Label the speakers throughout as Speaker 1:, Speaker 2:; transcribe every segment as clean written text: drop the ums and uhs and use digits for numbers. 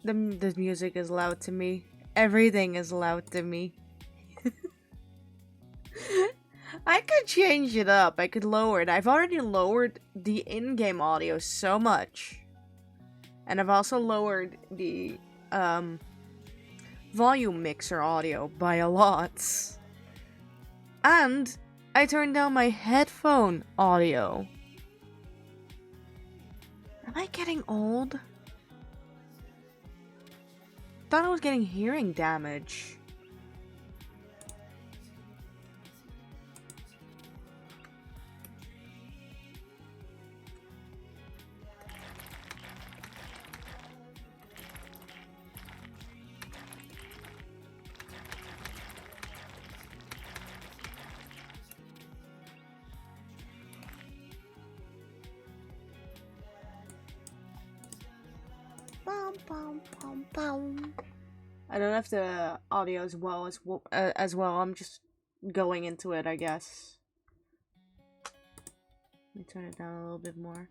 Speaker 1: The music is loud to me. Everything is loud to me. I could change it up. I could lower it. I've already lowered the in-game audio so much. And I've also lowered the volume mixer audio by a lot. And I turned down my headphone audio. Am I getting old? Thought I was getting hearing damage. I don't have the audio as well. I'm just going into it, I guess. Let me turn it down a little bit more.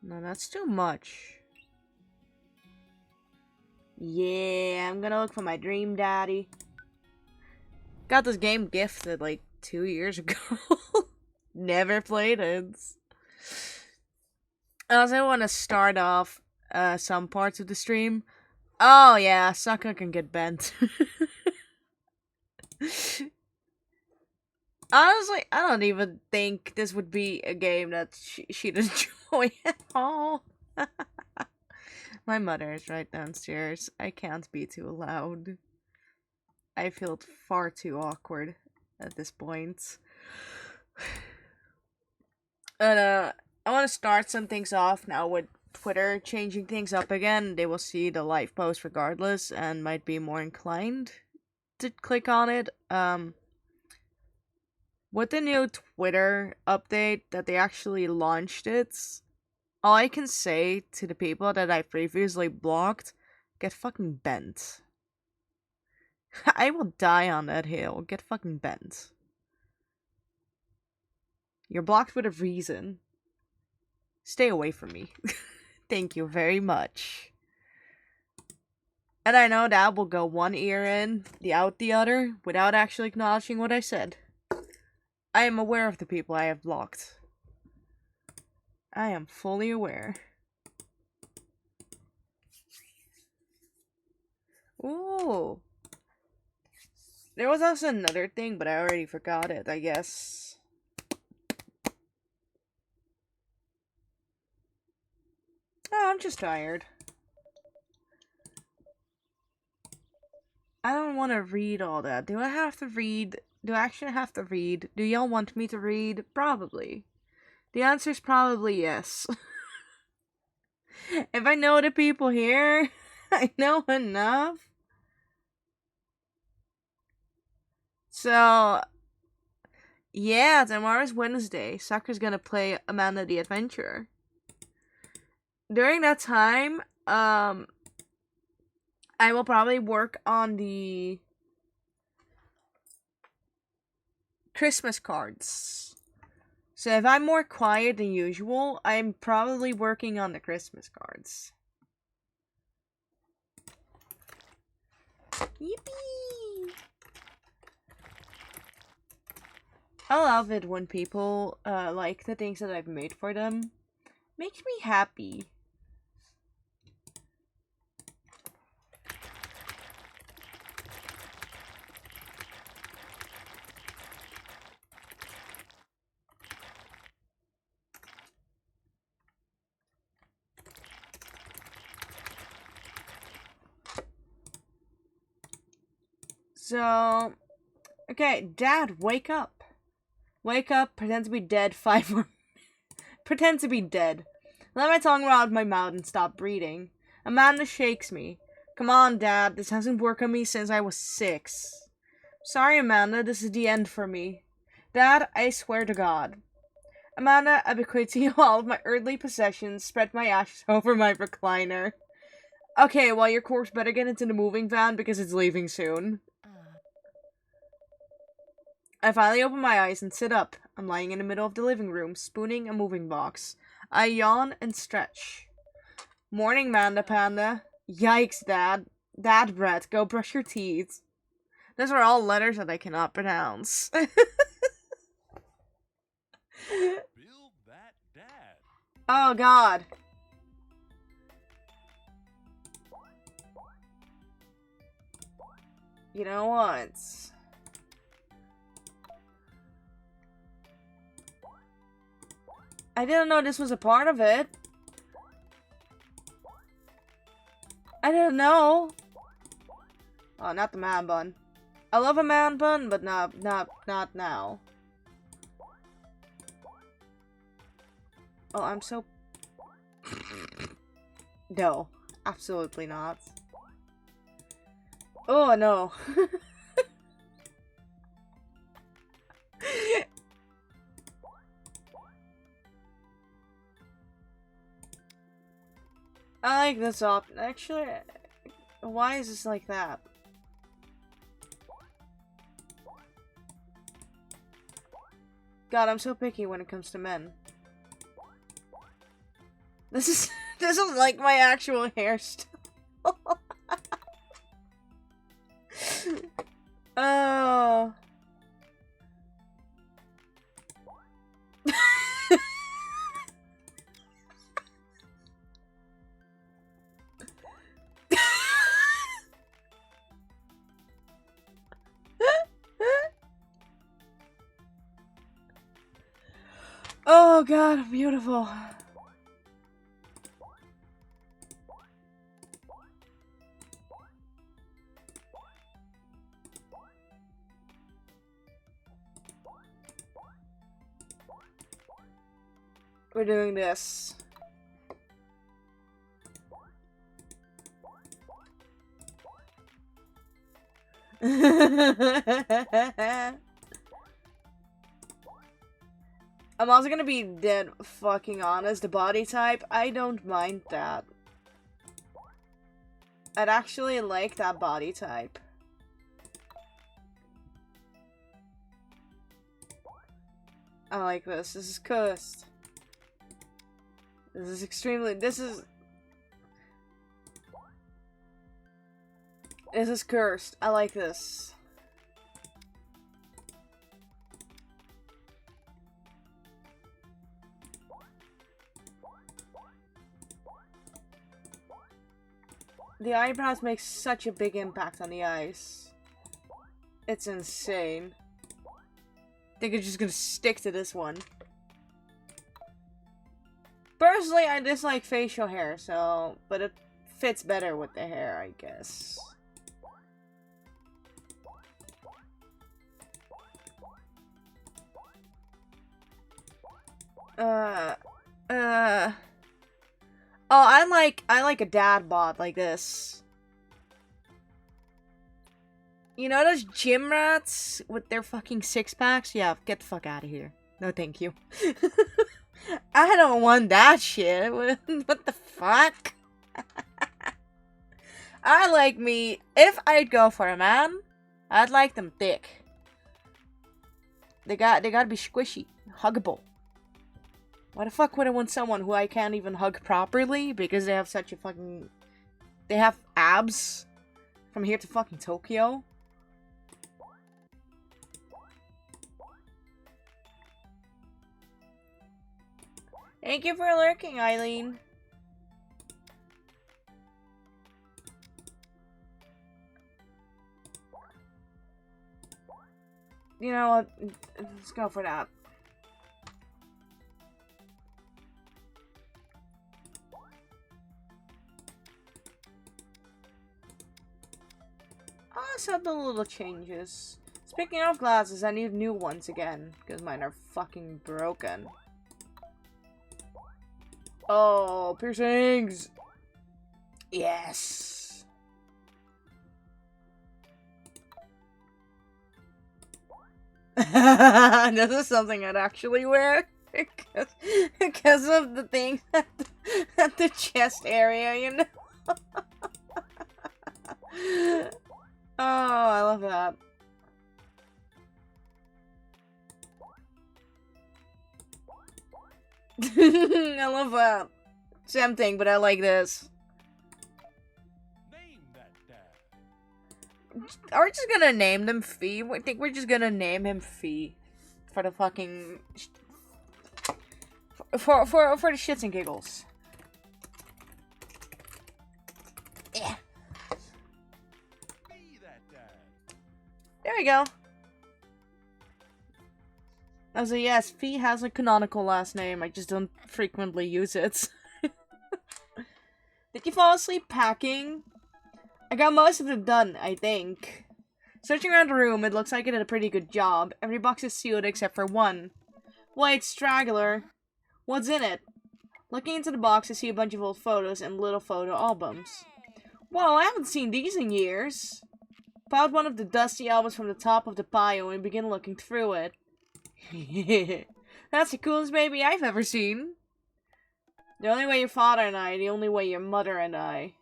Speaker 1: No, that's too much. Yeah, I'm gonna look for my Dream Daddy. Got this game gifted like 2 years ago. Never played it. I also want to start off some parts of the stream. Oh yeah, Sucker can get bent. Honestly, I don't even think this would be a game that she'd enjoy at all. My mother is right downstairs. I can't be too loud. I feel far too awkward at this point. And I want to start some things off now with Twitter changing things up again. They will see the live post regardless and might be more inclined to click on it. With the new Twitter update that they actually launched it, all I can say to the people that I previously blocked, get fucking bent. I will die on that hill. Get fucking bent. You're blocked with a reason. Stay away from me. Thank you very much. And I know that will go one ear in, out the other, without actually acknowledging what I said. I am aware of the people I have blocked. I am fully aware. Ooh. There was also another thing, but I already forgot it, I guess. Oh, I'm just tired. I don't want to read all that. Do I have to read? Do I actually have to read? Do y'all want me to read? Probably. The answer is probably yes. If I know the people here, I know enough. So, yeah, tomorrow's Wednesday. Sucker's gonna play Amanda the Adventurer. During that time, I will probably work on the Christmas cards. So if I'm more quiet than usual, I'm probably working on the Christmas cards. Yippee! I love it when people like the things that I've made for them. Makes me happy. So, okay, Dad, wake up. Wake up, pretend to be dead 5 more. Pretend to be dead. Let my tongue out of my mouth and stop breathing. Amanda shakes me. Come on, Dad, this hasn't worked on me since I was 6. Sorry, Amanda, this is the end for me. Dad, I swear to God. Amanda, I bequeath to you all of my earthly possessions, spread my ashes over my recliner. Okay, well, your corpse better get into the moving van because it's leaving soon. I finally open my eyes and sit up. I'm lying in the middle of the living room, spooning a moving box. I yawn and stretch. Morning, Manda Panda. Yikes, Dad. Dad, Brett, go brush your teeth. Those are all letters that I cannot pronounce.
Speaker 2: Build that dad.
Speaker 1: Oh, God. You know what? I didn't know this was a part of it. I didn't know. Oh, not the man bun. I love a man bun, but not now. Oh, I'm so... No, absolutely not. Oh, no. I like this option. Actually, why is this like that? God, I'm so picky when it comes to men. This is like my actual hairstyle. Oh. Oh God, beautiful. We're doing this. I'm also gonna be dead fucking honest. The body type, I don't mind that. I'd actually like that body type. I like this. This is cursed. This is extremely... This is cursed. I like this. The eyebrows make such a big impact on the eyes. It's insane. I think I'm just gonna stick to this one. Personally, I dislike facial hair, so... But it fits better with the hair, I guess. Oh, I like a dad bod like this. You know those gym rats with their fucking six-packs? Yeah, get the fuck out of here. No, thank you. I don't want that shit. What the fuck? I like me. If I'd go for a man, I'd like them thick. They gotta be squishy, huggable. Why the fuck would I want someone who I can't even hug properly because they have such a fucking... They have abs from here to fucking Tokyo? Thank you for lurking, Eileen. You know what? Let's go for that. Some little changes. Speaking of glasses, I need new ones again, because mine are fucking broken. Oh, piercings! Yes! This is something I'd actually wear. Because of the thing at the chest area, you know? Oh, I love that. I love that. Same thing, but I like this. Are we just gonna name them Fee? I think we're just gonna name him Fee. For the fucking... For the shits and giggles. Yeah.
Speaker 2: Be that dad.
Speaker 1: There we go. I was like, yes, Fee has a canonical last name. I just don't frequently use it. Did you fall asleep packing? I got most of it done, I think. Searching around the room, it looks like I did a pretty good job. Every box is sealed except for one. White straggler. What's in it? Looking into the box, I see a bunch of old photos and little photo albums. Whoa, I haven't seen these in years. Pull out one of the dusty albums from the top of the pile and begin looking through it. That's the coolest baby I've ever seen. The only way your father and I, the only way your mother and I.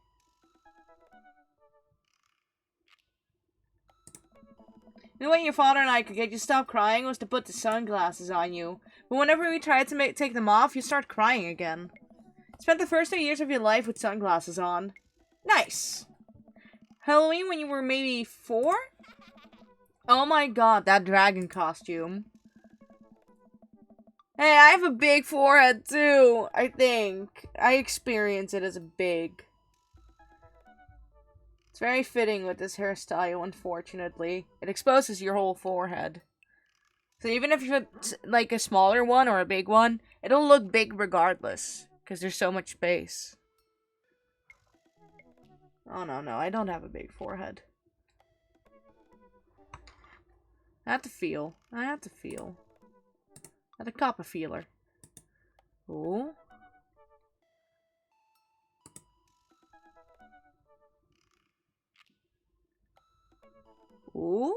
Speaker 1: The way your father and I could get you to stop crying was to put the sunglasses on you. But whenever we tried to take them off, you start crying again. Spent the first 2 years of your life with sunglasses on. Nice. Halloween when you were maybe 4? Oh my god, that dragon costume. Hey, I have a big forehead too, I think. I experience it as a big. It's very fitting with this hairstyle, unfortunately. It exposes your whole forehead. So even if it's like a smaller one or a big one, it'll look big regardless. Because there's so much space. Oh no, I don't have a big forehead. I have to feel. I have a copper feeler. Ooh. Ooh.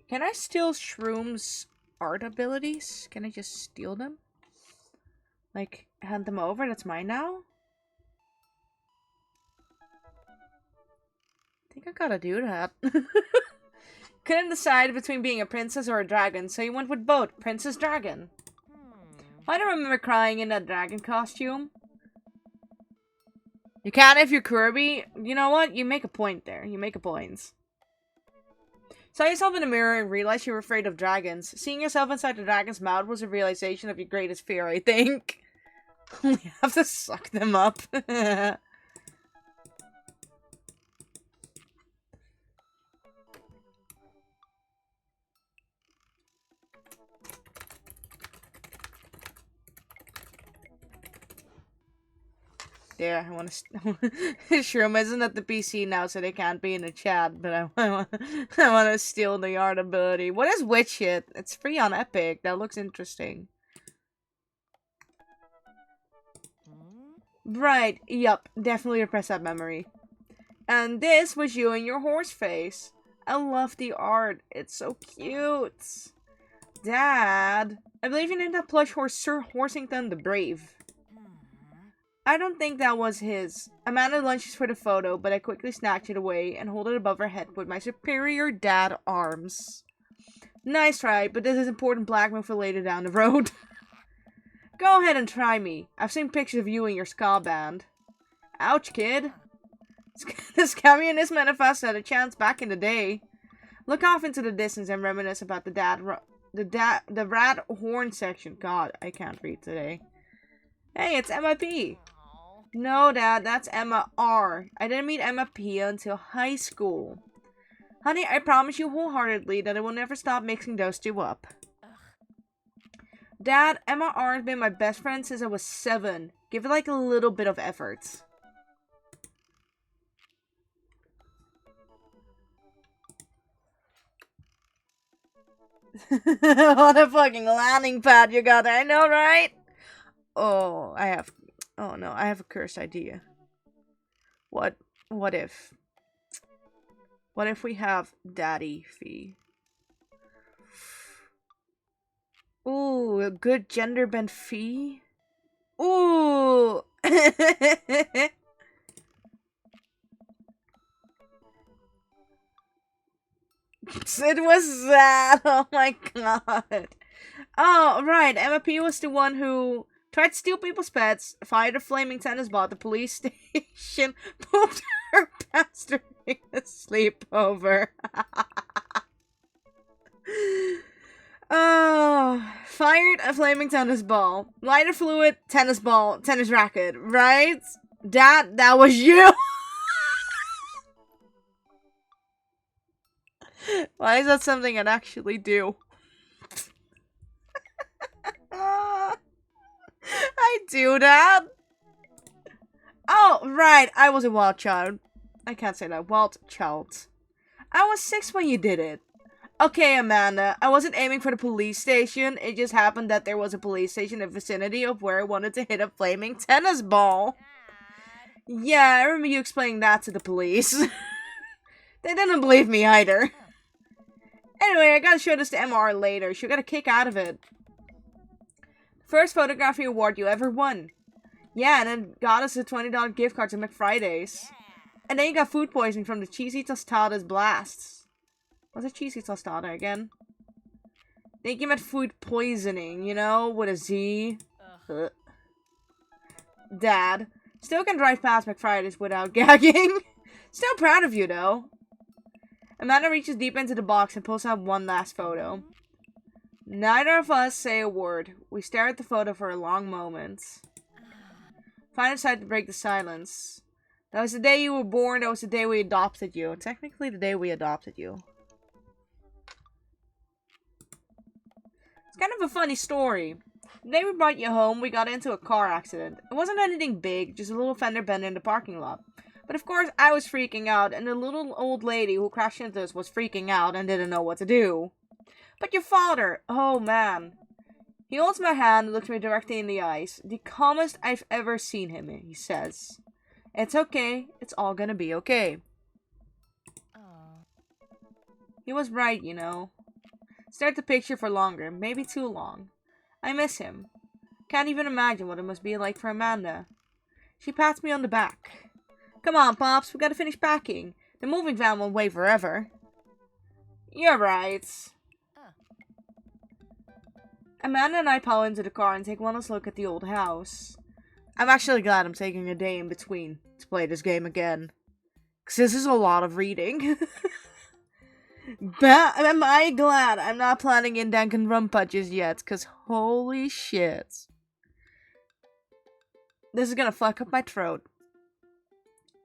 Speaker 1: Can I steal Shroom's art abilities? Can I just steal them? Like, hand them over? That's mine now? I think I gotta do that. Couldn't decide between being a princess or a dragon, so he went with both. Princess Dragon. I don't remember crying in that dragon costume. You can if you're Kirby. You know what? You make a point there. You make a point. Saw yourself in the mirror and realized you were afraid of dragons. Seeing yourself inside the dragon's mouth was a realization of your greatest fear, I think. You have to suck them up. Yeah, I want to. Shroom isn't at the PC now, so they can't be in the chat. But I want to steal the art ability. What is Witch Hit? It's free on Epic. That looks interesting. Right. Yup. Definitely repress that memory. And this was you and your horse face. I love the art. It's so cute. Dad, I believe you named that plush horse Sir Horsington the Brave. I don't think that was his. Amanda lunges for the photo, but I quickly snatch it away and hold it above her head with my superior dad arms. Nice try, but this is important blackmail for later down the road. Go ahead and try me. I've seen pictures of you and your ska band. Ouch, kid. This communist manifesto had a chance back in the day. Look off into the distance and reminisce about the rad horn section. God, I can't read today. Hey, it's Emma P. No, Dad, that's Emma R. I didn't meet Emma P until high school. Honey, I promise you wholeheartedly that I will never stop mixing those two up. Dad, Emma R has been my best friend since I was 7. Give it like a little bit of effort. What a fucking landing pad you got there, I know, right? Oh, oh no, I have a cursed idea. What if we have Daddy Fee? Ooh, a good gender bent Fee? Ooh! was. It was sad. Oh my god. Oh, right. Emma P was the one who tried to steal people's pets, fired a flaming tennis ball at the police station, pooped her pants during a sleepover. Oh, fired a flaming tennis ball, lighter fluid, tennis ball, tennis racket, right? That was you. Why is that something I'd actually do? I do that. Oh, right. I was a wild child. I can't say that. Wild child. I was 6 when you did it. Okay, Amanda. I wasn't aiming for the police station. It just happened that there was a police station in the vicinity of where I wanted to hit a flaming tennis ball. Yeah, I remember you explaining that to the police. They didn't believe me either. Anyway, I gotta show this to MR later. She'll get a kick out of it. First photography award you ever won. Yeah, and it got us a $20 gift card to McFriday's. And then you got food poisoning from the cheesy tostadas blasts. What's a cheesy tostada again? I think you meant food poisoning, you know, with a Z. Dad. Still can drive past McFriday's without gagging. Still proud of you, though. Amanda reaches deep into the box and pulls out one last photo. Neither of us say a word. We stare at the photo for a long moment. Finally decide to break the silence. That was the day you were born. That was the day we adopted you. Technically, the day we adopted you. It's kind of a funny story. The day we brought you home, we got into a car accident. It wasn't anything big, just a little fender bender in the parking lot. But of course, I was freaking out, and the little old lady who crashed into us was freaking out and didn't know what to do. But your father, oh man. He holds my hand and looks me directly in the eyes. The calmest I've ever seen him, he says. It's okay, it's all gonna be okay. He was right, you know. Stare at the picture for longer, maybe too long. I miss him. Can't even imagine what it must be like for Amanda. She pats me on the back. Come on, Pops, we gotta finish packing. The moving van won't wait forever. You're right. Amanda and I pile into the car and take one last look at the old house. I'm actually glad I'm taking a day in between to play this game again. Because this is a lot of reading. But am I glad I'm not planning in Danganronpa just yet, because holy shit. This is gonna fuck up my throat.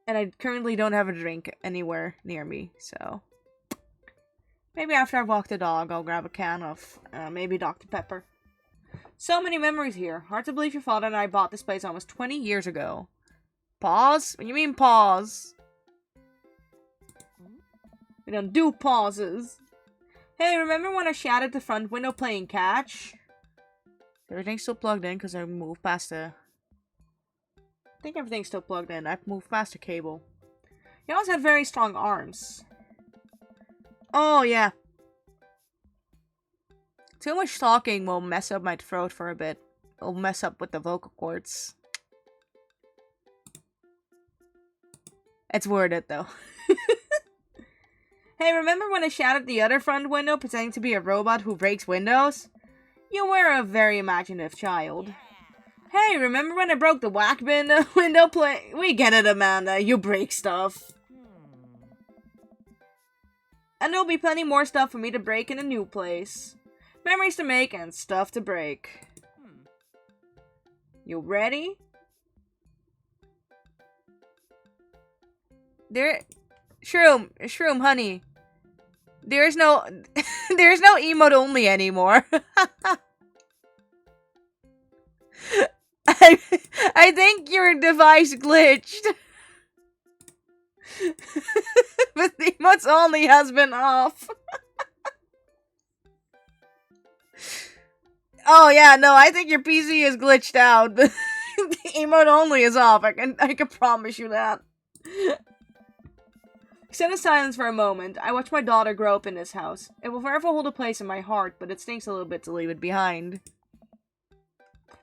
Speaker 1: And I currently don't have a drink anywhere near me, so... Maybe after I walk the dog, I'll grab a can of, maybe Dr. Pepper. So many memories here. Hard to believe your father and I bought this place almost 20 years ago. Pause? What do you mean pause? We don't do pauses. Hey, remember when I shattered the front window playing catch? Everything's still plugged in because I moved past the... I think everything's still plugged in. I've moved past the cable. He always had very strong arms. Oh, yeah. Too much talking will mess up my throat for a bit. It'll mess up with the vocal cords. It's worth it, though. Hey, remember when I shattered the other front window pretending to be a robot who breaks windows? You were a very imaginative child. Hey, remember when I broke the whack bin window play? We get it, Amanda. You break stuff. And there'll be plenty more stuff for me to break in a new place. Memories to make and stuff to break. You ready? Shroom, honey. There's no emote only anymore. I think your device glitched. But the emotes only has been off. Oh yeah, no, I think your PC is glitched out. The emote only is off. I can promise you that. Sit in silence for a moment. I watch my daughter grow up in this house. It will forever hold a place in my heart, but it stinks a little bit to leave it behind.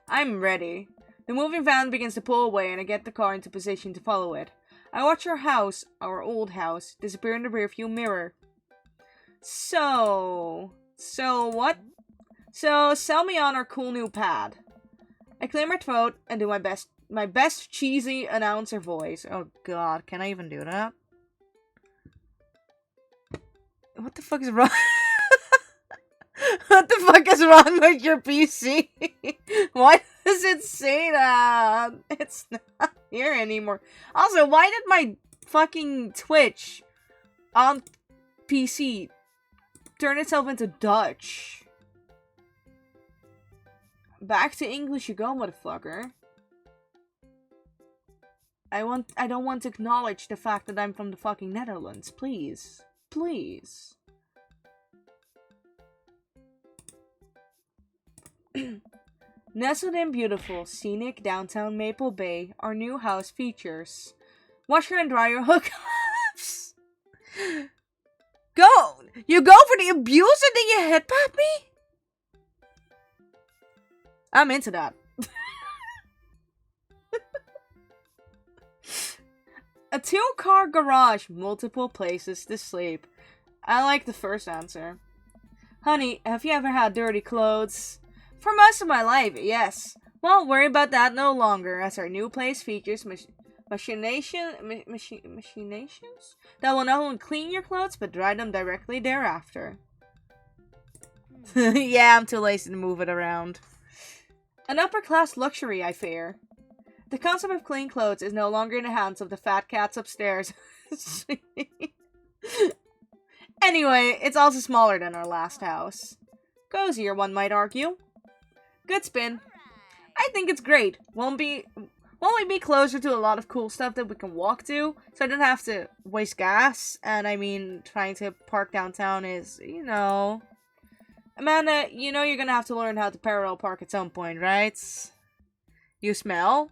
Speaker 1: I'm ready. The moving van begins to pull away and I get the car into position to follow it. I watch our house, our old house, disappear in the rearview mirror. So what? So, sell me on our cool new pad. I clear my throat and do my best cheesy announcer voice. Oh god, can I even do that? What the fuck is wrong? What the fuck is wrong with your PC? Why does it say that? It's not here anymore. Also, why did my fucking Twitch on PC turn itself into Dutch? Back to English you go, motherfucker. I don't want to acknowledge the fact that I'm from the fucking Netherlands. Please. Please. Nestled in beautiful, scenic downtown Maple Bay, our new house features washer and dryer hookups. You go for the abuse and then you head pat me? I'm into that. A 2-car garage, multiple places to sleep. I like the first answer. Honey, have you ever had dirty clothes? For most of my life, yes. Won't worry about that no longer, as our new place features machinations that will not only clean your clothes, but dry them directly thereafter. Yeah, I'm too lazy to move it around. An upper-class luxury, I fear. The concept of clean clothes is no longer in the hands of the fat cats upstairs. Anyway, it's also smaller than our last house. Cozier, one might argue. Good spin. I think it's great. Won't we be closer to a lot of cool stuff that we can walk to, so I don't have to waste gas? And I mean, trying to park downtown is, you know... Amanda, you know you're gonna have to learn how to parallel park at some point, right? You smell?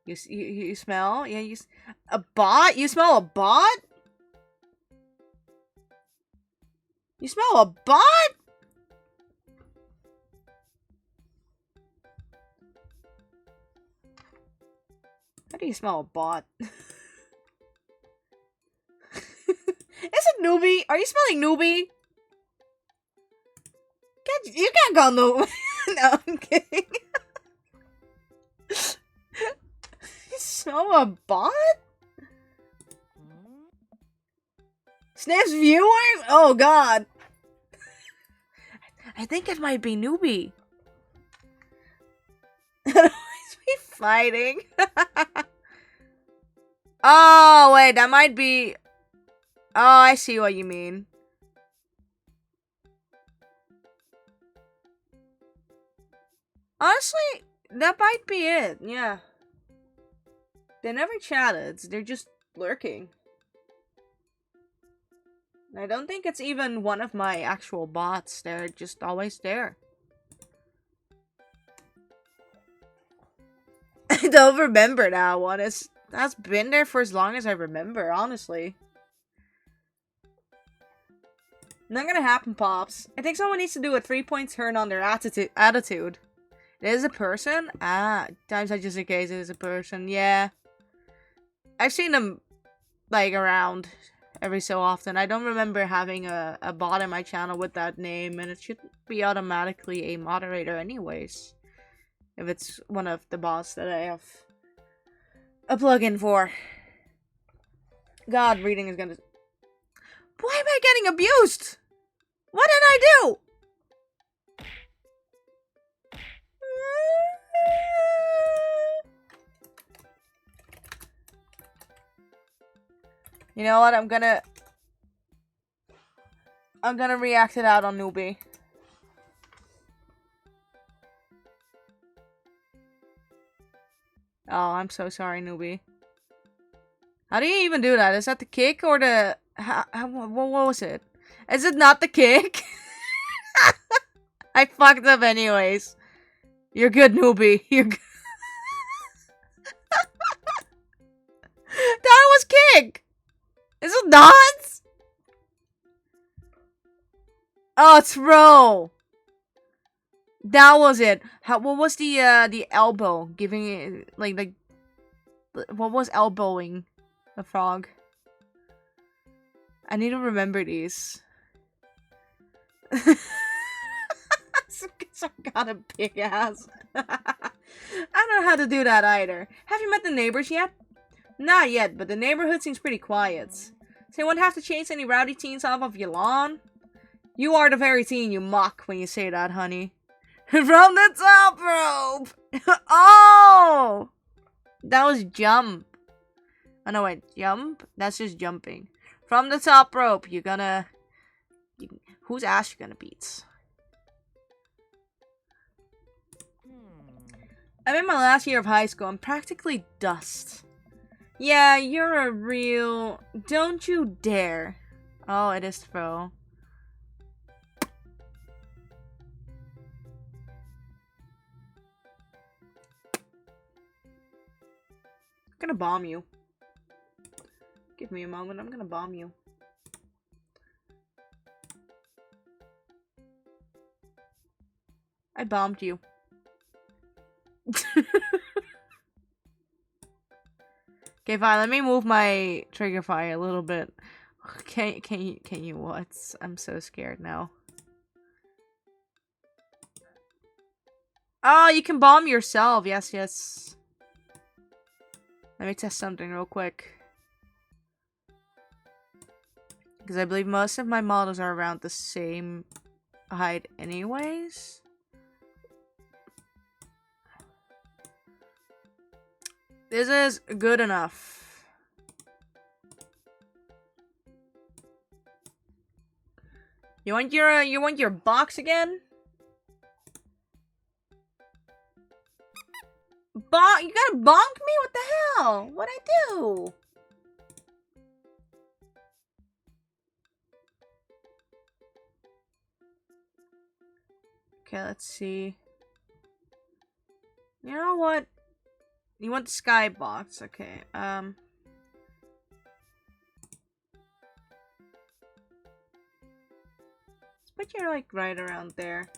Speaker 1: You smell? Yeah, a bot? You smell a bot? You smell a bot? How do you smell a bot? Is it Newbie? Are you smelling Newbie? You can't go Newbie. No, I'm kidding. You smell a bot? Sniff's viewers? Oh god. I think it might be Newbie. Otherwise we fighting. Oh, wait, that might be... Oh, I see what you mean. Honestly, that might be it, yeah. They never chatted, they're just lurking. I don't think it's even one of my actual bots, they're just always there. I don't remember that one, that's been there for as long as I remember, honestly. Not gonna happen, Pops. I think someone needs to do a 3-point turn on their attitude. It is a person? Ah, times I just in case it is a person, yeah. I've seen them, like, around every so often. I don't remember having a bot in my channel with that name, and it should be automatically a moderator anyways. If it's one of the bots that I have a plugin for. God, reading is gonna... Why am I getting abused? What did I do? You know what? I'm gonna react it out on Newbie. Oh, I'm so sorry, Newbie. How do you even do that? Is that the kick or the... what was it? Is it not the kick? I fucked up anyways. You're good, Newbie. You're good. That was kick! Is it not? Oh, throw! That was it. What was the elbow? Giving it, like... What was elbowing the frog? I need to remember these. I got a big ass. I don't know how to do that either. Have you met the neighbors yet? Not yet, but the neighborhood seems pretty quiet. So you won't have to chase any rowdy teens off of your lawn? You are the very teen you mock when you say that, honey. From the top rope! Oh! That was jump. Oh no, wait, jump? That's just jumping. From the top rope, you're gonna... whose ass you gonna beat? I'm in my last year of high school. I'm practically dust. Yeah, you're a real... Don't you dare. Oh, it is throw. I'm gonna bomb you. Give me a moment. I'm gonna bomb you. I bombed you. Okay, fine. Let me move my trigger fire a little bit. Can you what? I'm so scared now. Oh, you can bomb yourself. Yes, yes. Let me test something real quick. Because I believe most of my models are around the same height anyways. This is good enough. You want your box again? You gotta bonk me? What the hell? What'd I do? Okay, let's see. You know what? You want the skybox, okay, let's put you, like, right around there.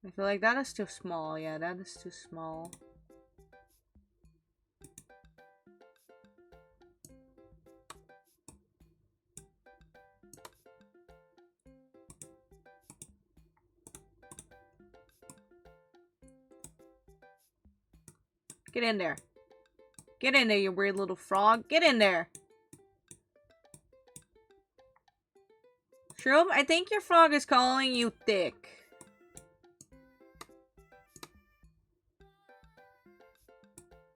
Speaker 1: I feel like that is too small, yeah, that is too small. Get in there. Get in there, you weird little frog. Get in there. Shroom, I think your frog is calling you thick.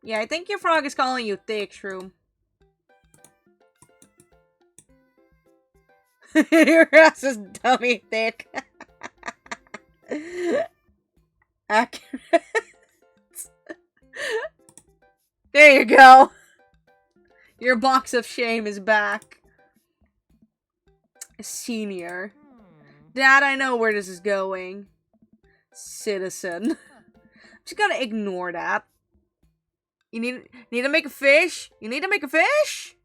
Speaker 1: Yeah, I think your frog is calling you thick, Shroom. Your ass is dummy thick. Accurate. There you go. Your box of shame is back. Senior. Dad, I know where this is going. Citizen. I'm just gonna ignore that. You need to make a fish? You need to make a fish?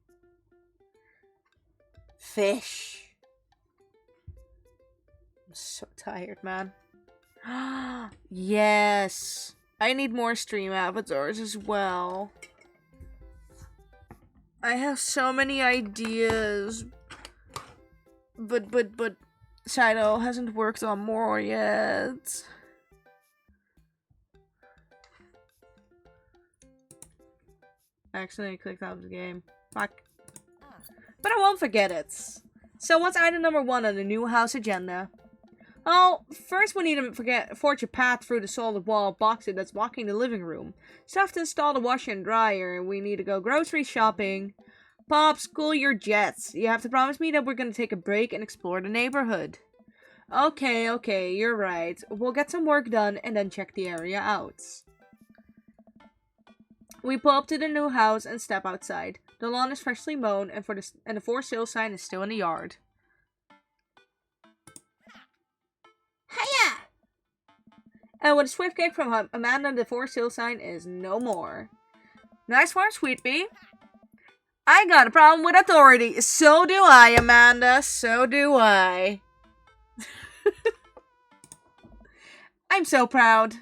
Speaker 1: Fish. I'm so tired, man. Yes. I need more stream avatars as well. I have so many ideas. But Shadow hasn't worked on more yet. I accidentally clicked out of the game. Fuck. But I won't forget it. So what's item number 1 on the new house agenda? Oh, first we need to forge a path through the solid wall boxes that's blocking the living room. Still have to install the washer and dryer, and we need to go grocery shopping. Pops, cool your jets. You have to promise me that we're gonna take a break and explore the neighborhood. Okay, you're right. We'll get some work done and then check the area out. We pull up to the new house and step outside. The lawn is freshly mown, and the for sale sign is still in the yard. Hiya! And with a swift kick from Amanda, the for sale sign is no more. Nice one, Sweet Bee. I got a problem with authority. So do I, Amanda. So do I. I'm so proud.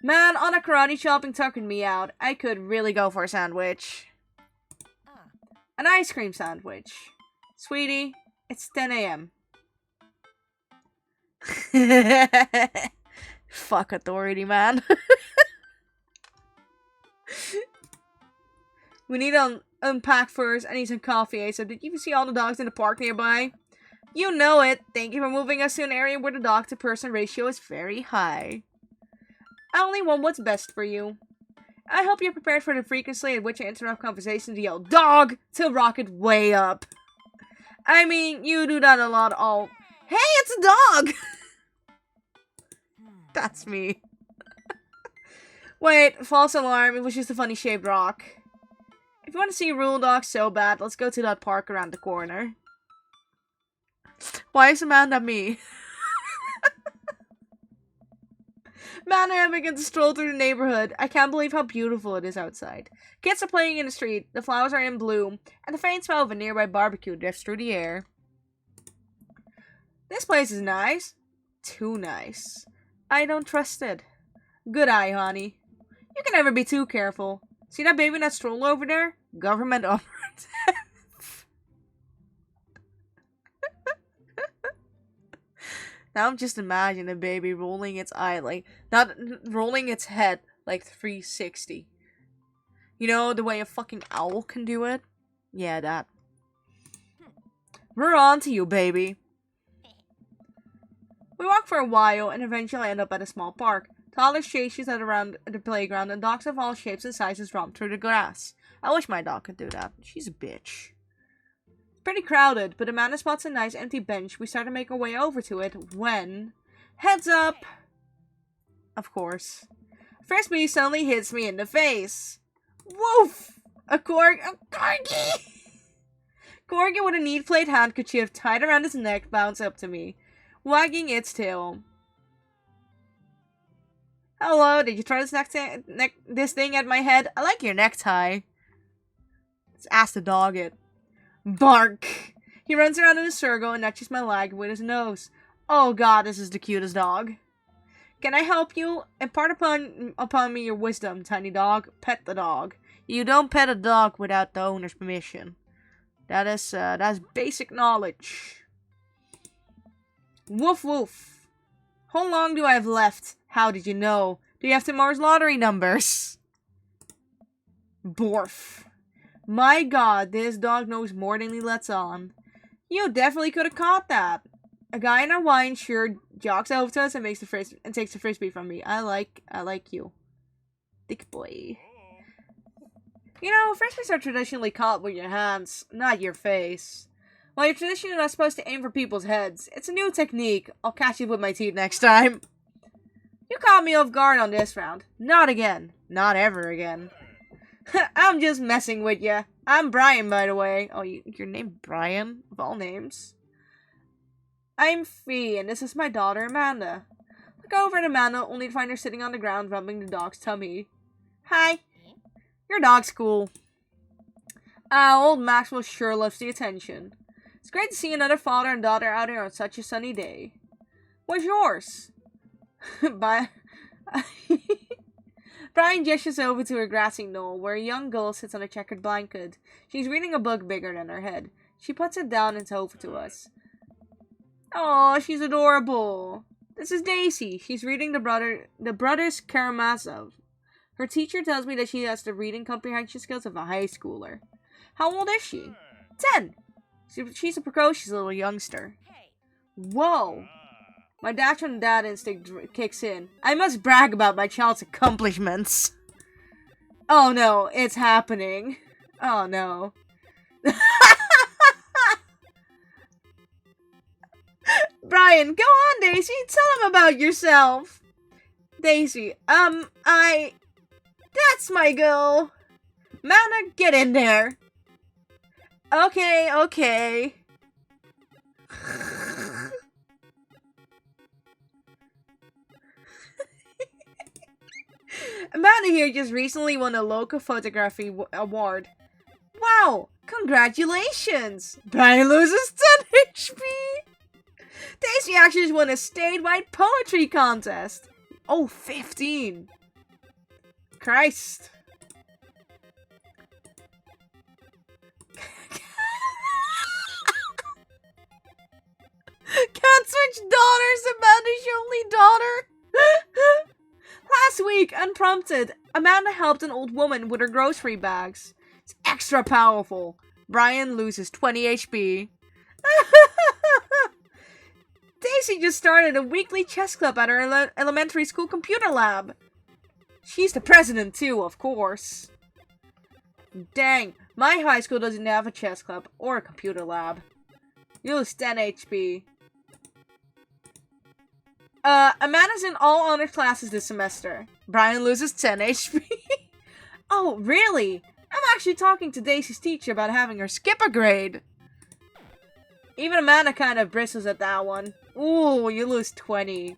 Speaker 1: Man, on a karate chopping tucking me out. I could really go for a sandwich. An ice cream sandwich. Sweetie, it's 10 a.m. Fuck authority, man. We need to unpack first. I need some coffee. So, did you see all the dogs in the park nearby? You know it. Thank you for moving us to an area where the dog-to-person ratio is very high. I only want what's best for you. I hope you're prepared for the frequency at which I interrupt conversations to yell "dog" to rocket way up. I mean, you do that a lot all. Hey, it's a dog! That's me. Wait, false alarm. It was just a funny shaped rock. If you want to see Rule Dog so bad, let's go to that park around the corner. Why is Amanda me? Man, I begin to stroll through the neighborhood. I can't believe how beautiful it is outside. Kids are playing in the street, the flowers are in bloom, and the faint smell of a nearby barbecue drifts through the air. This place is nice. Too nice. I don't trust it. Good eye, honey. You can never be too careful. See that baby in that stroller over there? Government operative. Now I'm just imagining a baby rolling its eye, like, not rolling its head, like 360. You know, the way a fucking owl can do it? Yeah, that. We're on to you, baby. We walk for a while and eventually end up at a small park. Toddlers chase each other around the playground and dogs of all shapes and sizes romp through the grass. I wish my dog could do that. She's a bitch. Pretty crowded, but Amanda spots a nice empty bench. We start to make our way over to it when... Heads up! Of course. Frisbee suddenly hits me in the face. Woof! A corgi! Corgi with a neat plate handkerchief tied around its neck bounced up to me, wagging its tail. Hello, did you try this thing at my head? I like your necktie. Let's ask the dog it. Bark! He runs around in a circle and nudges my leg with his nose. Oh god, this is the cutest dog. Can I help you? Impart upon me your wisdom, tiny dog. Pet the dog. You don't pet a dog without the owner's permission. That's basic knowledge. Woof woof. How long do I have left? How did you know? Do you have tomorrow's lottery numbers? Borf. My god, this dog knows more than he lets on. You definitely could have caught that. A guy in a Hawaiian shirt jogs over to us and takes the frisbee from me. I like you. Thick boy. You know, frisbees are traditionally caught with your hands, not your face. While you're traditionally not supposed to aim for people's heads, it's a new technique. I'll catch you with my teeth next time. You caught me off guard on this round. Not again. Not ever again. I'm just messing with ya. I'm Brian, by the way. Oh, your name Brian? Of all names. I'm Fee, and this is my daughter, Amanda. Look over at Amanda, only to find her sitting on the ground rubbing the dog's tummy. Hi. Your dog's cool. Old Maxwell sure loves the attention. It's great to see another father and daughter out here on such a sunny day. What's yours? Bye. Brian gestures over to her grassy knoll, where a young girl sits on a checkered blanket. She's reading a book bigger than her head. She puts it down and over to us. Oh, she's adorable. This is Daisy. She's reading the Brothers Karamazov. Her teacher tells me that she has the reading comprehension skills of a high schooler. How old is she? 10. She's a precocious little youngster. Whoa. My dash on dad instinct kicks in. I must brag about my child's accomplishments. Oh no, it's happening. Oh no. Brian, go on, Daisy. Tell him about yourself. Daisy, that's my girl. Mana, get in there. Okay. Amanda here just recently won a local photography award. Wow, congratulations! Brian loses 10 HP! Daisy actually just won a statewide poetry contest. Oh, 15. Christ. Can't switch daughters, Amanda's your only daughter. Last week, unprompted, Amanda helped an old woman with her grocery bags. It's extra powerful. Brian loses 20 HP. Daisy just started a weekly chess club at her elementary school computer lab. She's the president too, of course. Dang, my high school doesn't have a chess club or a computer lab. You lose 10 HP. Amanda's in all honor classes this semester. Brian loses 10 HP. Oh, really? I'm actually talking to Daisy's teacher about having her skip a grade. Even Amanda kind of bristles at that one. Ooh, you lose 20.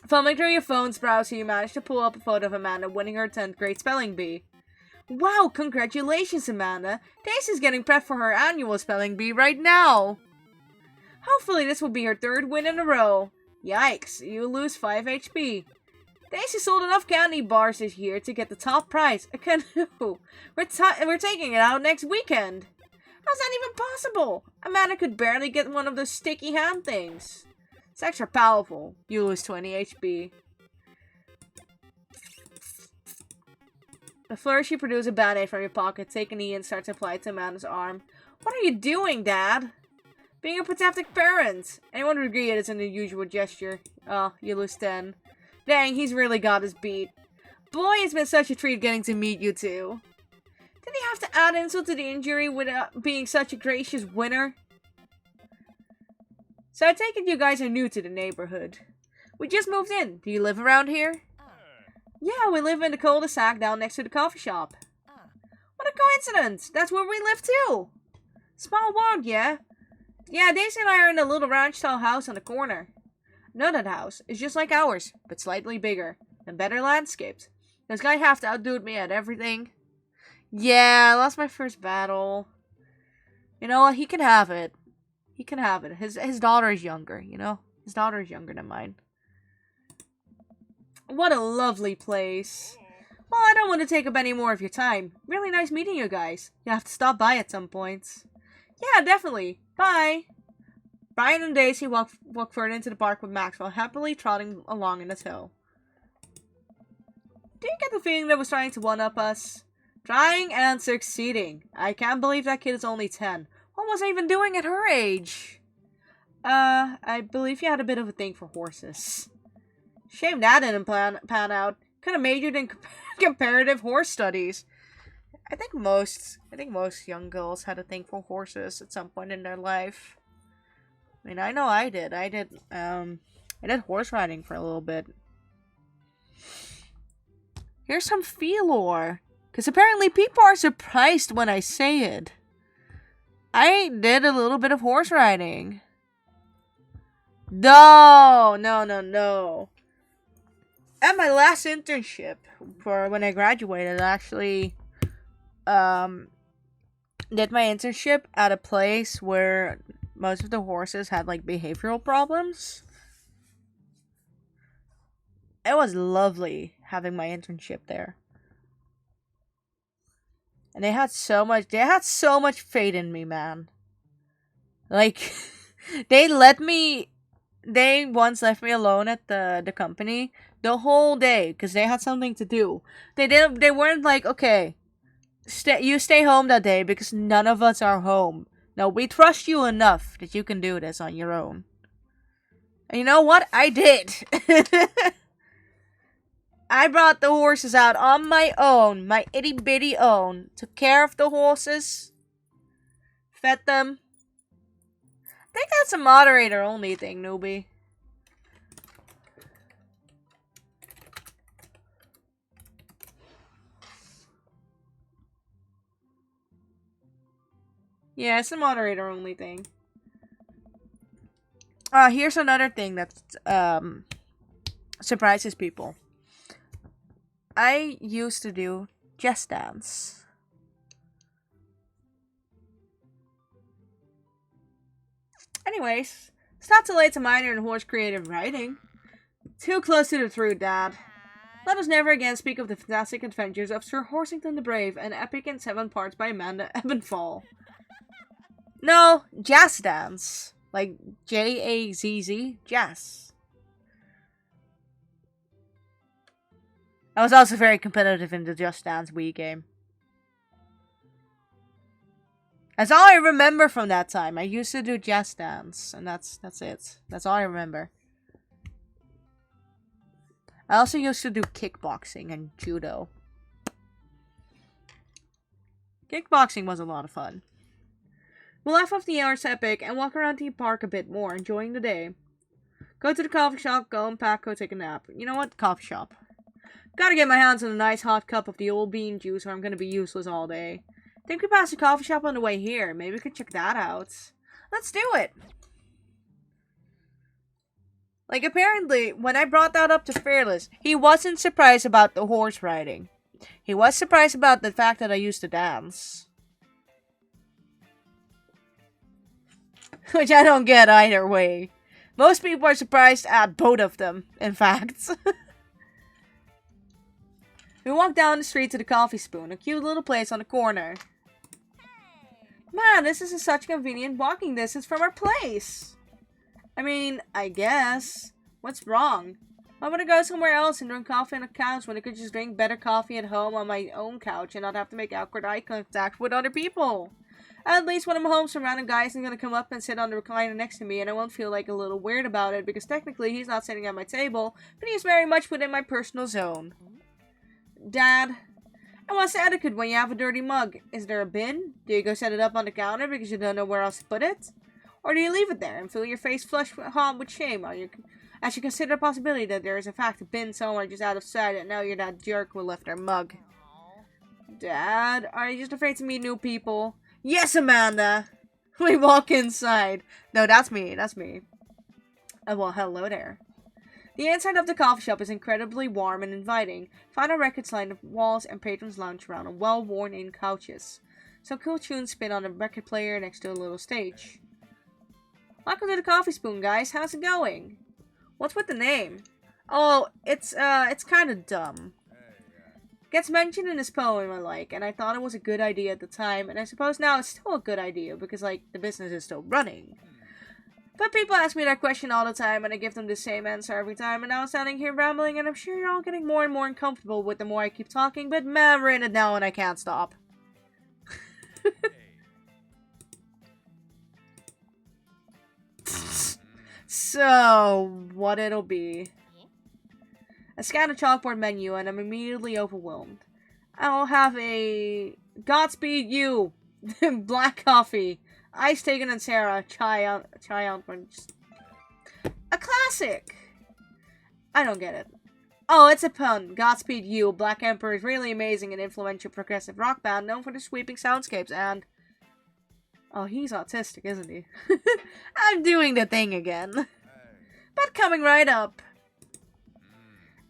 Speaker 1: Thumbing through your phone's browser, you managed to pull up a photo of Amanda winning her 10th grade spelling bee. Wow, congratulations, Amanda. Daisy's getting prepped for her annual spelling bee right now. Hopefully this will be her 3rd win in a row. Yikes, you lose 5 HP. Daisy sold enough candy bars this year to get the top prize, a canoe. We're taking it out next weekend. How's that even possible? Amanda could barely get one of those sticky hand things. It's extra powerful. You lose 20 HP. The flourish, you produce a band-aid from your pocket, take a knee and start to apply it to Amanda's arm. What are you doing, Dad? Being a protective parent. Anyone would agree it is an unusual gesture. Oh, you lose 10. Dang, he's really got us beat. Boy, it's been such a treat getting to meet you two. Did he have to add insult to the injury without being such a gracious winner? So I take it you guys are new to the neighborhood. We just moved in. Do you live around here? Yeah, we live in the cul-de-sac down next to the coffee shop. What a coincidence! That's where we live too! Small world, yeah? Yeah, Daisy and I are in a little ranch-style house on the corner. No, that house is just like ours, but slightly bigger and better landscaped. Does guy have to outdo me at everything? Yeah, I lost my first battle. You know what? He can have it. He can have it. His daughter is younger, you know? His daughter is younger than mine. What a lovely place. Well, I don't want to take up any more of your time. Really nice meeting you guys. You have to stop by at some points. Yeah, definitely. Bye. Brian and Daisy walk further into the park with Maxwell happily trotting along in the tow. Do you get the feeling that was trying to one-up us? Trying and succeeding. I can't believe that kid is only 10. What was I even doing at her age? I believe you had a bit of a thing for horses. Shame that didn't pan out. Could have majored in comparative horse studies. I think most young girls had a thing for horses at some point in their life. I mean, I know I did. I did horse riding for a little bit. Here's some Felor. Because apparently people are surprised when I say it. I did a little bit of horse riding. No. At my last internship, for when I graduated, I actually did my internship at a place where most of the horses had like behavioral problems. It was lovely having my internship there. And they had so much faith in me, man. Like they once left me alone at the company the whole day because they had something to do. They weren't like, okay, you stay home that day because none of us are home. No, we trust you enough that you can do this on your own. And you know what? I did. I brought the horses out on my own, my itty bitty own. Took care of the horses. Fed them. I think that's a moderator only thing, newbie. Yeah, it's a moderator only thing. Here's another thing that surprises people. I used to do Just Dance. Anyways, It's not too late to minor in horse creative writing. Too close to the truth, Dad. Let us never again speak of the fantastic adventures of Sir Horsington the Brave, an epic in 7 parts by Amanda Ebenfall. No, Jazz Dance. Like Jazz. Jazz. I was also very competitive in the Just Dance Wii game. That's all I remember from that time. I used to do Just Dance, and that's it. That's all I remember. I also used to do kickboxing and judo. Kickboxing was a lot of fun. We'll laugh off the hour's epic and walk around the park a bit more, enjoying the day. Go to the coffee shop, go unpack, go take a nap. You know what? Coffee shop. Gotta get my hands on a nice hot cup of the old bean juice or I'm gonna be useless all day. Think we passed a coffee shop on the way here. Maybe we could check that out. Let's do it! Like, apparently, when I brought that up to Fearless, he wasn't surprised about the horse riding. He was surprised about the fact that I used to dance. Which I don't get either way. Most people are surprised at both of them, in fact. We walked down the street to the Coffee Spoon, a cute little place on the corner. Man, this is such a convenient walking distance from our place. I mean, I guess. What's wrong? Why would I go somewhere else and drink coffee on a couch when I could just drink better coffee at home on my own couch and not have to make awkward eye contact with other people? At least when I'm home, some random guy isn't going to come up and sit on the recliner next to me and I won't feel like a little weird about it because technically he's not sitting at my table, but he's very much within my personal zone. Dad, and what's the etiquette when you have a dirty mug? Is there a bin? Do you go set it up on the counter because you don't know where else to put it? Or do you leave it there and fill your face flush hot with shame as you consider the possibility that there is in fact a bin somewhere just out of sight and now you're that jerk who left our mug? Dad, are you just afraid to meet new people? Yes, Amanda! We walk inside. No, that's me. Well, hello there. The inside of the coffee shop is incredibly warm and inviting. Final records line the walls and patrons lounge around on well-worn-in couches. Some cool tunes spin on a record player next to a little stage. Welcome to the Coffee Spoon, guys. How's it going? What's with the name? Oh, it's kind of dumb. Gets mentioned in this poem I like, and I thought it was a good idea at the time, and I suppose now it's still a good idea because, like, the business is still running. But people ask me that question all the time, and I give them the same answer every time, and now I'm standing here rambling, and I'm sure you're all getting more and more uncomfortable with the more I keep talking, but man, we're in it now and I can't stop. So, what it'll be. I scan a chalkboard menu and I'm immediately overwhelmed. I'll have a Godspeed You, black coffee, Ice Taken and Sarah, chai on a classic. I don't get it. Oh, it's a pun. Godspeed You, Black Emperor is really amazing and influential progressive rock band known for the sweeping soundscapes and... Oh, he's autistic, isn't he? I'm doing the thing again. But coming right up.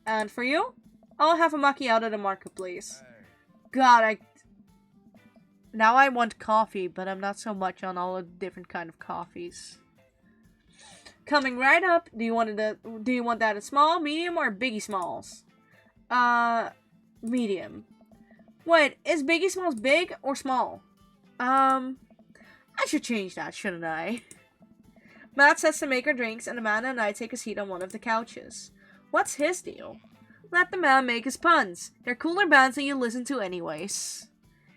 Speaker 1: And for you, I'll have a macchiato de marca, please. God, now I want coffee, but I'm not so much on all the different kind of coffees. Coming right up, do you want that in small, medium, or Biggie Smalls? Medium. Wait, is Biggie Smalls big or small? I should change that, shouldn't I? Matt sets to make her drinks, and Amanda and I take a seat on one of the couches. What's his deal? Let the man make his puns. They're cooler bands than you listen to anyways.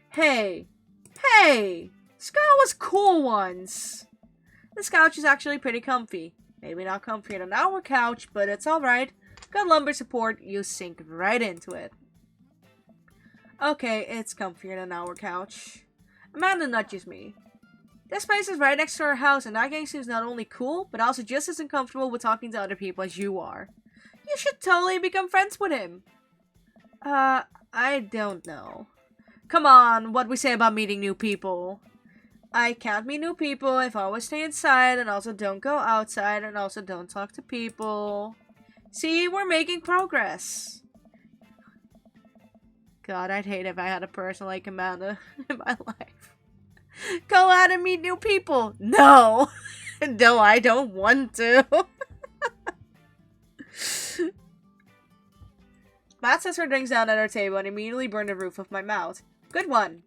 Speaker 1: Hey! Ska was cool once! This couch is actually pretty comfy. Maybe not comfier than our couch, but it's alright. Got lumbar support, you sink right into it. Okay, it's comfier than our couch. Amanda nudges me. This place is right next to our house, and that gang seems not only cool, but also just as uncomfortable with talking to other people as you are. You should totally become friends with him. I don't know. Come on, what we say about meeting new people? I can't meet new people if I always stay inside, and also don't go outside, and also don't talk to people. See, we're making progress. God, I'd hate if I had a person like Amanda in my life. Go out and meet new people. No. No, I don't want to. Matt sets her drinks down at our table and immediately burned the roof of my mouth. Good one.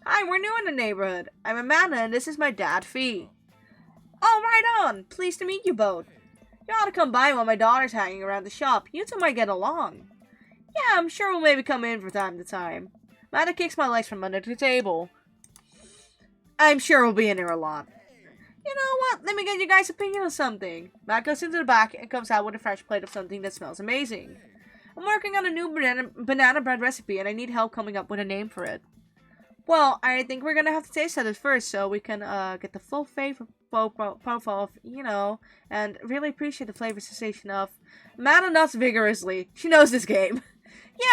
Speaker 1: Hi, we're new in the neighborhood. I'm Amanda and this is my dad, Fee. Oh, right on. Pleased to meet you both. You ought to come by while my daughter's hanging around the shop. You two might get along. Yeah, I'm sure we'll maybe come in from time to time. Amanda kicks my legs from under the table. I'm sure we'll be in here a lot. You know what? Let me get you guys' opinion on something. Matt goes into the back and comes out with a fresh plate of something that smells amazing. I'm working on a new banana bread recipe and I need help coming up with a name for it. Well, I think we're gonna have to taste it first so we can get the full flavor profile of, and really appreciate the flavor sensation of. Amanda nods vigorously. She knows this game.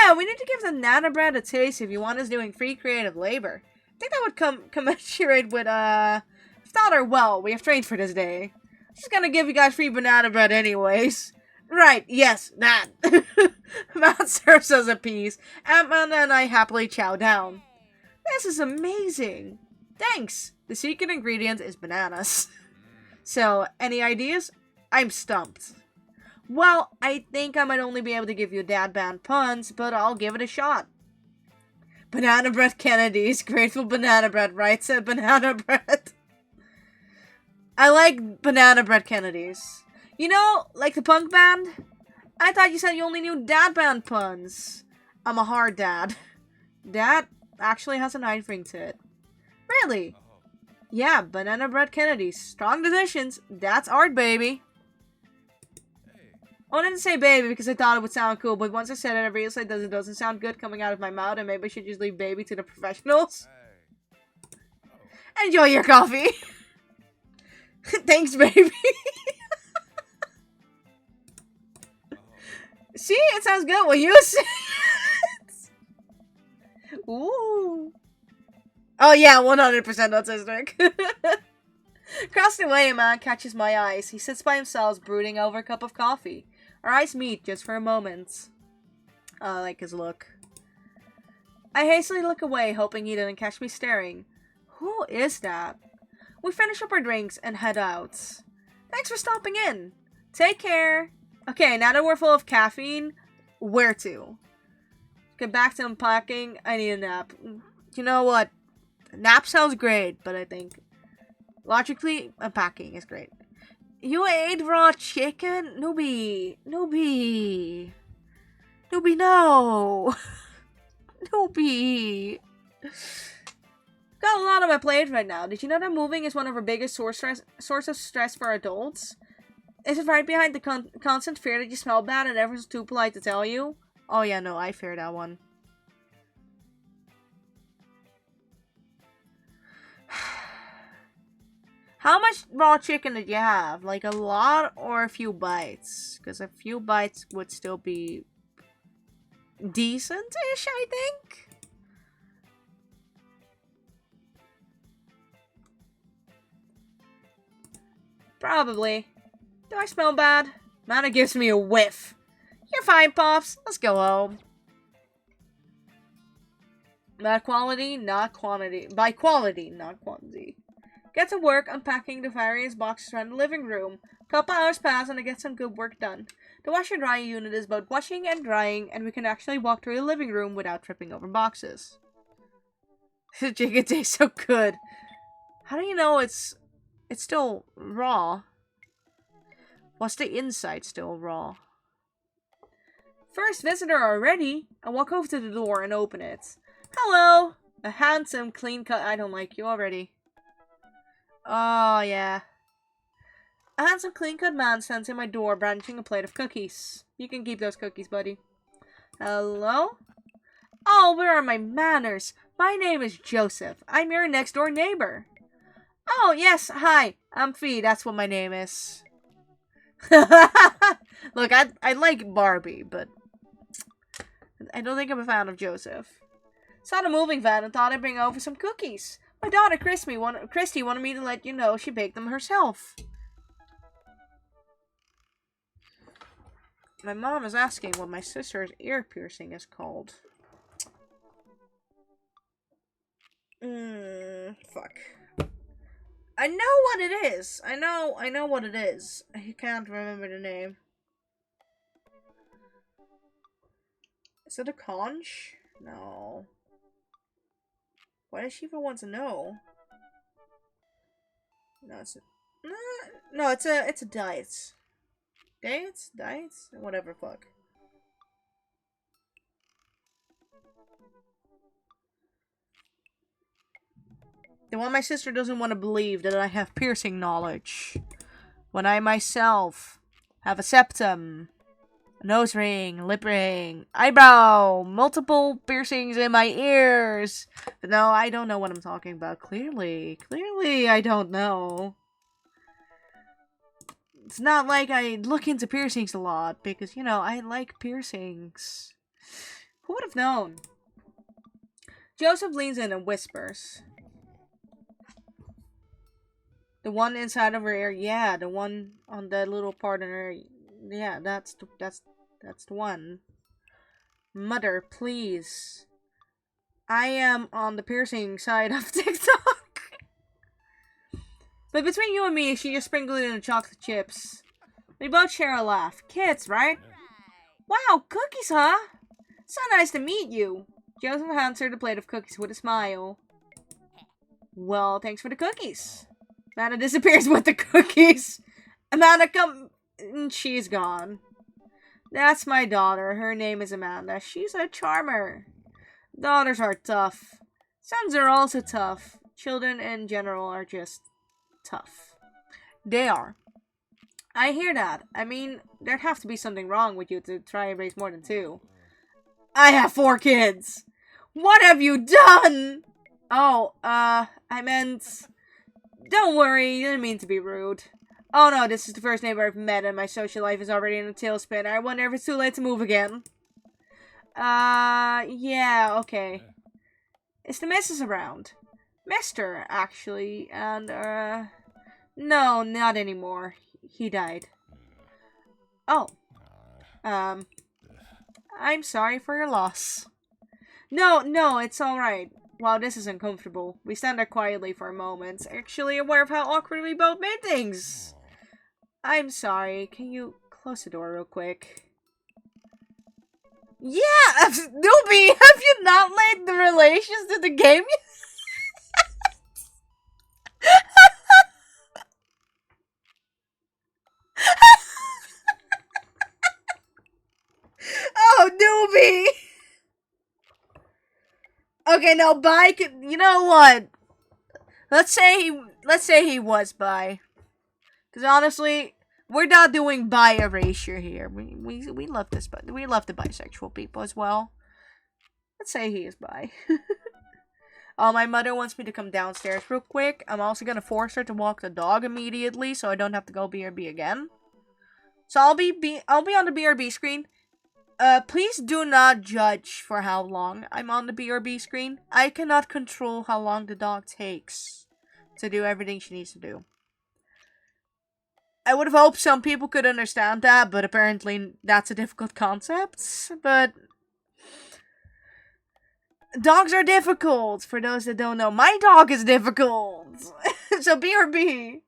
Speaker 1: Yeah, we need to give the banana bread a taste if you want us doing free creative labor. I think that would commensurate with, thought her well. We have trained for this day. She's gonna give you guys free banana bread anyways. Right, yes, that. Matt serves us a piece. Amanda and I happily chow down. This is amazing. Thanks. The secret ingredient is bananas. So, any ideas? I'm stumped. Well, I think I might only be able to give you dad band puns, but I'll give it a shot. Banana Bread Kennedy's Grateful Banana Bread writes at Banana Bread. I like Banana Bread Kennedy's. You know, like the punk band? I thought you said you only knew dad band puns. I'm a hard dad. Dad actually has a knife ring to it. Really? Yeah, Banana Bread Kennedy's. Strong decisions. That's art, baby. I didn't say baby because I thought it would sound cool, but once I said it, I realized it doesn't sound good coming out of my mouth, and maybe I should just leave baby to the professionals. Enjoy your coffee. Thanks, baby. See, it sounds good when you say it. Ooh. Oh yeah, 100% autistic. Across the way, a man catches my eyes. He sits by himself, brooding over a cup of coffee. Our eyes meet just for a moment. I like his look. I hastily look away, hoping he didn't catch me staring. Who is that? We finish up our drinks and head out. Thanks for stopping in. Take care. Okay, now that we're full of caffeine, where to? Get back to unpacking. I need a nap. You know what? Nap sounds great, but I think logically, unpacking is great. You ate raw chicken? Noobie, no. Noobie. Got a lot on my plate right now. Did you know that moving is one of our biggest source of stress for adults? Is it right behind the constant fear that you smell bad and everyone's too polite to tell you? Oh yeah, no, I fear that one. How much raw chicken did you have? Like a lot or a few bites? Because a few bites would still be decent-ish, I think. Probably. Do I smell bad? Mana gives me a whiff. You're fine, Pops. Let's go home. Not quality, not quantity. By quality, not quantity. Get to work unpacking the various boxes around the living room. Couple hours pass and I get some good work done. The washer dry unit is both washing and drying, and we can actually walk through the living room without tripping over boxes. The chicken tastes so good. How do you know it's still raw? Was the inside still raw? First visitor already? I walk over to the door and open it. Hello! A handsome, clean-cut... I don't like you already. Oh, yeah. A handsome, clean-cut man stands in my door, brandishing a plate of cookies. You can keep those cookies, buddy. Hello? Oh, where are my manners? My name is Joseph. I'm your next-door neighbor. Oh, yes, hi. I'm Fee. That's what my name is. Look, I like Barbie, but I don't think I'm a fan of Joseph. Saw the moving van and thought I'd bring over some cookies. My daughter Christy wanted me to let you know she baked them herself. My mom is asking what my sister's ear piercing is called. Fuck. I know what it is. I know what it is. I can't remember the name. Is it a conch? No. Why does she even want to know? No, it's a, no, it's a diet. Diets? Whatever, fuck. The one my sister doesn't want to believe that I have piercing knowledge. When I myself have a septum, a nose ring, lip ring, eyebrow, multiple piercings in my ears. But no, I don't know what I'm talking about. Clearly, I don't know. It's not like I look into piercings a lot, because, you know, I like piercings. Who would have known? Joseph leans in and whispers. The one inside of her ear, yeah, the one on that little part in her, yeah, that's the one. Mother, please. I am on the piercing side of TikTok. But between you and me, she just sprinkled it in the chocolate chips. We both share a laugh. Kids, right? Wow, cookies, huh? So nice to meet you. Joseph hands her the plate of cookies with a smile. Well, thanks for the cookies. Amanda disappears with the cookies. Amanda, come. She's gone. That's my daughter. Her name is Amanda. She's a charmer. Daughters are tough. Sons are also tough. Children in general are just tough. They are. I hear that. I mean, there'd have to be something wrong with you to try and raise more than 2. I have 4 kids. What have you done? Oh, I meant... Don't worry, you didn't mean to be rude. Oh no, this is the first neighbor I've met and my social life is already in a tailspin. I wonder if it's too late to move again. Yeah, okay. Is the missus around? Mister, actually, and, no, not anymore. He died. Oh. I'm sorry for your loss. No, it's alright. Wow, this is uncomfortable. We stand there quietly for a moment, actually aware of how awkward we both made things. I'm sorry. Can you close the door real quick? Yeah! Newbie, have you not laid the relations to the game yet? Oh, newbie! Okay, now bi could, you know what? Let's say he was bi. Because honestly, we're not doing bi erasure here. We love this, but we love the bisexual people as well. Let's say he is bi. Oh, my mother wants me to come downstairs real quick. I'm also gonna force her to walk the dog immediately, so I don't have to go BRB again. So I'll be on the BRB screen. Please do not judge for how long I'm on the BRB screen. I cannot control how long the dog takes to do everything she needs to do. I would have hoped some people could understand that, but apparently that's a difficult concept. But dogs are difficult, for those that don't know. My dog is difficult. So BRB.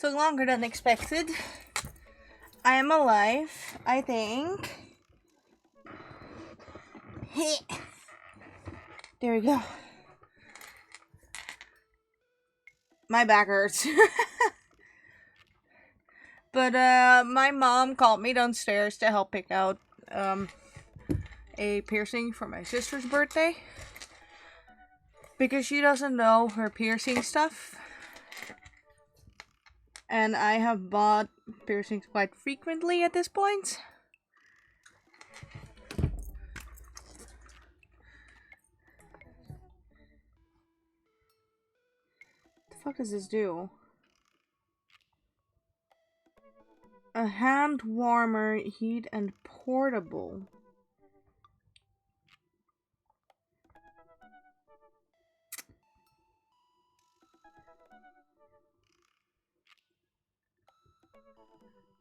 Speaker 1: Took longer than expected. I am alive, I think. There we go. My back hurts. But my mom called me downstairs to help pick out a piercing for my sister's birthday. Because she doesn't know her piercing stuff. And I have bought piercings quite frequently at this point. The fuck does this do? A hand warmer, heat and portable.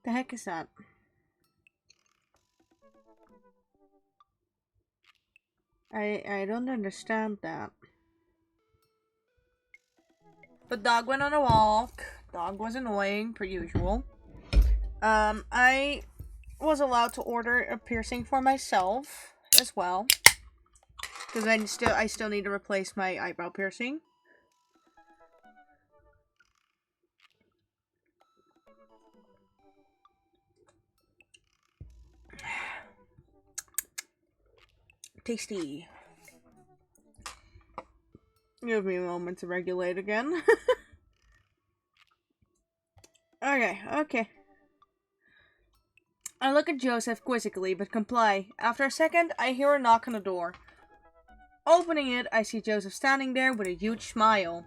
Speaker 1: The heck is that? I don't understand that. But dog went on a walk. Dog was annoying, per usual. I was allowed to order a piercing for myself as well. Because I still need to replace my eyebrow piercing. Tasty. Give me a moment to regulate again. Okay. I look at Joseph quizzically, but comply. After a second, I hear a knock on the door. Opening it, I see Joseph standing there with a huge smile.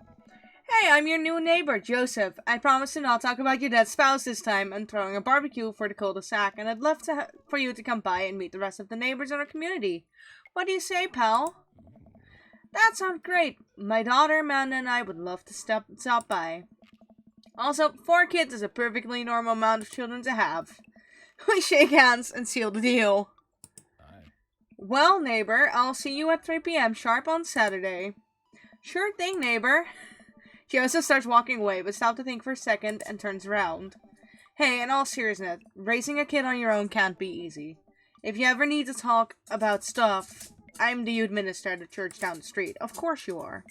Speaker 1: Hey, I'm your new neighbor, Joseph. I promise to not talk about your dead spouse this time. I'm throwing a barbecue for the cul-de-sac, and I'd love for you to come by and meet the rest of the neighbors in our community. What do you say, pal? That sounds great. My daughter, Amanda, and I would love to stop by. Also, 4 kids is a perfectly normal amount of children to have. We shake hands and seal the deal.
Speaker 2: Aye.
Speaker 1: Well, neighbor, I'll see you at 3 p.m. sharp on Saturday. Sure thing, neighbor. Joseph starts walking away, but stops to think for a second and turns around. Hey, in all seriousness, raising a kid on your own can't be easy. If you ever need to talk about stuff, I'm the youth minister at the church down the street. Of course you are.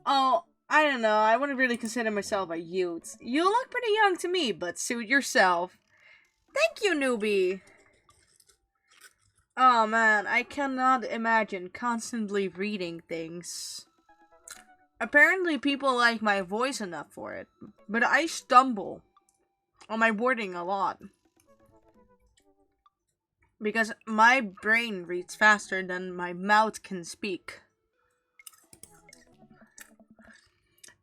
Speaker 1: Oh, I don't know. I wouldn't really consider myself a youth. You look pretty young to me, but suit yourself. Thank you, newbie. Oh man, I cannot imagine constantly reading things. Apparently people like my voice enough for it, but I stumble on my wording a lot. Because my brain reads faster than my mouth can speak.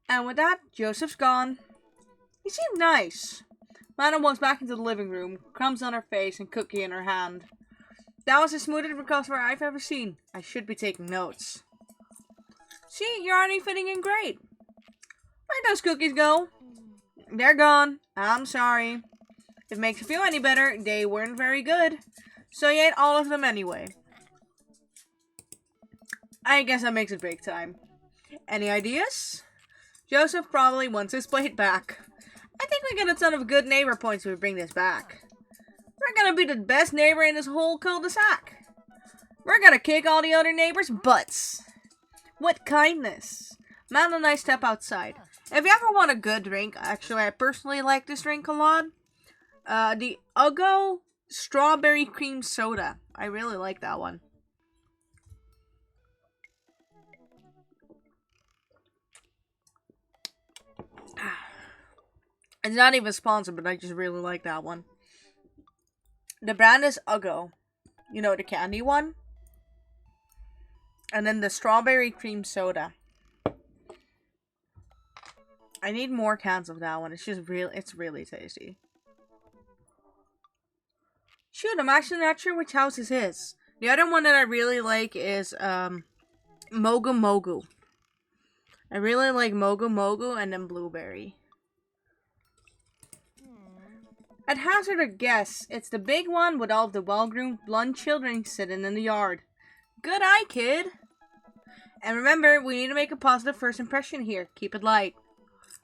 Speaker 1: And with that, Joseph's gone. He seemed nice. Lana walks back into the living room, crumbs on her face and cookie in her hand. That was the smoothest recovery I've ever seen. I should be taking notes. See, you're already fitting in great. Where'd those cookies go? They're gone. I'm sorry. If it makes you feel any better, they weren't very good. So you ate all of them anyway. I guess that makes it big time. Any ideas? Joseph probably wants his plate back. I think we get a ton of good neighbor points if we bring this back. We're gonna be the best neighbor in this whole cul-de-sac. We're gonna kick all the other neighbors' butts. What kindness. Matt and I step outside. If you ever want a good drink, actually I personally like this drink a lot. The Uggo Strawberry Cream Soda. I really like that one. It's not even sponsored, but I just really like that one. The brand is Uggo. You know, the candy one? And then the strawberry cream soda. I need more cans of that one. It's really tasty. Shoot, I'm actually not sure which house is his. The other one that I really like is, Mogu Mogu. I really like Mogu Mogu and then Blueberry. I'd hazard a guess, it's the big one with all of the well-groomed blonde children sitting in the yard. Good eye, kid! And remember, we need to make a positive first impression here. Keep it light.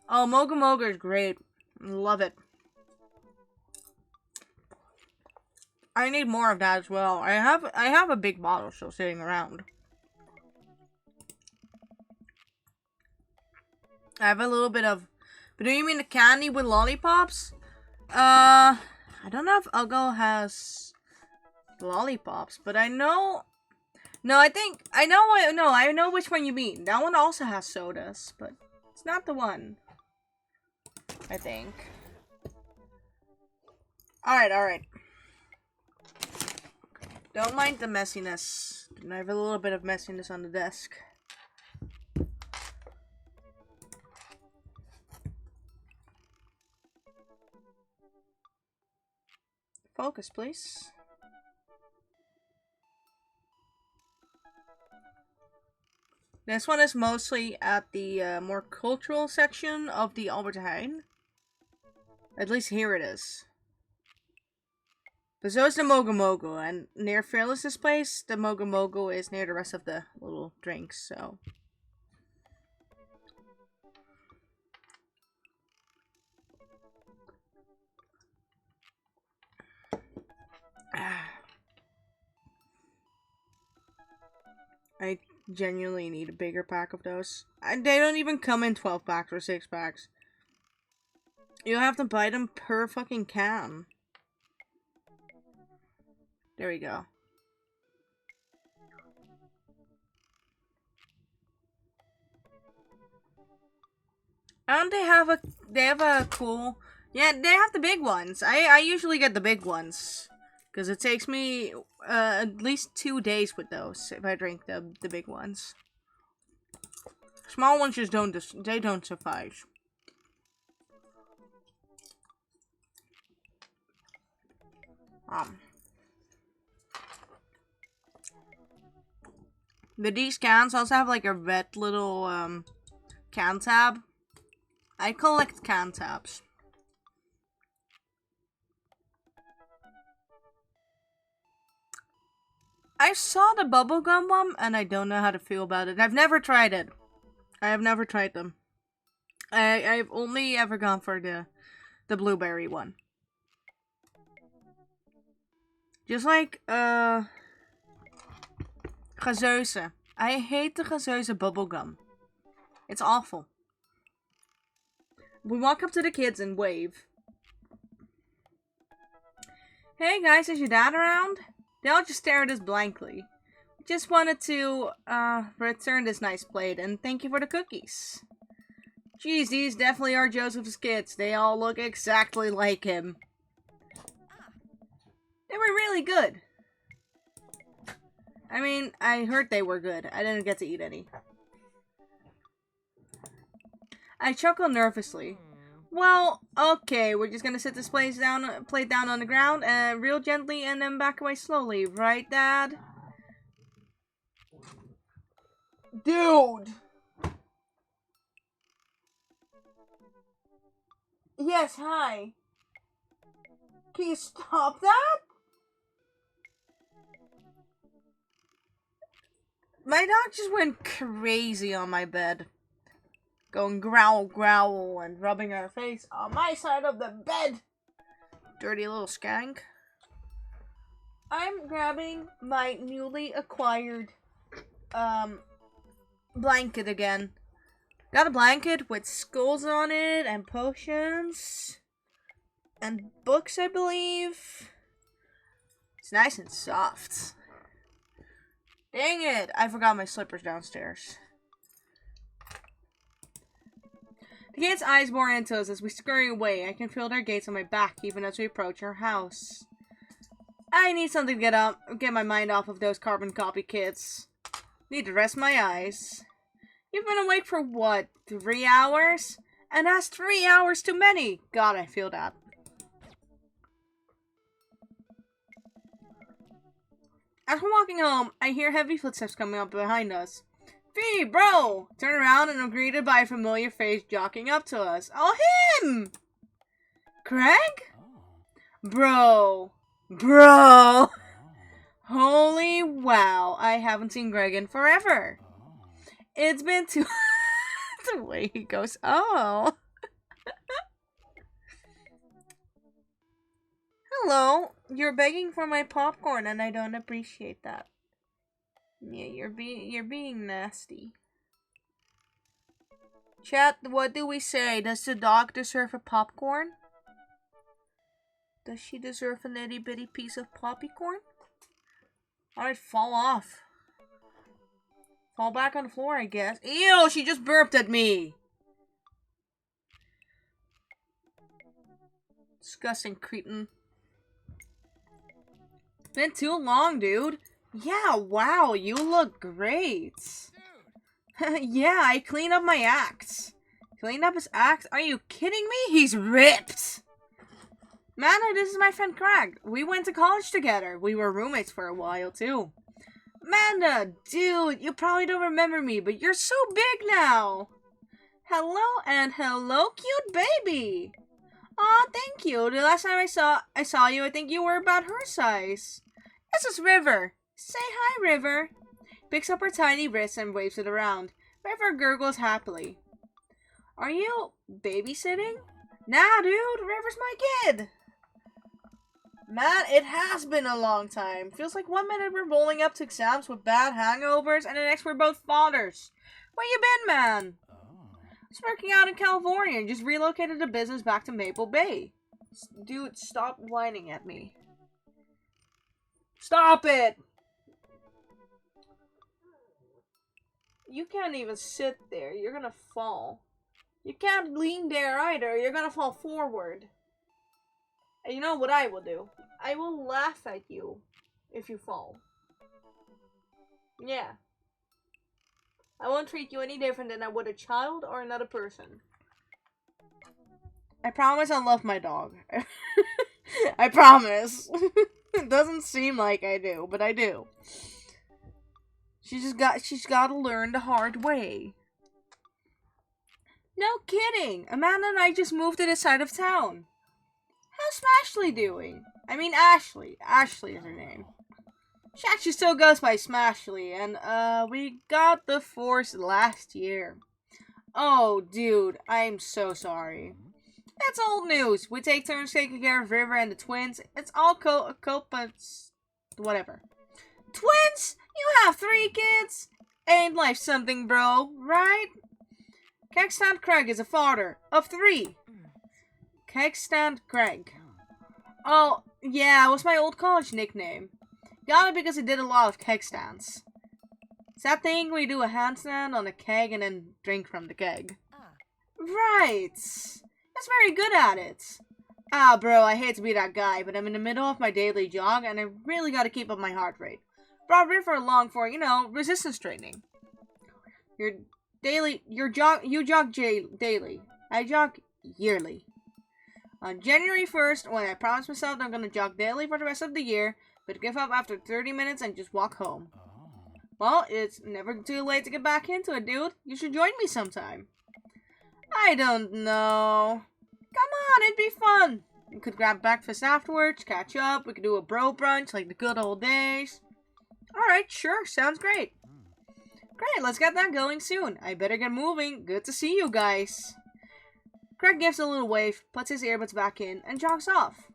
Speaker 1: Oh, Mogu Mogu is great. Love it. I need more of that as well. I have a big bottle still sitting around. I have a little bit of... But do you mean the candy with lollipops? I don't know if Uggo has lollipops, but I know... No, I know which one you mean. That one also has sodas, but it's not the one. I think. Alright. Don't mind the messiness. I have a little bit of messiness on the desk. Focus, please. This one is mostly at the more cultural section of the Albert Heijn. At least here it is. But so is the Mogu Mogu, and near Fearless's place, the Mogu Mogu is near the rest of the little drinks, so... I genuinely need a bigger pack of those. And they don't even come in 12 packs or 6 packs. You have to buy them per fucking can. There we go. And they have a cool... Yeah, they have the big ones. I usually get the big ones. Because it takes me at least 2 days with those if I drink the big ones. Small ones just don't suffice. But these cans also have like a red little can tab. I collect can tabs. I saw the bubblegum one, and I don't know how to feel about it. I've never tried it. I have never tried them. I've only ever gone for the blueberry one. Just like, Gazeuse. I hate the Gazeuse bubblegum. It's awful. We walk up to the kids and wave. Hey guys, is your dad around? They all just stare at us blankly. Just wanted to, return this nice plate, and thank you for the cookies. Geez, these definitely are Joseph's kids. They all look exactly like him. They were really good. I mean, I heard they were good. I didn't get to eat any. I chuckle nervously. Well, okay, we're just gonna sit this plate down on the ground, real gently, and then back away slowly, right, Dad? Dude! Yes, hi. Can you stop that? My dog just went crazy on my bed. Going growl, growl, and rubbing her face on my side of the bed. Dirty little skank. I'm grabbing my newly acquired, blanket again. Got a blanket with skulls on it, and potions. And books, I believe. It's nice and soft. Dang it! I forgot my slippers downstairs. The kids' eyes bore into us as we scurry away. I can feel their gaze on my back even as we approach our house. I need something to get my mind off of those carbon copy kids. Need to rest my eyes. You've been awake for what, 3 hours? And that's 3 hours too many. God, I feel that. As we're walking home, I hear heavy footsteps coming up behind us. Fee, bro! Turn around and I'm greeted by a familiar face jogging up to us. Oh, him! Craig? Bro. Holy wow, I haven't seen Greg in forever. It's been too... the way he goes, oh. Hello. You're begging for my popcorn, and I don't appreciate that. Yeah, you're being nasty. Chat, what do we say? Does the dog deserve a popcorn? Does she deserve an itty bitty piece of poppycorn? Alright, fall off. Fall back on the floor, I guess. Ew, she just burped at me. Disgusting cretin. Been too long, dude. Yeah, wow, you look great. Yeah, I cleaned up my act. Cleaned up his act? Are you kidding me? He's ripped. Man, this is my friend Craig. We went to college together. We were roommates for a while, too. Amanda, dude, you probably don't remember me, but you're so big now. Hello, and hello, cute baby. Aw, thank you. The last time I saw you, I think you were about her size. This is River. Say hi, River. Picks up her tiny wrist and waves it around. River gurgles happily. Are you babysitting? Nah, dude, River's my kid. Man, it has been a long time. Feels like 1 minute we're rolling up to exams with bad hangovers, and the next we're both fathers. Where you been, man? Just working out in California and just relocated the business back to Maple Bay. Dude, stop whining at me. Stop it! You can't even sit there. You're gonna fall. You can't lean there either. You're gonna fall forward. And you know what I will do? I will laugh at you if you fall. Yeah. I won't treat you any different than I would a child or another person. I promise I love my dog. I promise. It doesn't seem like I do, but I do. She's got to learn the hard way. No kidding. Amanda and I just moved to this side of town. How's Smashley doing? I mean Ashley. Ashley is her name. She actually still goes by Smashley, and we got divorced last year. Oh, dude, I'm so sorry. That's old news. We take turns taking care of River and the twins. It's all whatever. Twins? You have 3 kids? Ain't life something, bro, right? Kegstand Craig is a father of 3. Kegstand Craig. Oh, yeah, it was my old college nickname. Got it because I did a lot of keg stands. It's that thing where you do a handstand on a keg and then drink from the keg. Right. That's very good at it. Ah, bro, I hate to be that guy, but I'm in the middle of my daily jog and I really gotta keep up my heart rate. Brought River along for, resistance training. You jog daily. I jog yearly. On January 1st, when I promised myself I'm gonna jog daily for the rest of the year, but give up after 30 minutes and just walk home. Well, it's never too late to get back into it, dude. You should join me sometime. I don't know. Come on, it'd be fun. We could grab breakfast afterwards, catch up. We could do a bro brunch like the good old days. Alright, sure, sounds great. Great, let's get that going soon. I better get moving. Good to see you guys. Craig gives a little wave, puts his earbuds back in, and jogs off.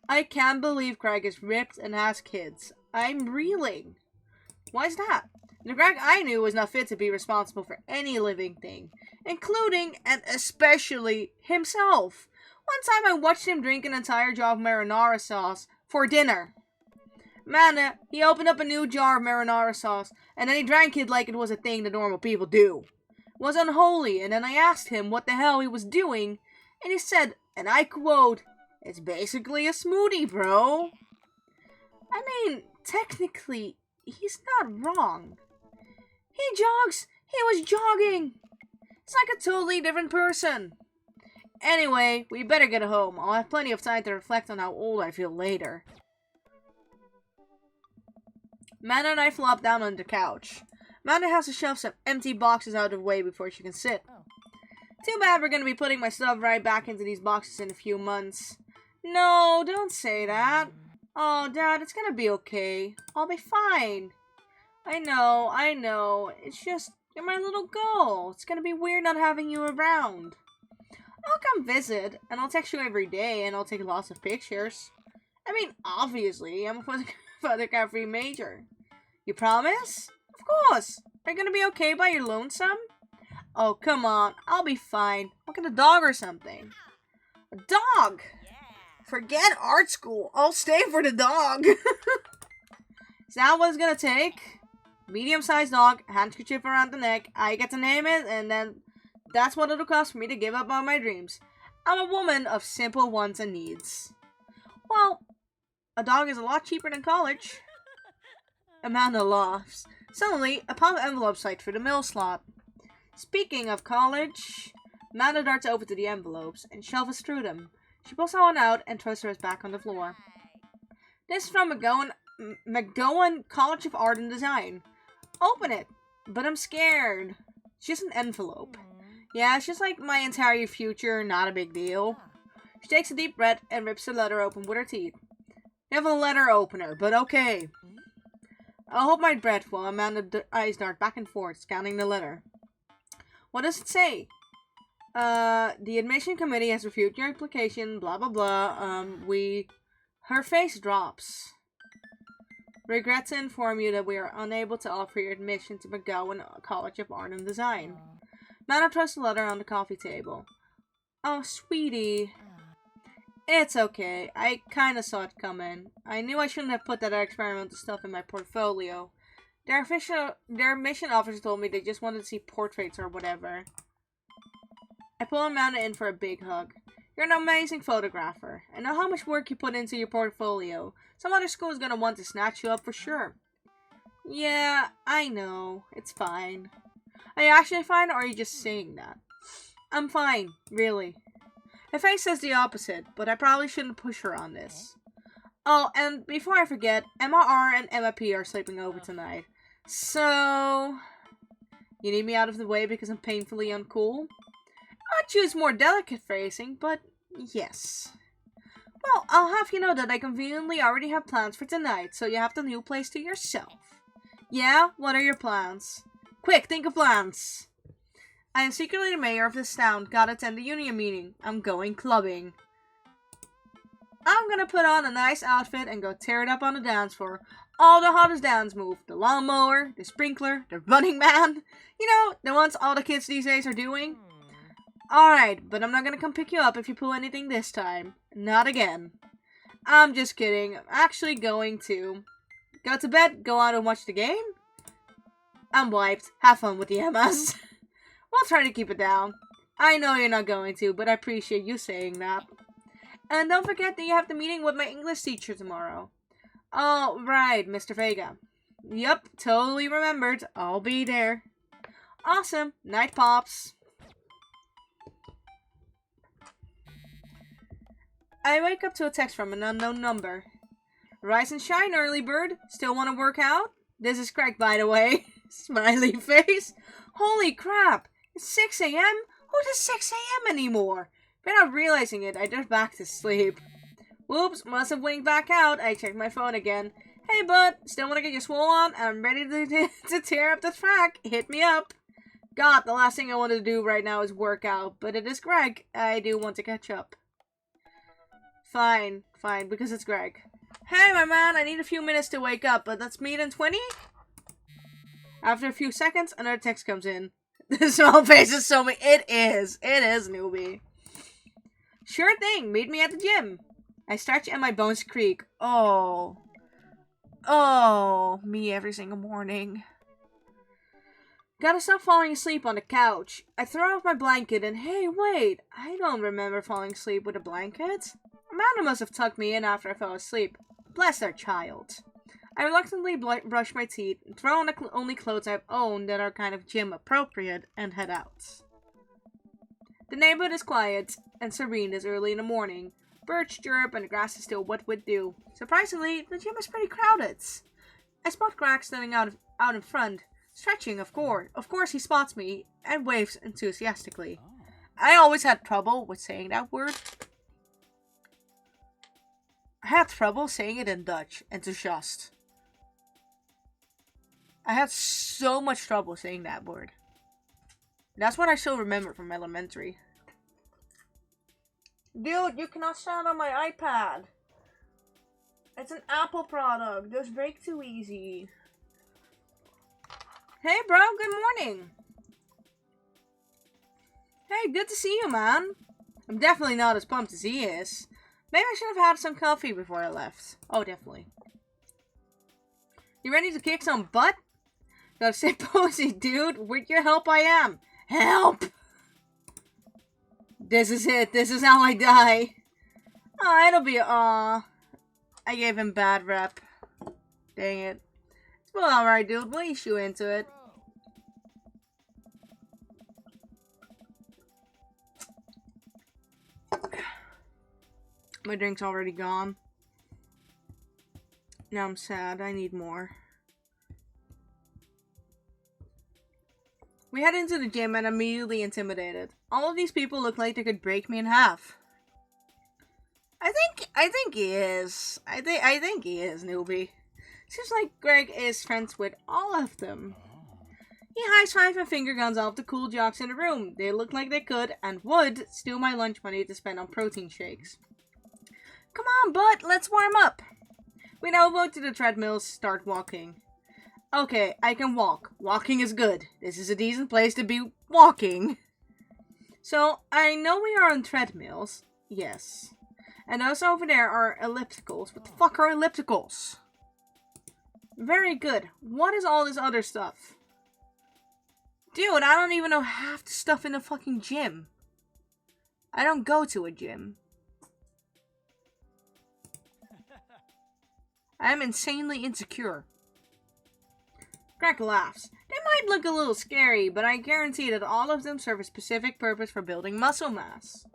Speaker 1: I can't believe Craig is ripped and has kids. I'm reeling. Why is that? The Craig I knew was not fit to be responsible for any living thing, including and especially himself. One time I watched him drink an entire jar of marinara sauce for dinner. Man, he opened up a new jar of marinara sauce, and then he drank it like it was a thing that normal people do. It was unholy, and then I asked him what the hell he was doing, and he said, and I quote, "It's basically a smoothie, bro." I mean, technically, he's not wrong. He jogs. He was jogging. It's like a totally different person. Anyway, we better get home. I'll have plenty of time to reflect on how old I feel later. Mana and I flop down on the couch. Mana has to shove some empty boxes out of the way before she can sit. Too bad we're gonna be putting my stuff right back into these boxes in a few months. No, don't say that. Oh, Dad, it's gonna be okay. I'll be fine. I know. It's just, you're my little girl. It's gonna be weird not having you around. I'll come visit, and I'll text you every day, and I'll take lots of pictures. I mean, obviously, I'm a photography major. You promise? Of course. Are you gonna be okay by your lonesome? Oh, come on. I'll be fine. I'll get a dog or something. A dog? Forget art school. I'll stay for the dog. Is that what it's gonna take? Medium-sized dog, handkerchief around the neck. I get to name it, and then that's what it'll cost for me to give up on my dreams. I'm a woman of simple wants and needs. Well, a dog is a lot cheaper than college. Amanda laughs. Suddenly, a pop envelope site for the mail slot. Speaking of college, Amanda darts over to the envelopes and shuffles through them. She pulls one out and throws hers back on the floor. This is from McGowan College of Art and Design. Open it, but I'm scared. It's just an envelope. Yeah, it's just like my entire future, not a big deal. She takes a deep breath and rips the letter open with her teeth. You have a letter opener, but okay. I'll hold my breath while Amanda's eyes dart back and forth, scanning the letter. What does it say? The admission committee has reviewed your application, blah blah blah. Her face drops. Regret to inform you that we are unable to offer your admission to McGowan College of Art and Design. Amanda throws the letter on the coffee table. Oh, sweetie. It's okay. I kinda saw it coming. I knew I shouldn't have put that experimental stuff in my portfolio. Their admission officer told me they just wanted to see portraits or whatever. I pull Amanda in for a big hug. You're an amazing photographer. I know how much work you put into your portfolio. Some other school is gonna want to snatch you up for sure. Yeah, I know. It's fine. Are you actually fine, or are you just saying that? I'm fine, really. My face says the opposite, but I probably shouldn't push her on this. Oh, and before I forget, Emma R and Emma P are sleeping over tonight. So... You need me out of the way because I'm painfully uncool? I'd choose more delicate phrasing, but yes. Well, I'll have you know that I conveniently already have plans for tonight, so you have the new place to yourself. Yeah? What are your plans? Quick, think of plans! I am secretly the mayor of this town. Gotta attend the union meeting. I'm going clubbing. I'm gonna put on a nice outfit and go tear it up on the dance floor. All the hottest dance moves. The lawnmower, the sprinkler, the running man. You know, the ones all the kids these days are doing. Alright, but I'm not gonna come pick you up if you pull anything this time. Not again. I'm just kidding. I'm actually going to go to bed, go out and watch the game. I'm wiped. Have fun with the Emmas. We'll try to keep it down. I know you're not going to, but I appreciate you saying that. And don't forget that you have the meeting with my English teacher tomorrow. Oh, right, Mr. Vega. Yup, totally remembered. I'll be there. Awesome. Night, Pops. I wake up to a text from an unknown number. Rise and shine, early bird. Still want to work out? This is Craig, by the way. Smiley face. Holy crap. It's 6 a.m.? Who does 6 a.m. anymore? Without realizing it, I drift back to sleep. Whoops, must have winked back out. I checked my phone again. Hey, bud, still want to get your swole on? I'm ready to tear up the track. Hit me up. God, the last thing I want to do right now is work out, but it is Greg. I do want to catch up. Fine, because it's Greg. Hey, my man, I need a few minutes to wake up, but let's meet in 20? After a few seconds, another text comes in. The small face is so me. It is, newbie. Sure thing, meet me at the gym. I stretch and my bones creak. Oh, me every single morning. Gotta stop falling asleep on the couch. I throw off my blanket and hey, wait, I don't remember falling asleep with a blanket. Amanda must have tucked me in after I fell asleep. Bless their child. I reluctantly brush my teeth, throw on the only clothes I've owned that are kind of gym appropriate, and head out. The neighborhood is quiet and serene as early in the morning. Birds chirp and the grass is still wet with dew. Surprisingly, the gym is pretty crowded. I spot Greg standing out in front, stretching, of course. Of course he spots me and waves enthusiastically. I always had trouble with saying that word. I had trouble saying it in Dutch, enthousiast. I had so much trouble saying that word. That's what I still remember from elementary. Dude, you cannot stand on my iPad. It's an Apple product. Those break too easy. Hey, bro. Good morning. Hey, good to see you, man. I'm definitely not as pumped as he is. Maybe I should have had some coffee before I left. Oh, definitely. You ready to kick some butt? Gotta say posy, dude. With your help, I am. Help! This is it. This is how I die. Oh, it'll be... Aw. I gave him bad rep. Dang it. It's well alright, dude. We'll ease you into it. My drink's already gone. Now I'm sad. I need more. We head into the gym and I'm immediately intimidated. All of these people look like they could break me in half. I think he is. I think he is, newbie. Seems like Greg is friends with all of them. He high-five and finger guns all of the cool jocks in the room. They look like they could and would steal my lunch money to spend on protein shakes. Come on, bud, let's warm up. We now go to the treadmills, start walking. Okay, I can walk. Walking is good. This is a decent place to be walking. So, I know we are on treadmills. Yes. And those over there are ellipticals. What the fuck are ellipticals? Very good. What is all this other stuff? Dude, I don't even know half the stuff in the fucking gym. I don't go to a gym. I am insanely insecure. Greg laughs. They might look a little scary, but I guarantee that all of them serve a specific purpose for building muscle mass.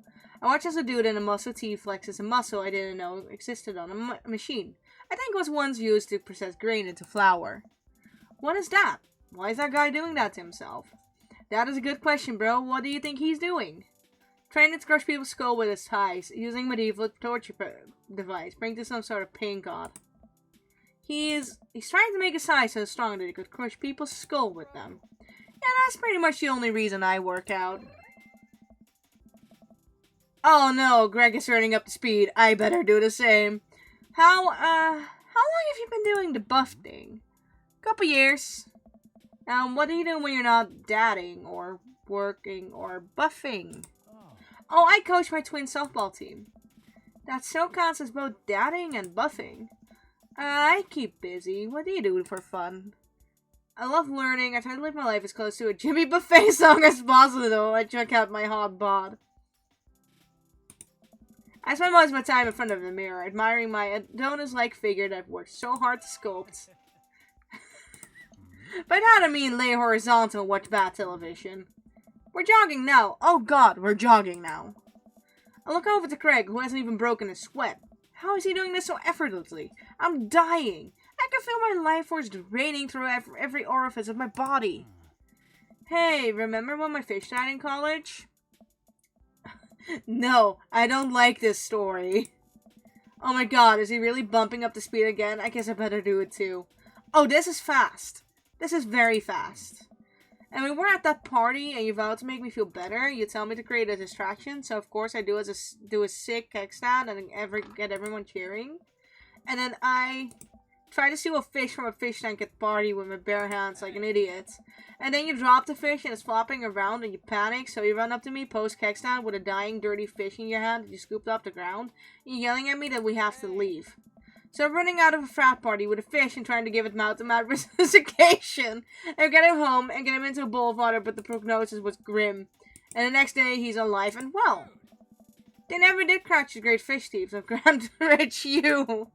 Speaker 1: I watch as a dude in a muscle tee flexes a muscle I didn't know existed on a machine. I think it was once used to process grain into flour. What is that? Why is that guy doing that to himself? That is a good question, bro. What do you think he's doing? Trying to crush people's skull with his thighs, using medieval torture device, bring to some sort of pain god. He's trying to make his thighs so strong that he could crush people's skull with them. Yeah, that's pretty much the only reason I work out. Oh no, Greg is turning up the speed. I better do the same. How long have you been doing the buff thing? Couple years. What do you do when you're not dadding, or working, or buffing? Oh, I coach my twin softball team. That still counts as both dadding and buffing. I keep busy. What do you do for fun? I love learning. I try to live my life as close to a Jimmy Buffett song as possible. I check out my hot bod. I spend most of my time in front of the mirror, admiring my Adonis-like figure that I've worked so hard to sculpt. By that I mean lay horizontal and watch bad television. We're jogging now. Oh god, we're jogging now. I look over to Craig, who hasn't even broken a sweat. How is he doing this so effortlessly? I'm dying. I can feel my life force draining through every orifice of my body. Hey, remember when my fish died in college? No, I don't like this story. Oh my god, is he really bumping up the speed again? I guess I better do it too. Oh, this is fast. This is very fast. And when we're at that party and you vow to make me feel better, you tell me to create a distraction. So of course I do a sick kickstand and get everyone cheering. And then I try to steal a fish from a fish tank at the party with my bare hands like an idiot. And then you drop the fish and it's flopping around and you panic. So you run up to me post kickstand with a dying dirty fish in your hand that you scooped off the ground. And you're yelling at me that we have to leave. So I'm running out of a frat party with a fish and trying to give it mouth-to-mouth resuscitation. And get him home and get him into a bowl of water, but the prognosis was grim. And the next day, he's alive and well. They never did catch the great fish thieves of Grand Rich U.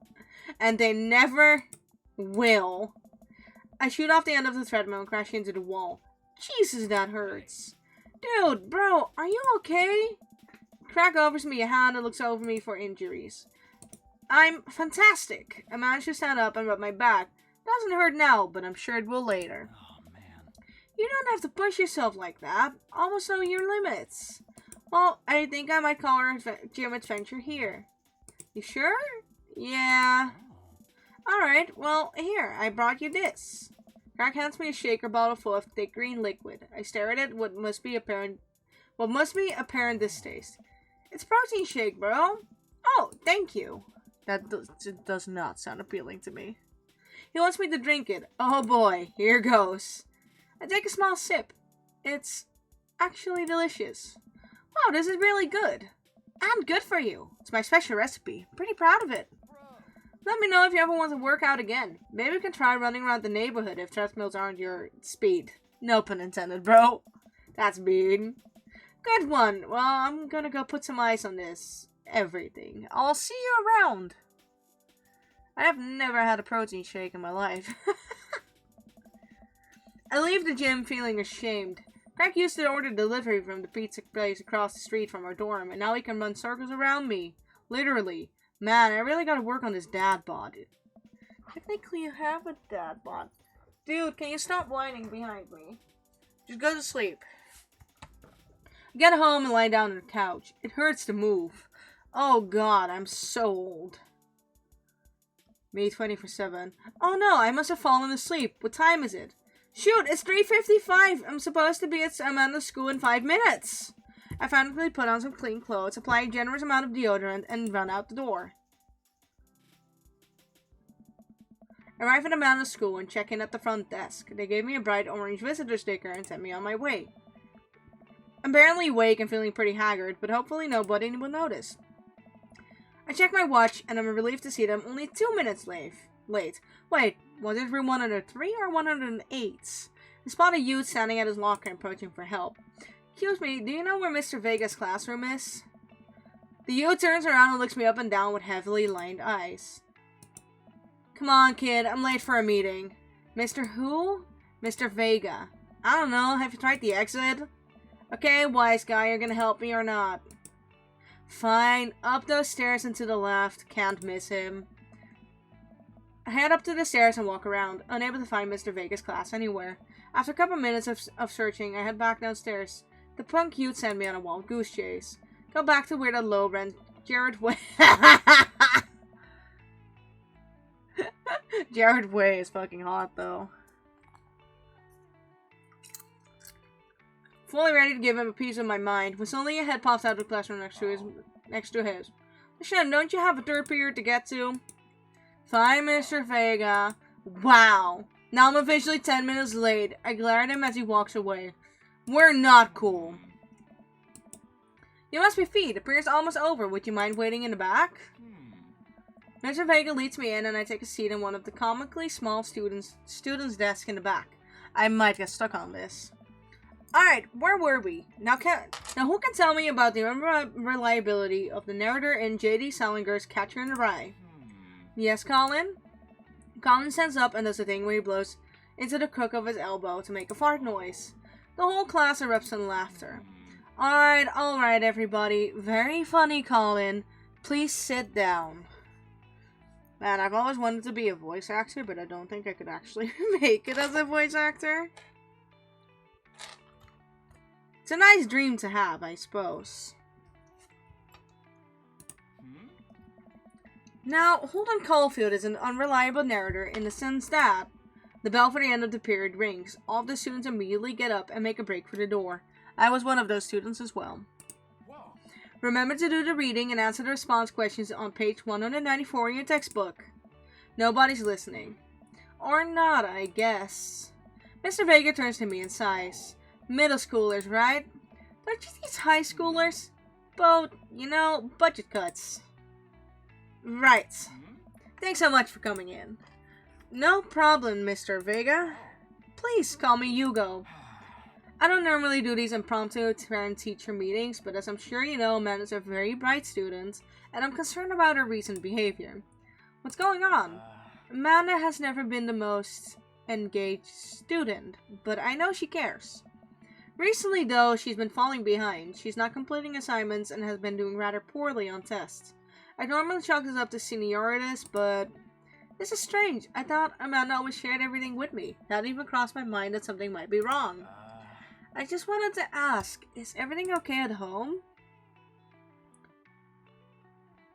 Speaker 1: And they never will. I shoot off the end of the treadmill and crash into the wall. Jesus, that hurts. Dude, bro, are you okay? Craig offers me a hand and looks over me for injuries. I'm fantastic. I managed to stand up and rub my back. Doesn't hurt now, but I'm sure it will later.
Speaker 2: Oh, man.
Speaker 1: You don't have to push yourself like that. Almost know your limits. Well, I think I might call our gym adventure here. You sure? Yeah. Alright, well, here, I brought you this. Craig hands me a shaker bottle full of thick green liquid. I stare at it, what must be apparent distaste. It's protein shake, bro. Oh, thank you. It does not sound appealing to me. He wants me to drink it. Oh boy, here goes. I take a small sip. It's actually delicious. Wow, this is really good. And good for you. It's my special recipe. Pretty proud of it. Let me know if you ever want to work out again. Maybe we can try running around the neighborhood if treadmills aren't your speed. No pun intended, bro. That's mean. Good one. Well, I'm gonna go put some ice on this everything. I'll see you around. I have never had a protein shake in my life. I leave the gym feeling ashamed. Craig used to order delivery from the pizza place across the street from our dorm, and now he can run circles around me. Literally. Man, I really gotta work on this dad bod. Technically, you have a dad bod. Dude, can you stop whining behind me? Just go to sleep. I get home and lie down on the couch. It hurts to move. Oh god, I'm so old. Me 24/7. Oh no, I must have fallen asleep. What time is it? Shoot, it's 3:55. I'm supposed to be at Amanda's school in 5 minutes. I frantically put on some clean clothes, apply a generous amount of deodorant, and run out the door. I arrive at Amanda's school and check in at the front desk. They gave me a bright orange visitor sticker and sent me on my way. I'm barely awake and feeling pretty haggard, but hopefully nobody will notice. I check my watch, and I'm relieved to see that I'm only 2 minutes late. Wait, was it room 103 or 108? I spot a youth standing at his locker and approaching for help. Excuse me, do you know where Mr. Vega's classroom is? The youth turns around and looks me up and down with heavily lined eyes. Come on, kid, I'm late for a meeting. Mr. who? Mr. Vega. I don't know, have you tried the exit? Okay, wise guy, you're gonna help me or not? Fine, up those stairs and to the left, can't miss him. I head up to the stairs and walk around, unable to find Mr. Vega's class anywhere. After a couple minutes of searching, I head back downstairs. The punk youth sent me on a wild goose chase. Go back to where the low-rent Jared Way... Jared Way is fucking hot, though. Fully ready to give him a piece of my mind, when suddenly a head pops out of the classroom next to his. Shem, don't you have a third period to get to? Fine, Mr. Vega. Wow. Now I'm officially 10 minutes late. I glare at him as he walks away. We're not cool. You must be feed. The period's almost over. Would you mind waiting in the back? Mr. Vega leads me in and I take a seat in one of the comically small students' desk in the back. I might get stuck on this. Alright, where were we? Now who can tell me about the unreliability of the narrator in J.D. Salinger's Catcher in the Rye? Yes, Colin? Colin stands up and does a thing where he blows into the crook of his elbow to make a fart noise. The whole class erupts in laughter. Alright, everybody. Very funny, Colin. Please sit down. Man, I've always wanted to be a voice actor, but I don't think I could actually make it as a voice actor. It's a nice dream to have, I suppose. Now, Holden Caulfield is an unreliable narrator in the sense that the bell for the end of the period rings. All of the students immediately get up and make a break for the door. I was one of those students as well. Remember to do the reading and answer the response questions on page 194 in your textbook. Nobody's listening. Or not, I guess. Mr. Vega turns to me and sighs. Middle schoolers, right? Don't you think high schoolers? But, you know, budget cuts. Right. Thanks so much for coming in. No problem, Mr. Vega. Please call me Hugo. I don't normally do these impromptu parent-teacher meetings, but as I'm sure you know, Amanda's a very bright student, and I'm concerned about her recent behavior. What's going on? Amanda has never been the most engaged student, but I know she cares. Recently, though, she's been falling behind. She's not completing assignments and has been doing rather poorly on tests. I normally chalk this up to senioritis, but this is strange. I thought Amanda always shared everything with me. That even crossed my mind that something might be wrong. I just wanted to ask, is everything okay at home?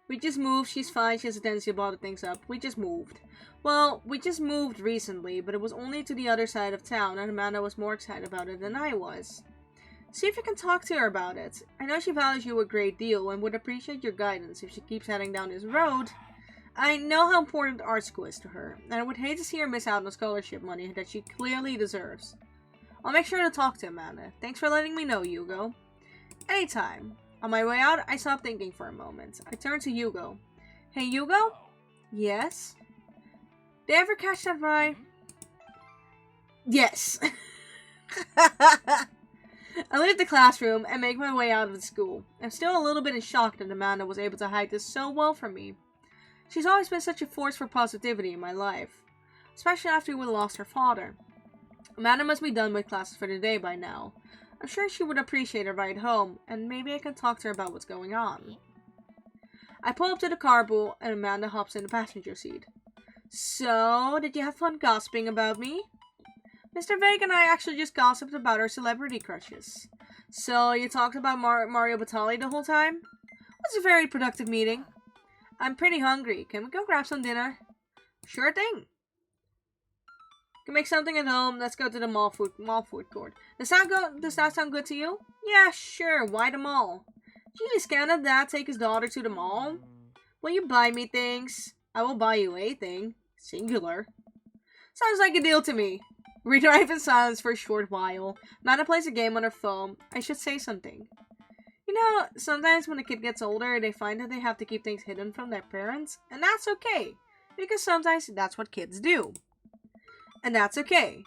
Speaker 1: We just moved. She's fine. She has a tendency to bother things up. We just moved. Well, we just moved recently, but it was only to the other side of town, and Amanda was more excited about it than I was. See if you can talk to her about it. I know she values you a great deal and would appreciate your guidance if she keeps heading down this road. I know how important art school is to her, and I would hate to see her miss out on scholarship money that she clearly deserves. I'll make sure to talk to Amanda. Thanks for letting me know, Hugo. Anytime. On my way out, I stopped thinking for a moment. I turned to Hugo. Hey, Hugo? Yes? Did you ever catch that ride? Yes. I leave the classroom and make my way out of the school. I'm still a little bit in shock that Amanda was able to hide this so well from me. She's always been such a force for positivity in my life, especially after we lost her father. Amanda must be done with classes for the day by now. I'm sure she would appreciate a ride home, and maybe I can talk to her about what's going on. I pull up to the carpool, and Amanda hops in the passenger seat. So, did you have fun gossiping about me? Mr. Vega and I actually just gossiped about our celebrity crushes. So, you talked about Mario Batali the whole time? It was a very productive meeting. I'm pretty hungry. Can we go grab some dinner? Sure thing. Can make something at home. Let's go to the mall food court. Does that sound good to you? Yeah, sure. Why the mall? Geez, can't Dad take his daughter to the mall? Will you buy me things? I will buy you a thing. Singular. Sounds like a deal to me. We drive in silence for a short while. Amanda plays a game on her phone. I should say something. You know, sometimes when a kid gets older, they find that they have to keep things hidden from their parents. And that's okay. Because sometimes that's what kids do. And that's okay.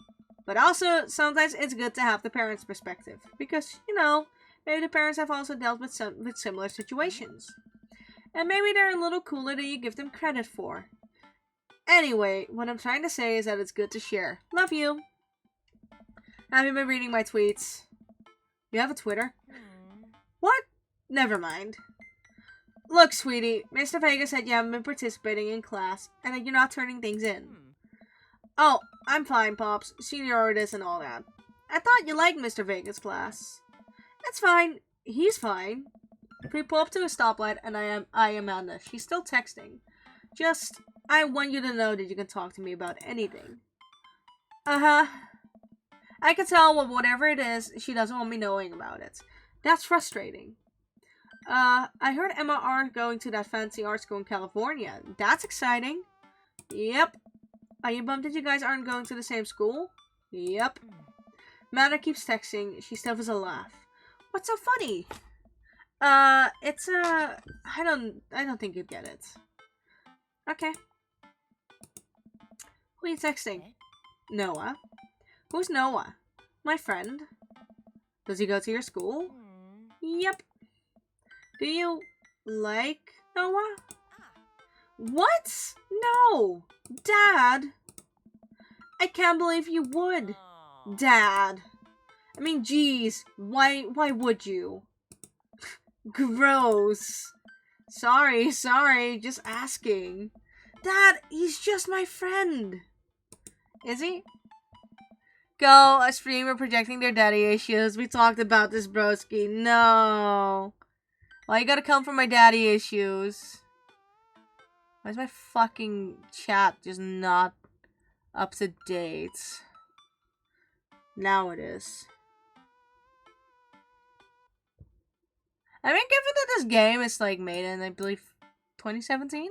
Speaker 1: But also, sometimes it's good to have the parents' perspective. Because, you know, maybe the parents have also dealt with similar situations. And maybe they're a little cooler than you give them credit for. Anyway, what I'm trying to say is that it's good to share. Love you. Have you been reading my tweets? You have a Twitter? What? Never mind. Look, sweetie, Mr. Vega said you haven't been participating in class, and that you're not turning things in. Oh, I'm fine, Pops. Seniorities and all that. I thought you liked Mr. Vega's class. That's fine. He's fine. We pull up to a stoplight, and I am Amanda. She's still texting. Just, I want you to know that you can talk to me about anything. Uh-huh. I can tell with whatever it is, she doesn't want me knowing about it. That's frustrating. I heard Emma are going to that fancy art school in California. That's exciting. Yep. Are you bummed that you guys aren't going to the same school? Yep. Amanda keeps texting. She stuffs a laugh. What's so funny? It's I don't think you'd get it. Okay. Who are you texting? Noah. Who's Noah? My friend. Does he go to your school? Yep. Do you like Noah? What? No! Dad! I can't believe you would. Dad. I mean, geez. Why would you? Gross. Sorry. Just asking. Dad, he's just my friend. Is he? Go, a streamer projecting their daddy issues. We talked about this, broski. No. Why you gotta come for my daddy issues? Why is my fucking chat just not up to date? Now it is. I mean, given that this game is like made in, I believe, 2017?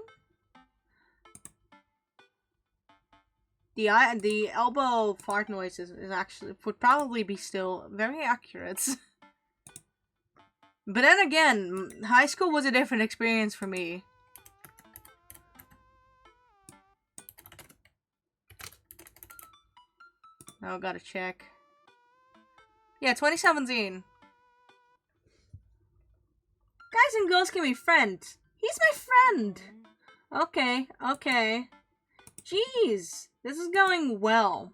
Speaker 1: The elbow fart noise is actually, would probably be still very accurate. But then again, high school was a different experience for me. Oh, gotta check. Yeah, 2017. Guys and girls can be friends. He's my friend. Okay. Jeez, this is going well.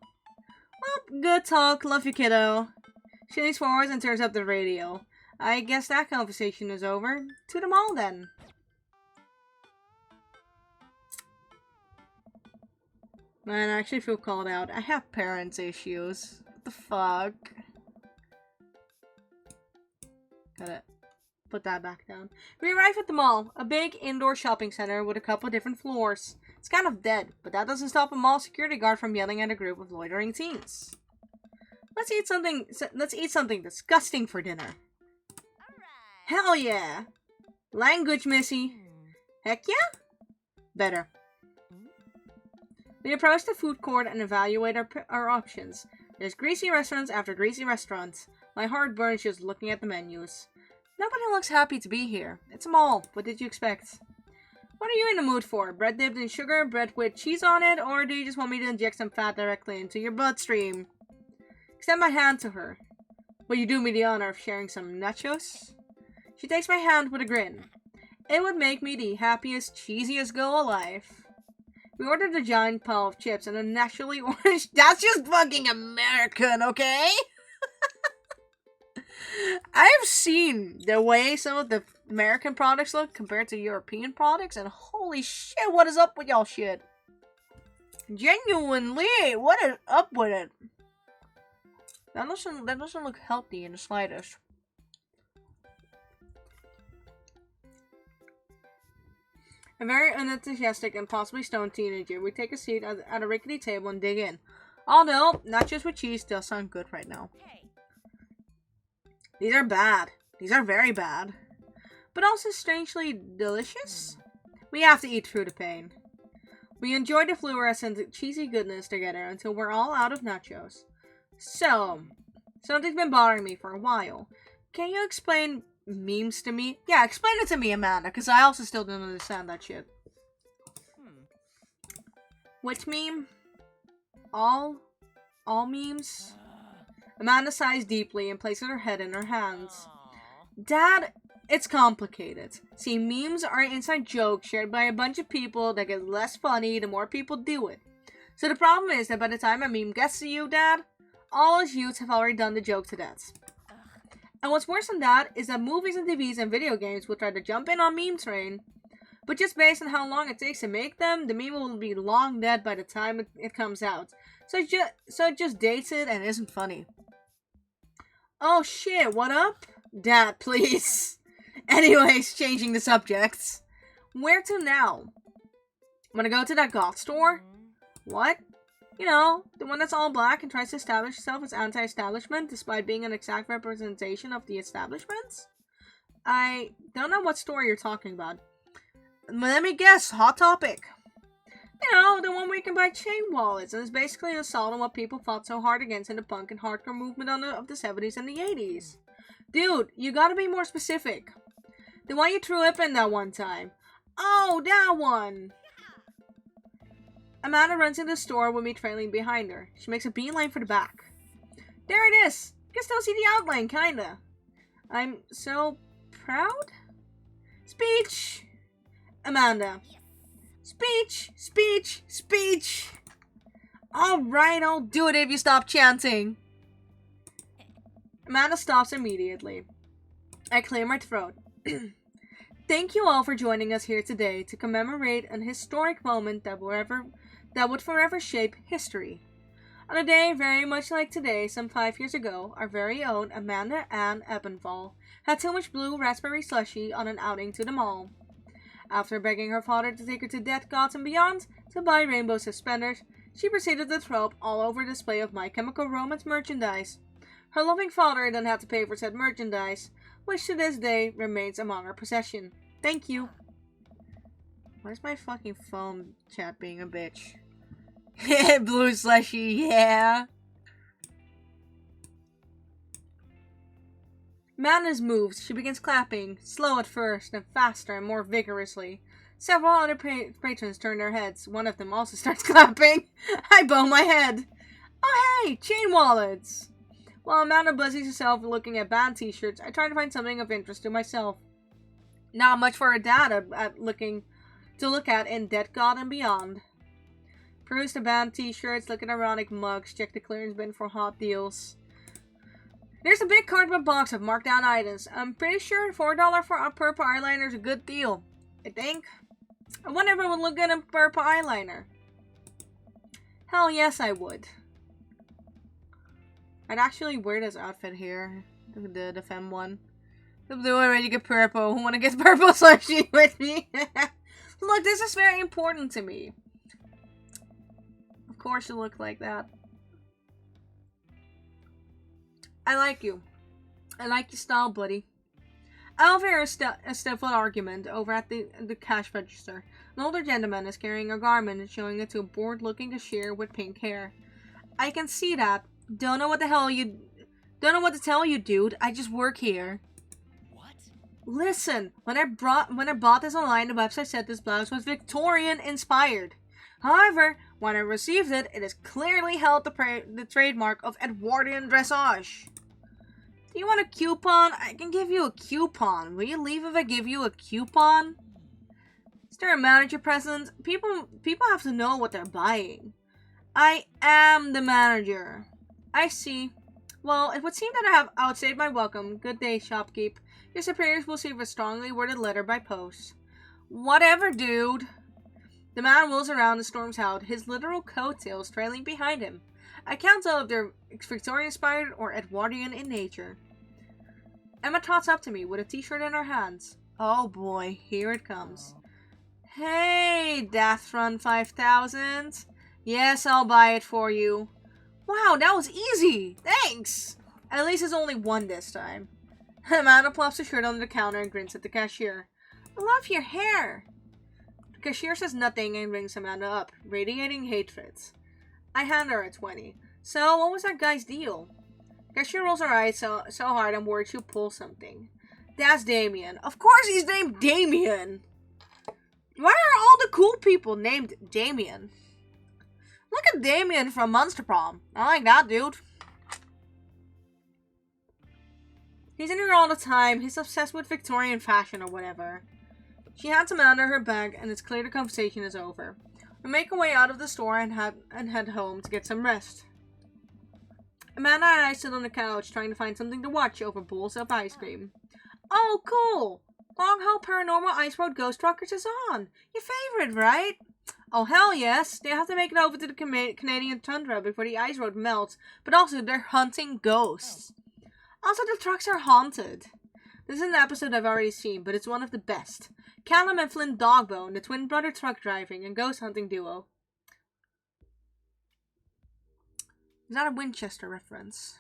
Speaker 1: Well, good talk. Love you, kiddo. She leans forwards and turns up the radio. I guess that conversation is over. To the mall, then. Man, I actually feel called out. I have parents' issues. What the fuck? Gotta put that back down. We arrive at the mall, a big indoor shopping center with a couple different floors. It's kind of dead, but that doesn't stop a mall security guard from yelling at a group of loitering teens. Let's eat something disgusting for dinner. Hell yeah! Language, missy. Heck yeah? Better. We approach the food court and evaluate our options. There's greasy restaurants after greasy restaurants. My heart burns just looking at the menus. Nobody looks happy to be here. It's a mall. What did you expect? What are you in the mood for? Bread dipped in sugar, bread with cheese on it, or do you just want me to inject some fat directly into your bloodstream? Extend my hand to her. Will you do me the honor of sharing some nachos? She takes my hand with a grin. It would make me the happiest, cheesiest girl alive. We ordered a giant pile of chips and a naturally orange... That's just fucking American, okay? I've seen the way some of the American products look compared to European products, and holy shit, what is up with y'all shit? Genuinely, what is up with it? That doesn't look healthy in the slightest. A very unenthusiastic and possibly stoned teenager. We take a seat at a rickety table and dig in. Although, nachos with cheese still sound good right now. These are bad. These are very bad. But also strangely delicious. We have to eat through the pain. We enjoy the fluorescent cheesy goodness together until we're all out of nachos. So, something's been bothering me for a while. Can you explain memes to me? Yeah, explain it to me, Amanda, because I also still don't understand that shit. Which meme? All memes? Amanda sighs deeply and places her head in her hands. Dad, it's complicated. See, memes are an inside joke shared by a bunch of people that get less funny the more people do it. So the problem is that by the time a meme gets to you, Dad, all us youths have already done the joke to death. And what's worse than that is that movies and TVs and video games will try to jump in on meme train, but just based on how long it takes to make them, the meme will be long dead by the time it comes out. So it just dates it and isn't funny. Oh shit, what up? Dad, please. Anyways, changing the subjects. Where to now? Wanna go to that goth store? What? You know, the one that's all black and tries to establish itself as anti-establishment despite being an exact representation of the establishments? I don't know what store you're talking about. Let me guess, Hot Topic. You know, the one where you can buy chain wallets, and it's basically an assault on what people fought so hard against in the punk and hardcore movement of the 70s and the 80s. Dude, you gotta be more specific. The one you threw up in that one time. Oh, that one! Amanda runs into the store with me trailing behind her. She makes a beeline for the back. There it is! You can still see the outline, kinda. I'm so proud? Speech! Amanda. Speech! Speech! Speech! Alright, I'll do it if you stop chanting. Amanda stops immediately. I clear my throat. Thank you all for joining us here today to commemorate an historic moment that would forever shape history. On a day very much like today, some 5 years ago, our very own Amanda Ann Ebenval had too much blue raspberry slushy on an outing to the mall. After begging her father to take her to Death Gods and Beyond to buy rainbow suspenders, she proceeded to throw up all over a display of My Chemical Romance merchandise. Her loving father then had to pay for said merchandise, which to this day remains among her possession. Thank you. Where's my fucking phone chat being a bitch? Blue slushy, yeah. Madness moves. She begins clapping, slow at first, then faster and more vigorously. Several other patrons turn their heads. One of them also starts clapping. I bow my head. Oh hey, chain wallets! While Amanda busies herself looking at band t-shirts, I try to find something of interest to myself. Not much for her dad to look at in Dead God and Beyond. Peruse the band t-shirts, look at ironic mugs, check the clearance bin for hot deals. There's a big cardboard box of marked down items. I'm pretty sure $4 for a purple eyeliner is a good deal. I think. I wonder if it would look good in purple eyeliner. Hell yes, I would. I'd actually wear this outfit here. The femme one. The blue already get purple. Who wanna get purple slushy with me? Look, this is very important to me. Of course you look like that. I like you. I like your style, buddy. I overhear a stifled argument over at the cash register. An older gentleman is carrying a garment and showing it to a bored-looking cashier with pink hair. I can see that. Don't know what to tell you, dude. I just work here.
Speaker 2: What?
Speaker 1: Listen, when I bought this online, the website said this blouse was Victorian inspired. However, when I received it, it is clearly held the trademark of Edwardian dressage. Do you want a coupon? I can give you a coupon. Will you leave if I give you a coupon? Is there a manager present? People have to know what they're buying. I am the manager. I see. Well, it would seem that I have outstayed my welcome. Good day, shopkeep. Your superiors will receive a strongly worded letter by post. Whatever, dude. The man wheels around and storms out, his literal coattails trailing behind him. I can't tell if they're Victorian-inspired or Edwardian in nature. Emma trots up to me with a t-shirt in her hands. Oh boy, here it comes. Hey, Deathrun 5000. Yes, I'll buy it for you. Wow, that was easy. Thanks. At least it's only one this time. Amanda plops the shirt on the counter and grins at the cashier. I love your hair. The cashier says nothing and rings Amanda up, radiating hatred. I hand her a 20. So, what was that guy's deal? The cashier rolls her eyes so hard I'm worried she'll pull something. That's Damien. Of course he's named Damien. Why are all the cool people named Damien? Look at Damien from Monster Prom. I like that dude. He's in here all the time. He's obsessed with Victorian fashion or whatever. She hands Amanda her bag and it's clear the conversation is over. We make our way out of the store and head home to get some rest. Amanda and I sit on the couch trying to find something to watch over bowls of ice cream. Oh, cool! Long Haul Paranormal Ice Road Ghost Truckers is on. Your favorite, right? Oh, hell yes. They have to make it over to the Canadian tundra before the ice road melts, but also they're hunting ghosts. Also, the trucks are haunted. This is an episode I've already seen, but it's one of the best. Callum and Flynn Dogbone, the twin brother truck driving and ghost hunting duo. Is that a Winchester reference?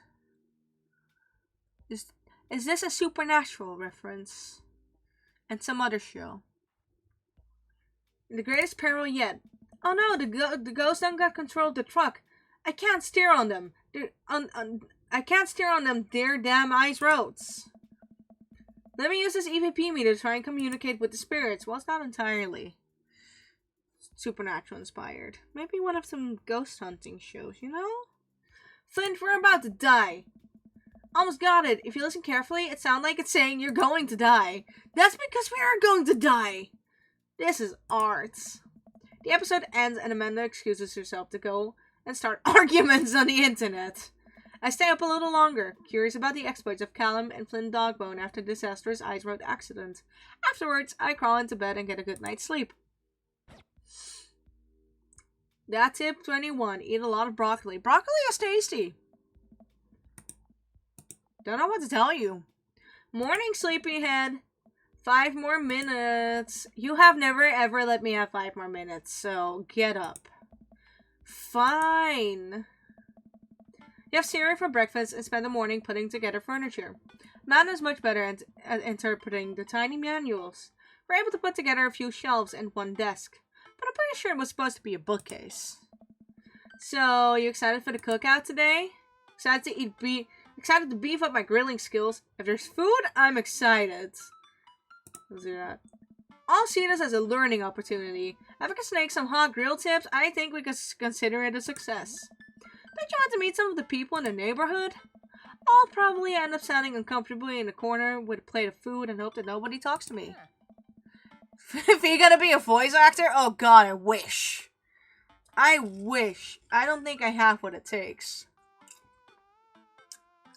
Speaker 1: Is this a Supernatural reference? And some other show. The greatest peril yet. Oh no, the ghost done got control of the truck. I can't steer on them. I can't steer on them. They're damn ice roads. Let me use this EVP meter to try and communicate with the spirits. Well, it's not entirely Supernatural inspired. Maybe one of some ghost hunting shows, you know? Flint, we're about to die. Almost got it. If you listen carefully, it sounds like it's saying you're going to die. That's because we are going to die. This is art. The episode ends and Amanda excuses herself to go and start arguments on the internet. I stay up a little longer, curious about the exploits of Callum and Flynn Dogbone after the disastrous ice road accident. Afterwards, I crawl into bed and get a good night's sleep. That tip 21. Eat a lot of broccoli. Broccoli is tasty. Don't know what to tell you. Morning, sleepyhead. 5 more minutes. You have never ever let me have 5 more minutes, so get up. Fine. You have cereal for breakfast and spend the morning putting together furniture. Man is much better at interpreting the tiny manuals. We're able to put together a few shelves and one desk, but I'm pretty sure it was supposed to be a bookcase. So, you excited for the cookout today? Excited to beef up my grilling skills? If there's food, I'm excited. Let's do that. I'll see this as a learning opportunity. If I can snake some hot grill tips, I think we could consider it a success. Don't you want to meet some of the people in the neighborhood? I'll probably end up standing uncomfortably in a corner with a plate of food and hope that nobody talks to me. If you're gonna be a voice actor? Oh god, I wish. I wish. I don't think I have what it takes.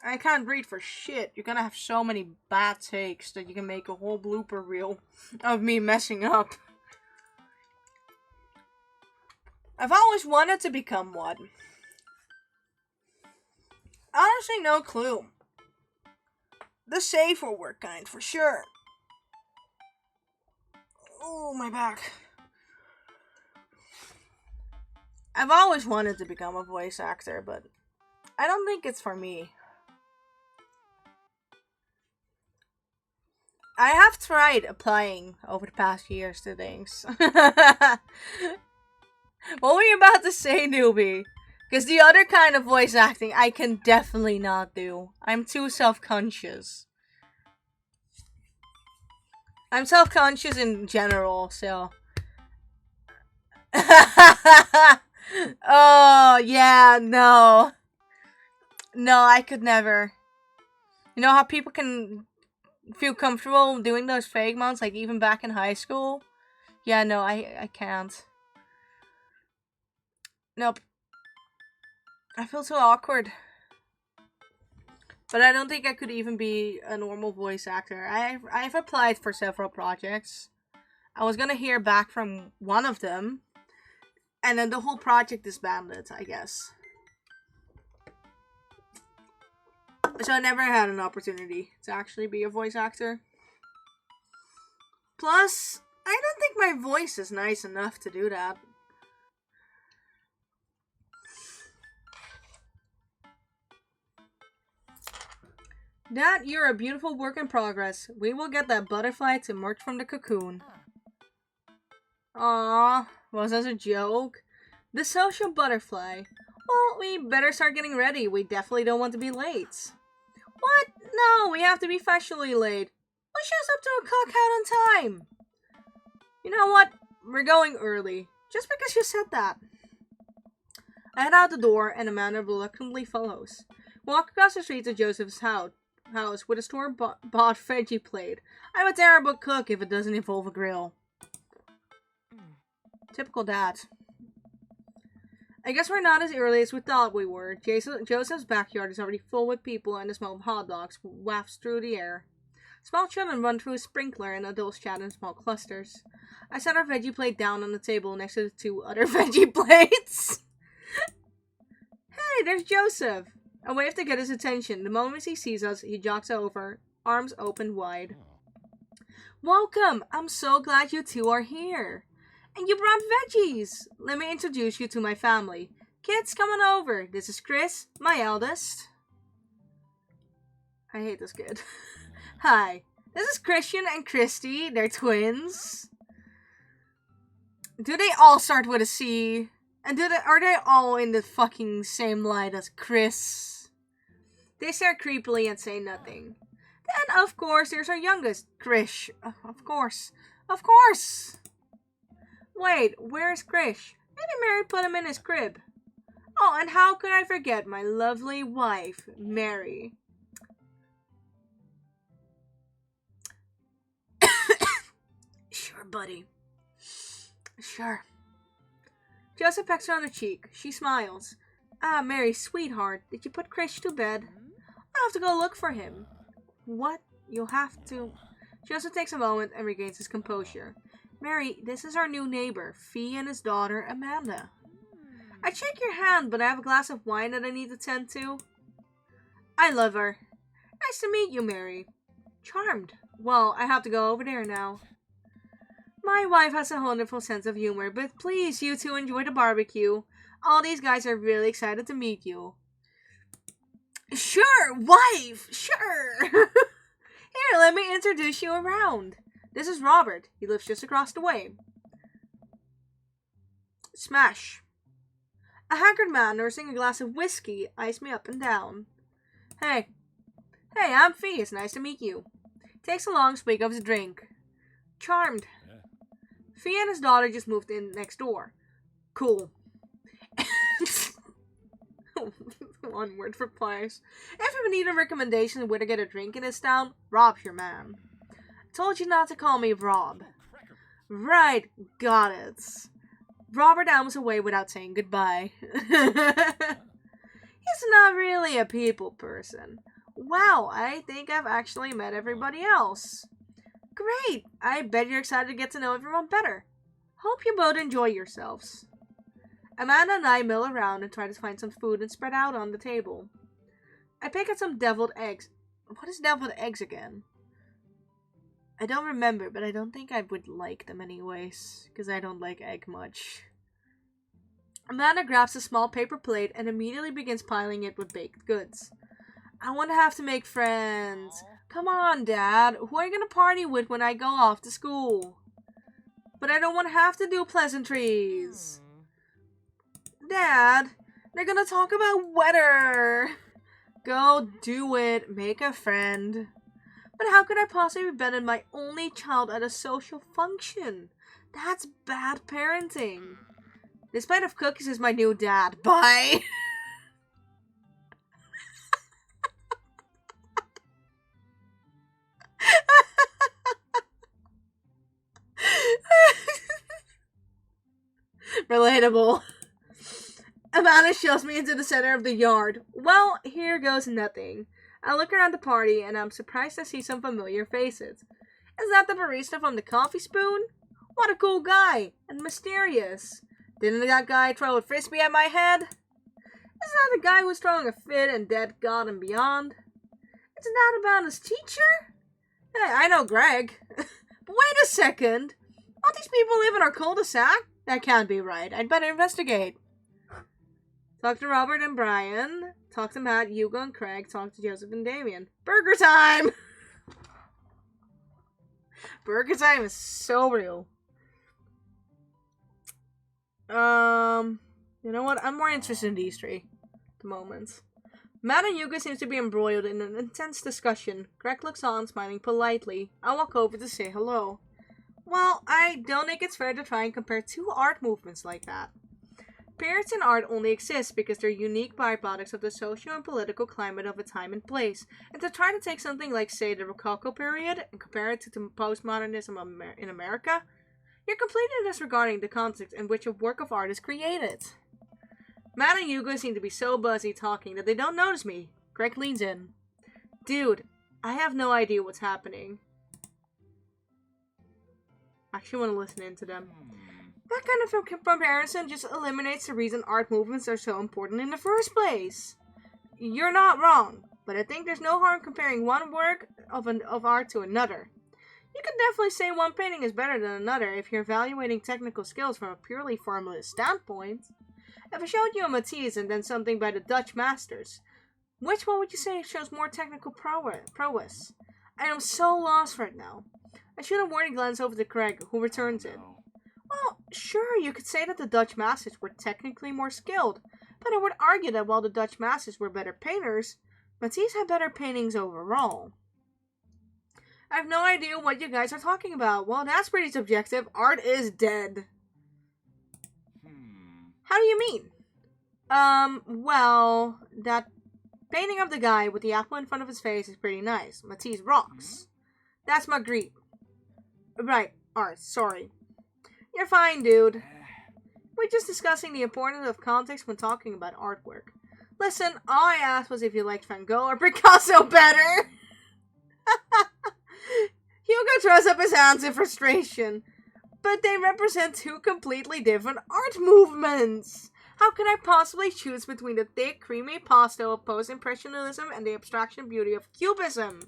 Speaker 1: I can't read for shit. You're gonna have so many bad takes that you can make a whole blooper reel of me messing up. I've always wanted to become one. Honestly, no clue. The safer work kind, for sure. Oh, my back. I've always wanted to become a voice actor, but I don't think it's for me. I have tried applying over the past years to things. What were you about to say, newbie? Because the other kind of voice acting I can definitely not do. I'm too self-conscious. I'm self-conscious in general, so... Oh, yeah, no. No, I could never. You know how people can feel comfortable doing those fake mounts, like even back in high school? Yeah, no, I can't. Nope. I feel so awkward. But I don't think I could even be a normal voice actor. I've applied for several projects. I was gonna hear back from one of them. And then the whole project disbanded, I guess. So I never had an opportunity to actually be a voice actor. Plus, I don't think my voice is nice enough to do that. Dad, you're a beautiful work in progress. We will get that butterfly to emerge from the cocoon. Aww, was that a joke? The social butterfly. Well, we better start getting ready. We definitely don't want to be late. What? No, we have to be fashionably late. What shows up to a cookout on time? You know what? We're going early. Just because you said that. I head out the door and Amanda reluctantly follows. Walk across the street to Joseph's house with a store-bought veggie plate. I'm a terrible cook if it doesn't involve a grill. Typical dad. I guess we're not as early as we thought we were. Joseph's backyard is already full with people and the smell of hot dogs wafts through the air. Small children run through a sprinkler and adults chat in small clusters. I set our veggie plate down on the table next to the 2 other veggie plates. Hey, there's Joseph! I wave to get his attention. The moment he sees us, he jogs over, arms open wide. Welcome! I'm so glad you 2 are here. And you brought veggies! Let me introduce you to my family. Kids, come on over. This is Chris, my eldest. I hate this kid. Hi. This is Christian and Christy. They're twins. Do they all start with a C? And are they all in the fucking same light as Chris? They stare creepily and say nothing. Then, of course, there's our youngest, Krish. Of course. Of course! Wait, where's Krish? Maybe Mary put him in his crib. Oh, and how could I forget my lovely wife, Mary? Sure, buddy. Sure. Joseph pecks her on the cheek. She smiles. Ah, Mary, sweetheart, did you put Krish to bed? I'll have to go look for him. What? You'll have to... Joseph takes a moment and regains his composure. Mary, this is our new neighbor, Fee and his daughter, Amanda. I shake your hand, but I have a glass of wine that I need to tend to. I love her. Nice to meet you, Mary. Charmed. Well, I have to go over there now. My wife has a wonderful sense of humor, but please, you 2 enjoy the barbecue. All these guys are really excited to meet you. Sure, wife, sure. Here, let me introduce you around. This is Robert. He lives just across the way. Smash. A haggard man nursing a glass of whiskey eyes me up and down. Hey, I'm Fee. It's nice to meet you. Takes a long swig of his drink. Charmed.
Speaker 2: Yeah.
Speaker 1: Fee and his daughter just moved in next door. Cool. One word replies. If you need a recommendation where to get a drink in this town, Rob's your man. Told you not to call me Rob. Right, got it. Robert elms away without saying goodbye. He's not really a people person. Wow, I think I've actually met everybody else. Great, I bet you're excited to get to know everyone better. Hope you both enjoy yourselves. Amanda and I mill around and try to find some food and spread out on the table. I pick at some deviled eggs. What is deviled eggs again? I don't remember, but I don't think I would like them anyways, because I don't like egg much. Amanda grabs a small paper plate and immediately begins piling it with baked goods. I want to have to make friends. Come on, Dad. Who are you gonna party with when I go off to school? But I don't want to have to do pleasantries. Dad, they're gonna talk about weather. Go do it. Make a friend. But how could I possibly abandon my only child at a social function? That's bad parenting. This plate of cookies is my new dad. Bye. Relatable. Amanda shoves me into the center of the yard. Well, here goes nothing. I look around the party and I'm surprised to see some familiar faces. Is that the barista from the Coffee Spoon? What a cool guy! And mysterious. Didn't that guy throw a frisbee at my head? Isn't that the guy who's throwing a fit in Dead God and Beyond? Isn't that about his teacher? Hey, I know Greg. But wait a second. All these people live in our cul-de-sac? That can't be right. I'd better investigate. Talk to Robert and Brian. Talk to Matt, Hugo, and Craig. Talk to Joseph and Damien. Burger time! Burger time is so real. You know what? I'm more interested in these three at the moment. Matt and Hugo seems to be embroiled in an intense discussion. Greg looks on, smiling politely. I walk over to say hello. Well, I don't think it's fair to try and compare two art movements like that. Periods in art only exist because they're unique byproducts of the social and political climate of a time and place. And to try to take something like, say, the Rococo period and compare it to the postmodernism in America, you're completely disregarding the context in which a work of art is created. Matt and Hugo seem to be so busy talking that they don't notice me. Greg leans in. Dude, I have no idea what's happening. I actually want to listen in to them. That kind of comparison just eliminates the reason art movements are so important in the first place. You're not wrong, but I think there's no harm comparing one work of art to another. You can definitely say one painting is better than another if you're evaluating technical skills from a purely formalist standpoint. If I showed you a Matisse and then something by the Dutch masters, which one would you say shows more technical prowess? I am so lost right now. I shoot a warning glance over to Craig, who returns it. Well, sure, you could say that the Dutch masters were technically more skilled, but I would argue that while the Dutch masters were better painters, Matisse had better paintings overall. I have no idea what you guys are talking about. Well, that's pretty subjective. Art is dead. How do you mean? Well, that painting of the guy with the apple in front of his face is pretty nice. Matisse rocks. That's Magritte. Right, art, sorry. You're fine, dude. We're just discussing the importance of context when talking about artwork. Listen, all I asked was if you liked Van Gogh or Picasso better. Hugo throws up his hands in frustration. But they represent two completely different art movements. How can I possibly choose between the thick, creamy pasta of post-impressionism and the abstraction beauty of cubism?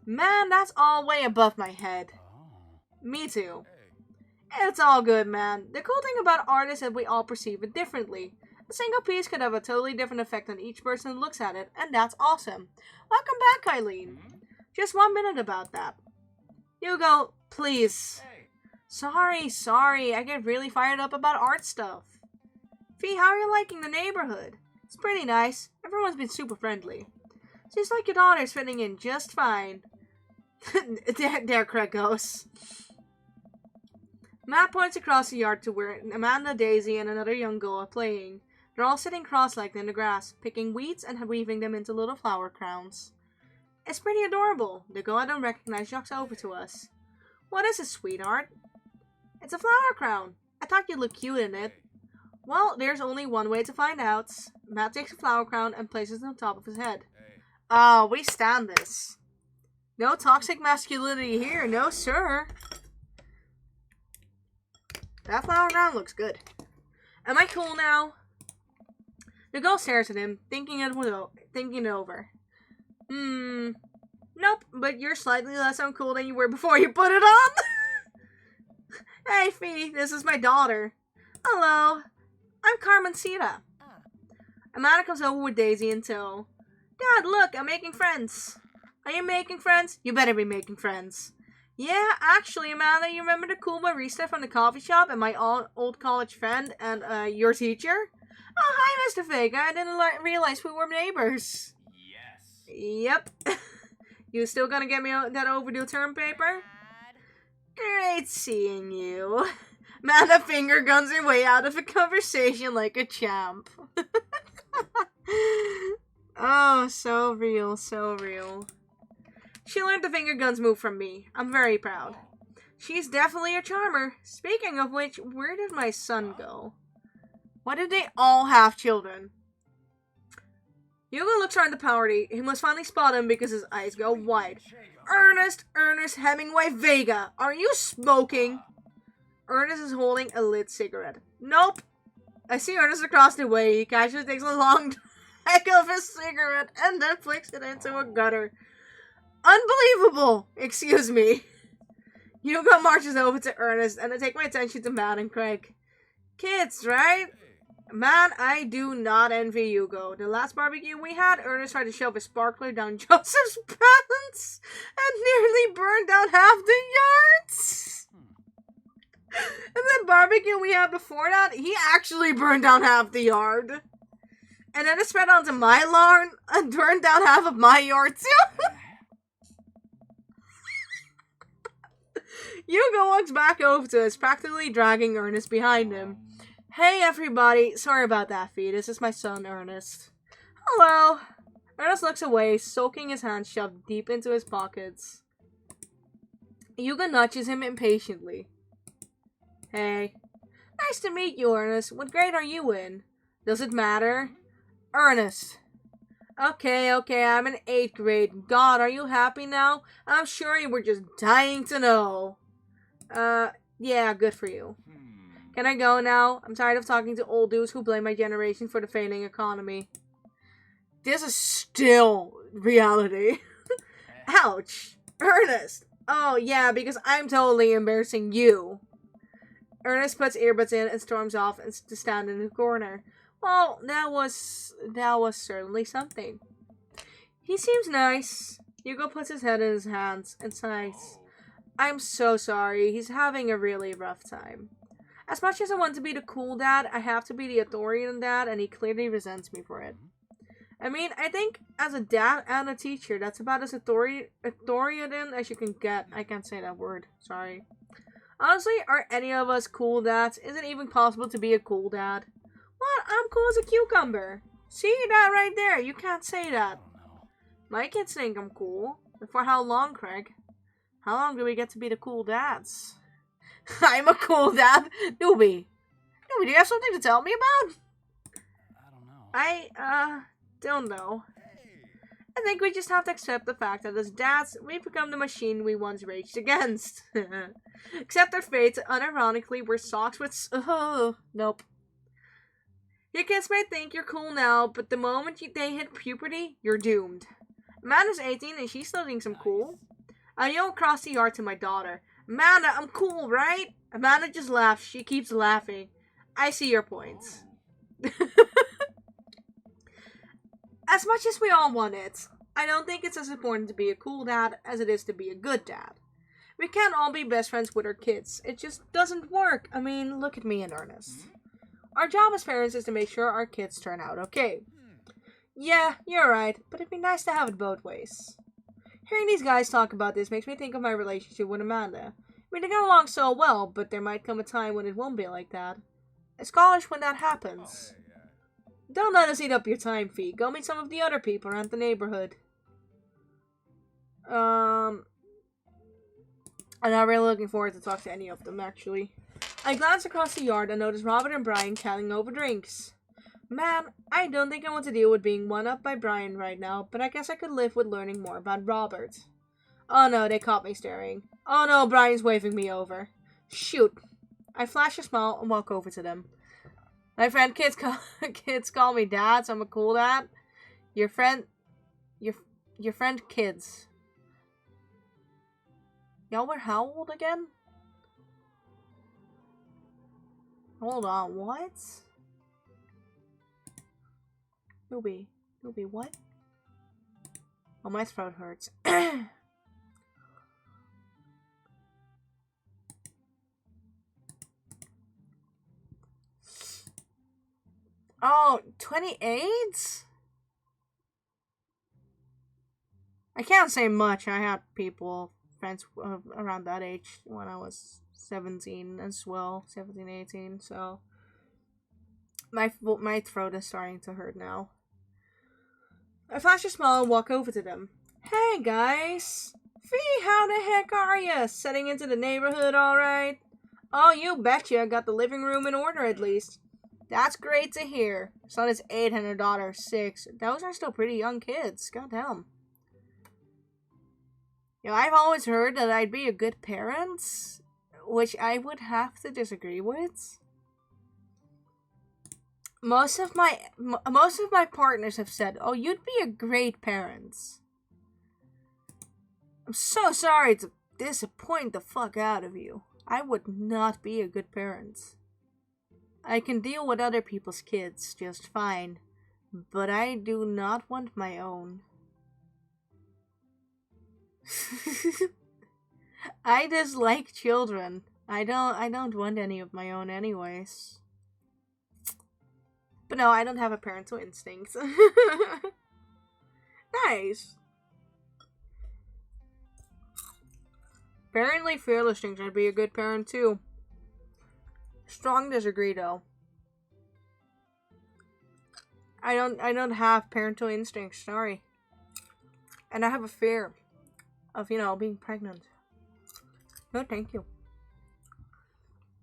Speaker 1: Man, that's all way above my head. Me too. It's all good, man. The cool thing about art is that we all perceive it differently. A single piece could have a totally different effect on each person who looks at it, and that's awesome. Welcome back, Eileen. Just 1 minute about that. Hugo, please. Sorry. I get really fired up about art stuff. Fee, how are you liking the neighborhood? It's pretty nice. Everyone's been super friendly. Seems like your daughter's fitting in just fine. there Craig goes. Matt points across the yard to where Amanda, Daisy, and another young girl are playing. They're all sitting cross-legged in the grass, picking weeds and weaving them into little flower crowns. It's pretty adorable. They go out and recognize Jacques over to us. What is it, sweetheart? It's a flower crown. I thought you'd look cute in it. Well, there's only one way to find out. Matt takes a flower crown and places it on top of his head. We stand this. No toxic masculinity here, no sir. That flower crown looks good. Am I cool now? The girl stares at him, thinking it over. Nope, but you're slightly less uncool than you were before you put it on. Hey, Fee, this is my daughter. Hello, I'm Carmencita. Amanda comes over with Daisy and Till. Dad, look, I'm making friends. Are you making friends? You better be making friends. Yeah, actually, Amanda, you remember the cool barista from the coffee shop and my old college friend and your teacher? Oh, hi, Mr. Vega. I didn't realize we were neighbors.
Speaker 2: Yes.
Speaker 1: Yep. You still gonna get me that overdue term paper? Great seeing you. Amanda finger guns her way out of a conversation like a champ. Oh, so real, so real. She learned the finger guns move from me. I'm very proud. She's definitely a charmer. Speaking of which, where did my son go? Why did they all have children? Hugo looks around the party. He must finally spot him because his eyes go wide. Ernest Hemingway Vega, are you smoking? Ernest is holding a lit cigarette. Nope. I see Ernest across the way. He casually takes a long drag of his cigarette and then flicks it into a gutter. Unbelievable! Excuse me. Hugo marches over to Ernest and I take my attention to Matt and Craig. Kids, right? Man, I do not envy Hugo. The last barbecue we had, Ernest tried to shove a sparkler down Joseph's pants and nearly burned down half the yards. And the barbecue we had before that, he actually burned down half the yard. And then it spread onto my lawn and burned down half of my yard too. Hugo walks back over to us, practically dragging Ernest behind him. Hey everybody, sorry about that, Fee. This is my son, Ernest. Hello. Ernest looks away, soaking his hands shoved deep into his pockets. Hugo nudges him impatiently. Hey. Nice to meet you, Ernest. What grade are you in? Does it matter? Ernest. Okay, I'm in 8th grade. God, are you happy now? I'm sure you were just dying to know. Yeah, good for you. Can I go now? I'm tired of talking to old dudes who blame my generation for the failing economy. This is still reality. Ouch. Ernest. Oh, yeah, because I'm totally embarrassing you. Ernest puts earbuds in and storms off to stand in the corner. Well, that was certainly something. He seems nice. Hugo puts his head in his hands and sighs. I'm so sorry. He's having a really rough time. As much as I want to be the cool dad, I have to be the authoritarian dad, and he clearly resents me for it. I mean, I think as a dad and a teacher, that's about as authoritarian as you can get. I can't say that word. Sorry. Honestly, are any of us cool dads? Is it even possible to be a cool dad? What? I'm cool as a cucumber. See that right there? You can't say that. My kids think I'm cool. But for how long, Craig? How long do we get to be the cool dads? I'm a cool dad. Newbie, do you have something to tell me about? I don't know. I think we just have to accept the fact that as dads, we've become the machine we once raged against. Accept our fate, unironically, we're socks with nope. Your kids might think you're cool now, but the moment they hit puberty, you're doomed. Amanda's 18 and she still thinks I'm cool. I yell across the yard to my daughter. Amanda, I'm cool, right? Amanda just laughs. She keeps laughing. I see your points. As much as we all want it, I don't think it's as important to be a cool dad as it is to be a good dad. We can't all be best friends with our kids. It just doesn't work. I mean, look at me and Ernest. Our job as parents is to make sure our kids turn out okay. Yeah, you're right, but it'd be nice to have it both ways. Hearing these guys talk about this makes me think of my relationship with Amanda. I mean, they get along so well, but there might come a time when it won't be like that. It's college when that happens. Don't let us eat up your time, Fee. Go meet some of the other people around the neighborhood. I'm not really looking forward to talk to any of them, actually. I glance across the yard and notice Robert and Brian chatting over drinks. Man, I don't think I want to deal with being one-up by Brian right now, but I guess I could live with learning more about Robert. Oh no, they caught me staring. Oh no, Brian's waving me over. Shoot. I flash a smile and walk over to them. My friend kids call me dad, so I'm a cool dad. Your friend kids. Y'all were how old again? Hold on, what? Ruby, what? Oh, my throat hurts. Oh, 28? I can't say much. I had friends around that age when I was 17 as well. 17, 18, so... My throat is starting to hurt now. I flash a smile and walk over to them. Hey, guys! Fee, how the heck are ya? Setting into the neighborhood alright? Oh, you betcha. Got the living room in order at least. That's great to hear. Son is 8 and her daughter 6. Those are still pretty young kids. Goddamn. You know, I've always heard that I'd be a good parent, which I would have to disagree with. Most of my partners have said, "Oh, you'd be a great parent." I'm so sorry to disappoint the fuck out of you. I would not be a good parent. I can deal with other people's kids just fine, but I do not want my own. I dislike children. I don't want any of my own anyways. But no, I don't have a parental instinct. Nice. Apparently Fearless thinks I'd be a good parent too. Strong disagree though. I don't have parental instincts, sorry. And I have a fear of, being pregnant. No, thank you.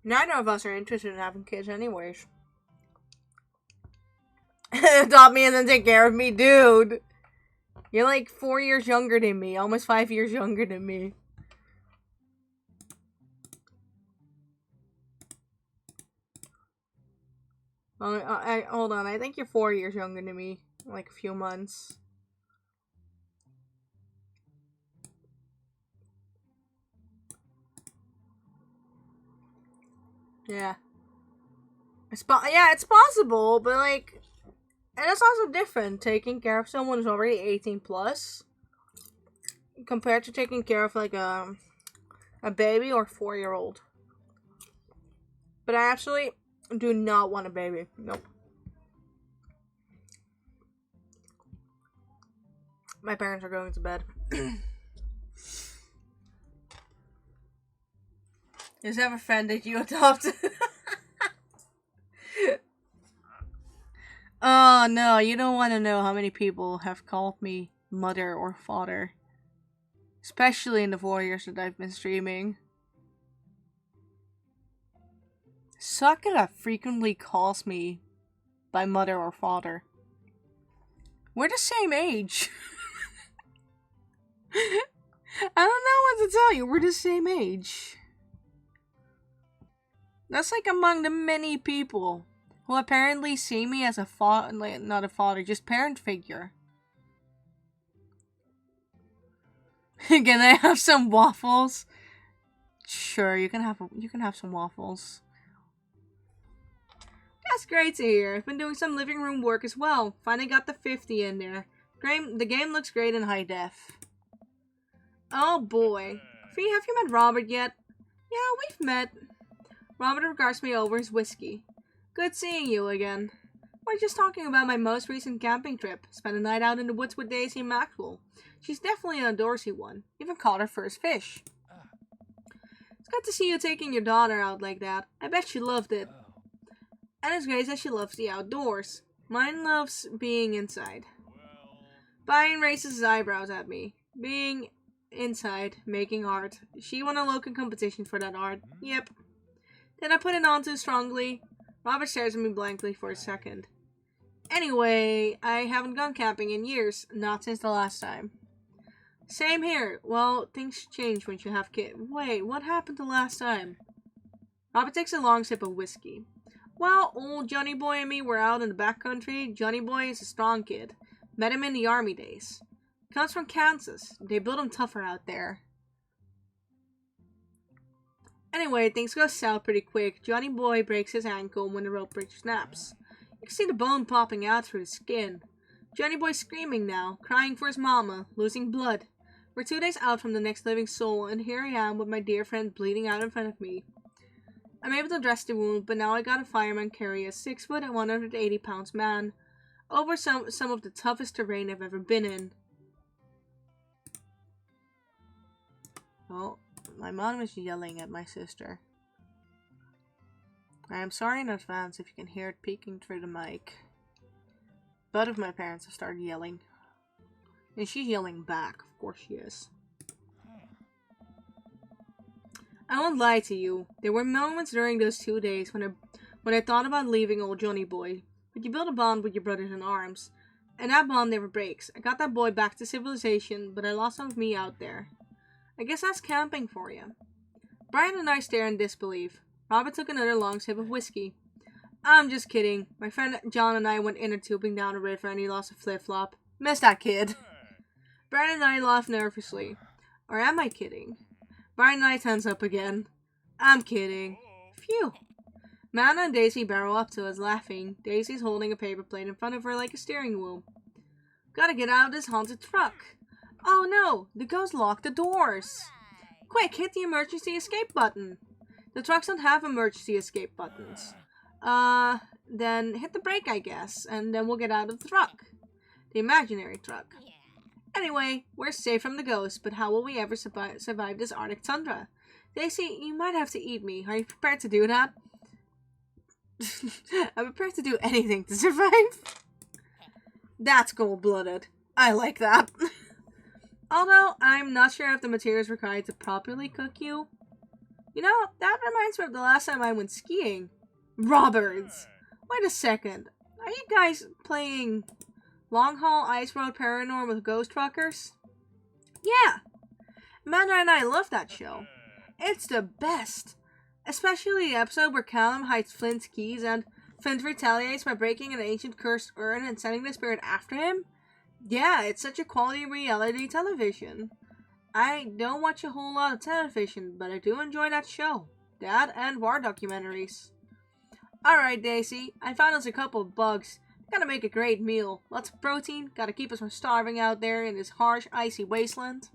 Speaker 1: Neither of us are interested in having kids anyways. Adopt me and then take care of me, dude. You're like 4 years younger than me. Almost 5 years younger than me. Hold on. I think you're 4 years younger than me. Like a few months. Yeah. It's possible, but like... And it's also different taking care of someone who's already 18 plus compared to taking care of like a baby or 4-year-old. But I actually do not want a baby. Nope. My parents are going to bed. Just have a friend that you adopted. Oh no, you don't want to know how many people have called me mother or father. Especially in the 4 years that I've been streaming. Sakura frequently calls me by mother or father. We're the same age. I don't know what to tell you, we're the same age. That's like among the many people who apparently see me as a not a father, just parent figure. Can I have some waffles? Sure, you can have some waffles. That's great to hear. I've been doing some living room work as well. Finally got the 50 in there. The game looks great in high def. Oh boy. Fee, have you met Robert yet? Yeah, we've met. Robert regards me over his whiskey. Good seeing you again. We're just talking about my most recent camping trip. Spent a night out in the woods with Daisy and Maxwell. She's definitely an outdoorsy one. Even caught her first fish. It's good to see you taking your daughter out like that. I bet she loved it. And it's great that she loves the outdoors. Mine loves being inside. Byron raises his eyebrows at me. Being inside, making art. She won a local competition for that art. Yep. Did I put it on too strongly? Robert stares at me blankly for a second. Anyway, I haven't gone camping in years. Not since the last time. Same here. Well, things change when you have kids. Wait, what happened the last time? Robert takes a long sip of whiskey. Well, old Johnny Boy and me were out in the backcountry. Johnny Boy is a strong kid. Met him in the army days. Comes from Kansas. They build him tougher out there. Anyway, things go south pretty quick. Johnny Boy breaks his ankle when the rope bridge snaps. You can see the bone popping out through the skin. Johnny Boy's screaming now, crying for his mama, losing blood. We're 2 days out from the next living soul, and here I am with my dear friend bleeding out in front of me. I'm able to dress the wound, but now I got a fireman carry a 6 foot and 180 pounds man over some of the toughest terrain I've ever been in. Oh, my mom is yelling at my sister. I am sorry in advance if you can hear it peeking through the mic. Both of my parents have started yelling. And she's yelling back, of course she is. I won't lie to you. There were moments during those 2 days when I thought about leaving old Johnny Boy. But you build a bond with your brothers in arms. And that bond never breaks. I got that boy back to civilization, but I lost some of me out there. I guess that's camping for you. Brian and I stare in disbelief. Robert took another long sip of whiskey. I'm just kidding. My friend John and I went inner tubing down a river and he lost a flip-flop. Miss that kid. Brian and I laugh nervously. Or am I kidding? Brian and I tense up again. I'm kidding. Phew. Mana and Daisy barrel up to us laughing. Daisy's holding a paper plate in front of her like a steering wheel. Gotta get out of this haunted truck. Oh no, the ghost locked the doors. Quick, hit the emergency escape button. The trucks don't have emergency escape buttons. Then hit the brake, I guess, and then we'll get out of the truck. The imaginary truck. Anyway, we're safe from the ghost, but how will we ever survive this Arctic tundra? Daisy, you might have to eat me. Are you prepared to do that? I'm prepared to do anything to survive. That's cold-blooded. I like that. Although, I'm not sure if the materials required to properly cook you. You know, that reminds me of the last time I went skiing. Roberts! Wait a second. Are you guys playing Long Haul Ice Road Paranormal with ghost truckers? Yeah! Amanda and I love that show. It's the best. Especially the episode where Callum hides Flint's keys and Flint retaliates by breaking an ancient cursed urn and sending the spirit after him. Yeah, it's such a quality reality television. I don't watch a whole lot of television, but I do enjoy that show. That and war documentaries. Alright, Daisy, I found us a couple of bugs. Gotta make a great meal. Lots of protein, gotta keep us from starving out there in this harsh, icy wasteland.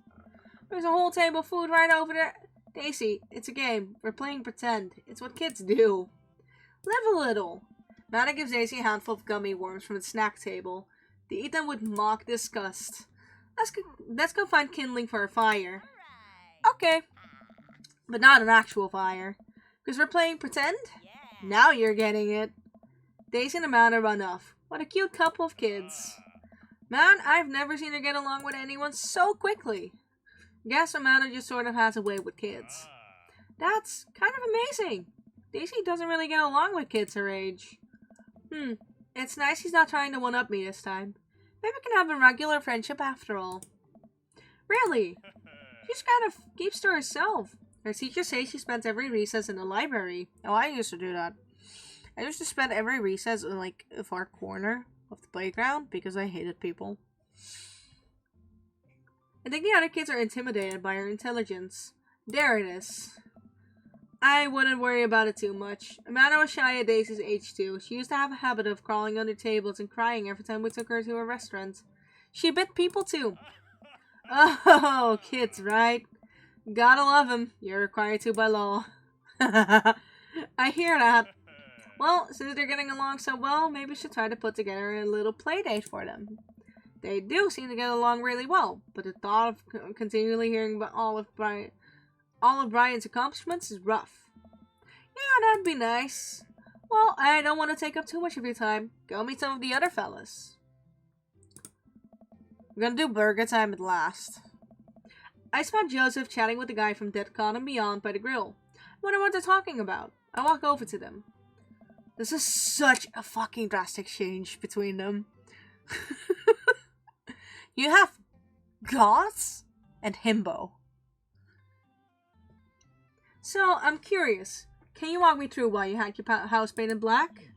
Speaker 1: There's a whole table of food right over there. Daisy, it's a game. We're playing pretend. It's what kids do. Live a little. Nana gives Daisy a handful of gummy worms from the snack table. They eat them with mock disgust. Let's go find kindling for a fire. Okay. But not an actual fire. Because we're playing pretend? Now you're getting it. Daisy and Amanda run off. What a cute couple of kids. Man, I've never seen her get along with anyone so quickly. Guess Amanda just sort of has a way with kids. That's kind of amazing. Daisy doesn't really get along with kids her age. It's nice he's not trying to one-up me this time. Maybe we can have a regular friendship after all. Really? She just kind of keeps to herself. Her teachers say she spends every recess in the library. Oh, I used to do that. I used to spend every recess in, like, a far corner of the playground because I hated people. I think the other kids are intimidated by her intelligence. There it is. I wouldn't worry about it too much. Amanda was shy at Daisy's age too. She used to have a habit of crawling under tables and crying every time we took her to a restaurant. She bit people too. Oh, kids, right? Gotta love them. You're required to by law. I hear that. Well, since they're getting along so well, maybe we should try to put together a little play date for them. They do seem to get along really well, but the thought of continually hearing about all of Brian's accomplishments is rough. Yeah, that'd be nice. Well, I don't want to take up too much of your time. Go meet some of the other fellas. We're gonna do burger time at last. I spot Joseph chatting with the guy from Dead Con and Beyond by the grill. I wonder what they're talking about. I walk over to them. This is such a fucking drastic change between them. You have Goths and Himbo. So, I'm curious. Can you walk me through why you had your house painted black?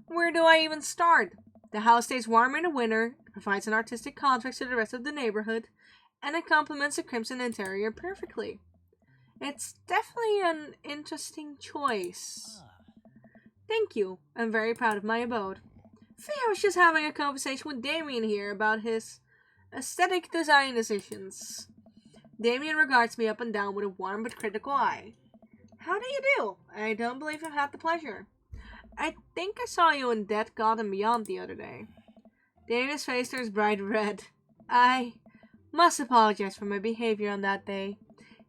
Speaker 1: Where do I even start? The house stays warm in the winter, provides an artistic contrast to the rest of the neighborhood, and it complements the crimson interior perfectly. It's definitely an interesting choice. Thank you. I'm very proud of my abode.
Speaker 3: I was just having a conversation with Damien here about his aesthetic design decisions. Damien regards me up and down with a warm but critical eye. How do you do? I don't believe I've had the pleasure. I think I saw you in Dead God and Beyond the other day. Damien's face turns bright red. I must apologize for my behavior on that day.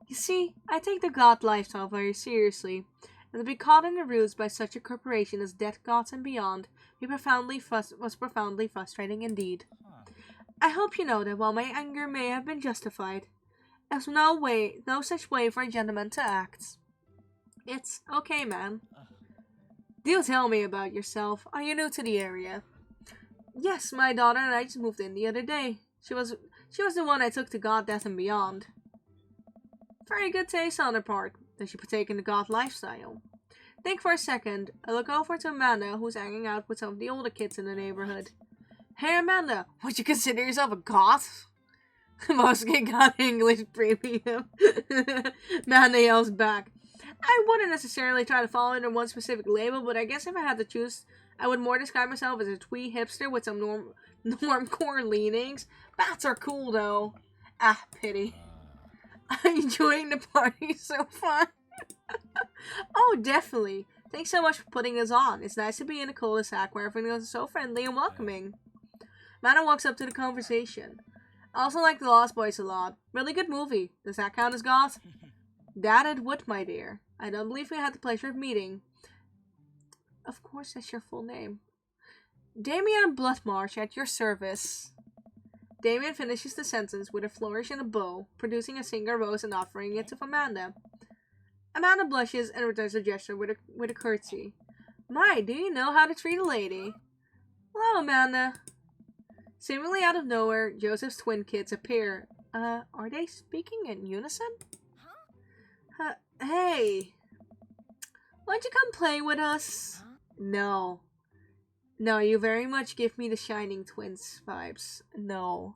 Speaker 3: You see, I take the god lifestyle very seriously, and to be caught in the ruse by such a corporation as Dead Gods and Beyond was profoundly frustrating indeed. I hope you know that while my anger may have been justified, there's no such way for a gentleman to act. It's okay, man. Do tell me about yourself. Are you new to the area? Yes, my daughter and I just moved in the other day. She was the one I took to God, Death, and Beyond. Very good taste on her part. Does she partake in the God lifestyle? Think for a second. I look over to Amanda, who's hanging out with some of the older kids in the neighborhood. Hey, Amanda, would you consider yourself a goth? Mostly got English premium. Amanda yells back. I wouldn't necessarily try to fall into one specific label, but I guess if I had to choose, I would more describe myself as a twee hipster with some normcore leanings. Bats are cool, though. Ah, pity. I'm enjoying the party so far. Oh, definitely. Thanks so much for putting us on. It's nice to be in a cul-de-sac where everyone is so friendly and welcoming. Mana walks up to the conversation. I also like The Lost Boys a lot. Really good movie. Does that count as goth? That it would, my dear. I don't believe we had the pleasure of meeting. Of course, that's your full name. Damien Bloodmarsh, at your service. Damien finishes the sentence with a flourish and a bow, producing a single rose and offering it to Amanda. Amanda blushes and returns the gesture with a curtsy. My, do you know how to treat a lady? Hello, Amanda. Seemingly out of nowhere, Joseph's twin kids appear. Are they speaking in unison? Hey. Why don't you come play with us? No. No, you very much give me the Shining Twins vibes. No.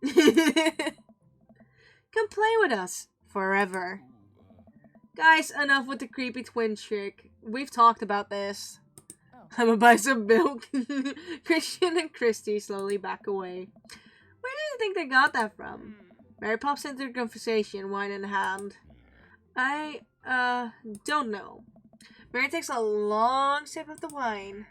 Speaker 3: Come play with us. Forever. Guys, enough with the creepy twin chick. We've talked about this. I'm gonna buy some milk. Christian and Christy slowly back away. Where do you think they got that from? Mary pops into the conversation, wine in hand. I, don't know. Mary takes a long sip of the wine.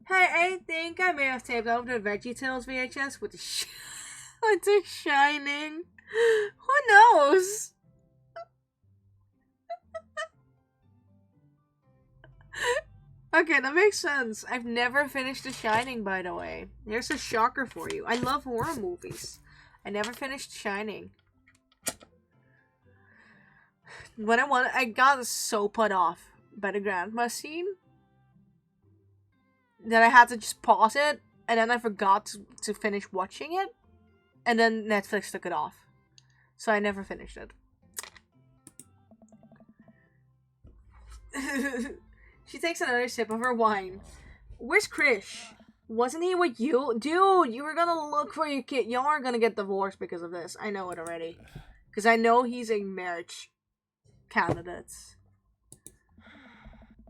Speaker 3: Hey, I think I may have taped over the VeggieTales VHS with the Shining. Who knows? Okay, that makes sense. I've never finished The Shining, by the way. Here's a shocker for you. I love horror movies. I never finished Shining. When I got so put off by the grandma scene that I had to just pause it, and then I forgot to finish watching it, and then Netflix took it off. So I never finished it. She takes another sip of her wine. Where's Krish? Wasn't he with you? Dude, you were gonna look for your kid. Y'all are gonna get divorced because of this. I know it already. Because I know he's a marriage candidate.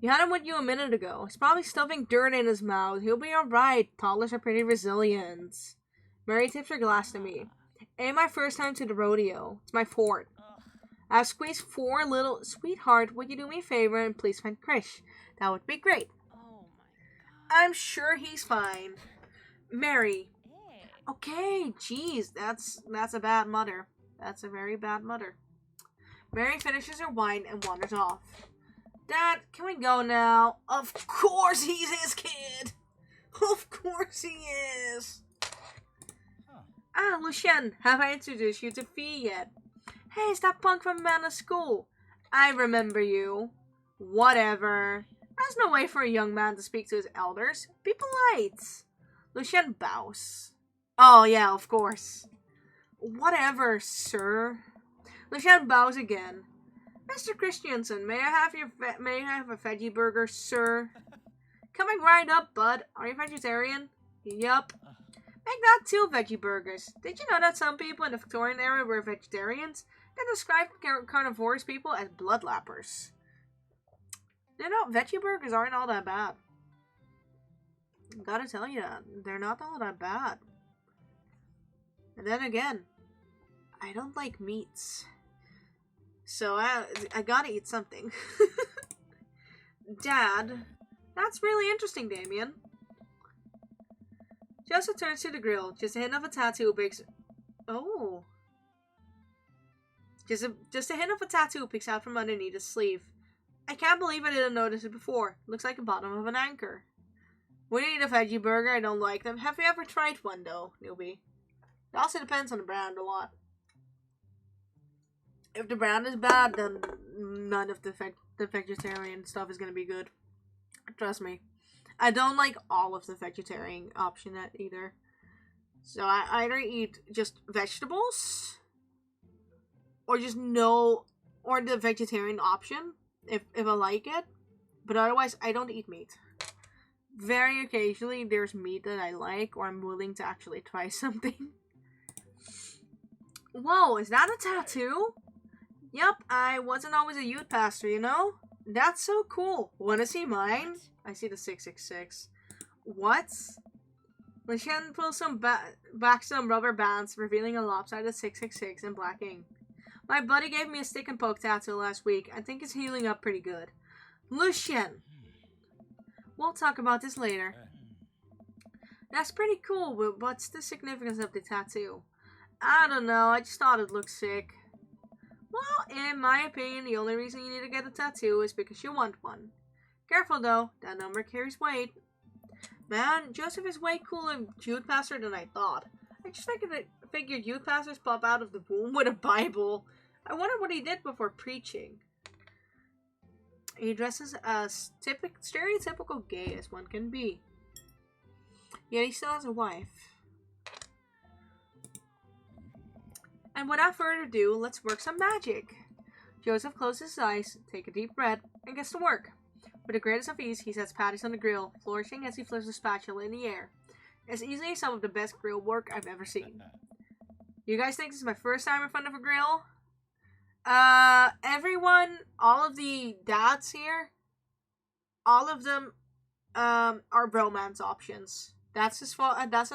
Speaker 3: You had him with you a minute ago. He's probably stuffing dirt in his mouth. He'll be alright. Toddlers are pretty resilient. Mary tips her glass to me. Ain't my first time to the rodeo. It's my fourth. I've squeezed 4 little... Sweetheart, would you do me a favor and please find Krish? That would be great.
Speaker 2: Oh my god.
Speaker 3: I'm sure he's fine. Mary. Okay, jeez, that's a bad mother. That's a very bad mother. Mary finishes her wine and wanders off. Dad, can we go now? Of course he's his kid. Of course he is. Ah, Lucien, have I introduced you to Fee yet? Hey, it's that punk from Amanda's school. I remember you. Whatever. There's no way for a young man to speak to his elders. Be polite. Lucien bows. Oh, yeah, of course. Whatever, sir. Lucien bows again. Mr. Christiansen, may I have a veggie burger, sir? Coming right up, bud. Are you vegetarian? Yup. Make that 2 veggie burgers. Did you know that some people in the Victorian era were vegetarians? They described carnivorous people as bloodlappers. You know, veggie burgers aren't all that bad. Gotta tell you, they're not all that bad. And then again, I don't like meats. So I gotta eat something. Dad, that's really interesting, Damien. Joseph turns to the grill. Just a hint of a tattoo picks... Oh. Just a hint of a tattoo picks out from underneath his sleeve. I can't believe I didn't notice it before. Looks like the bottom of an anchor. When you eat a veggie burger, I don't like them. Have you ever tried one, though, newbie? It also depends on the brand a lot. If the brand is bad, then none of the vegetarian stuff is going to be good. Trust me. I don't like all of the vegetarian option either. So I either eat just vegetables, or just or the vegetarian option, if I like it. But otherwise, I don't eat meat. Very occasionally, there's meat that I like, or I'm willing to actually try something. Whoa, is that a tattoo? Yep, I wasn't always a youth pastor, you know? That's so cool. Wanna see mine? I see the 666. What? Lashan pulls back some rubber bands, revealing a lopsided 666 in black ink. My buddy gave me a stick and poke tattoo last week. I think it's healing up pretty good. Lucien! We'll talk about this later. That's pretty cool, but what's the significance of the tattoo? I don't know, I just thought it looked sick. Well, in my opinion, the only reason you need to get a tattoo is because you want one. Careful though, that number carries weight. Man, Joseph is way cooler youth pastor than I thought. I just figured youth pastors pop out of the womb with a Bible. I wonder what he did before preaching. He dresses as stereotypical gay as one can be. Yet he still has a wife. And without further ado, let's work some magic. Joseph closes his eyes, takes a deep breath, and gets to work. With the greatest of ease, he sets patties on the grill, flourishing as he flips the spatula in the air. It's easily some of the best grill work I've ever seen. You guys think this is my first time in front of a grill? Everyone, all of the dads here, all of them, are romance options. That's as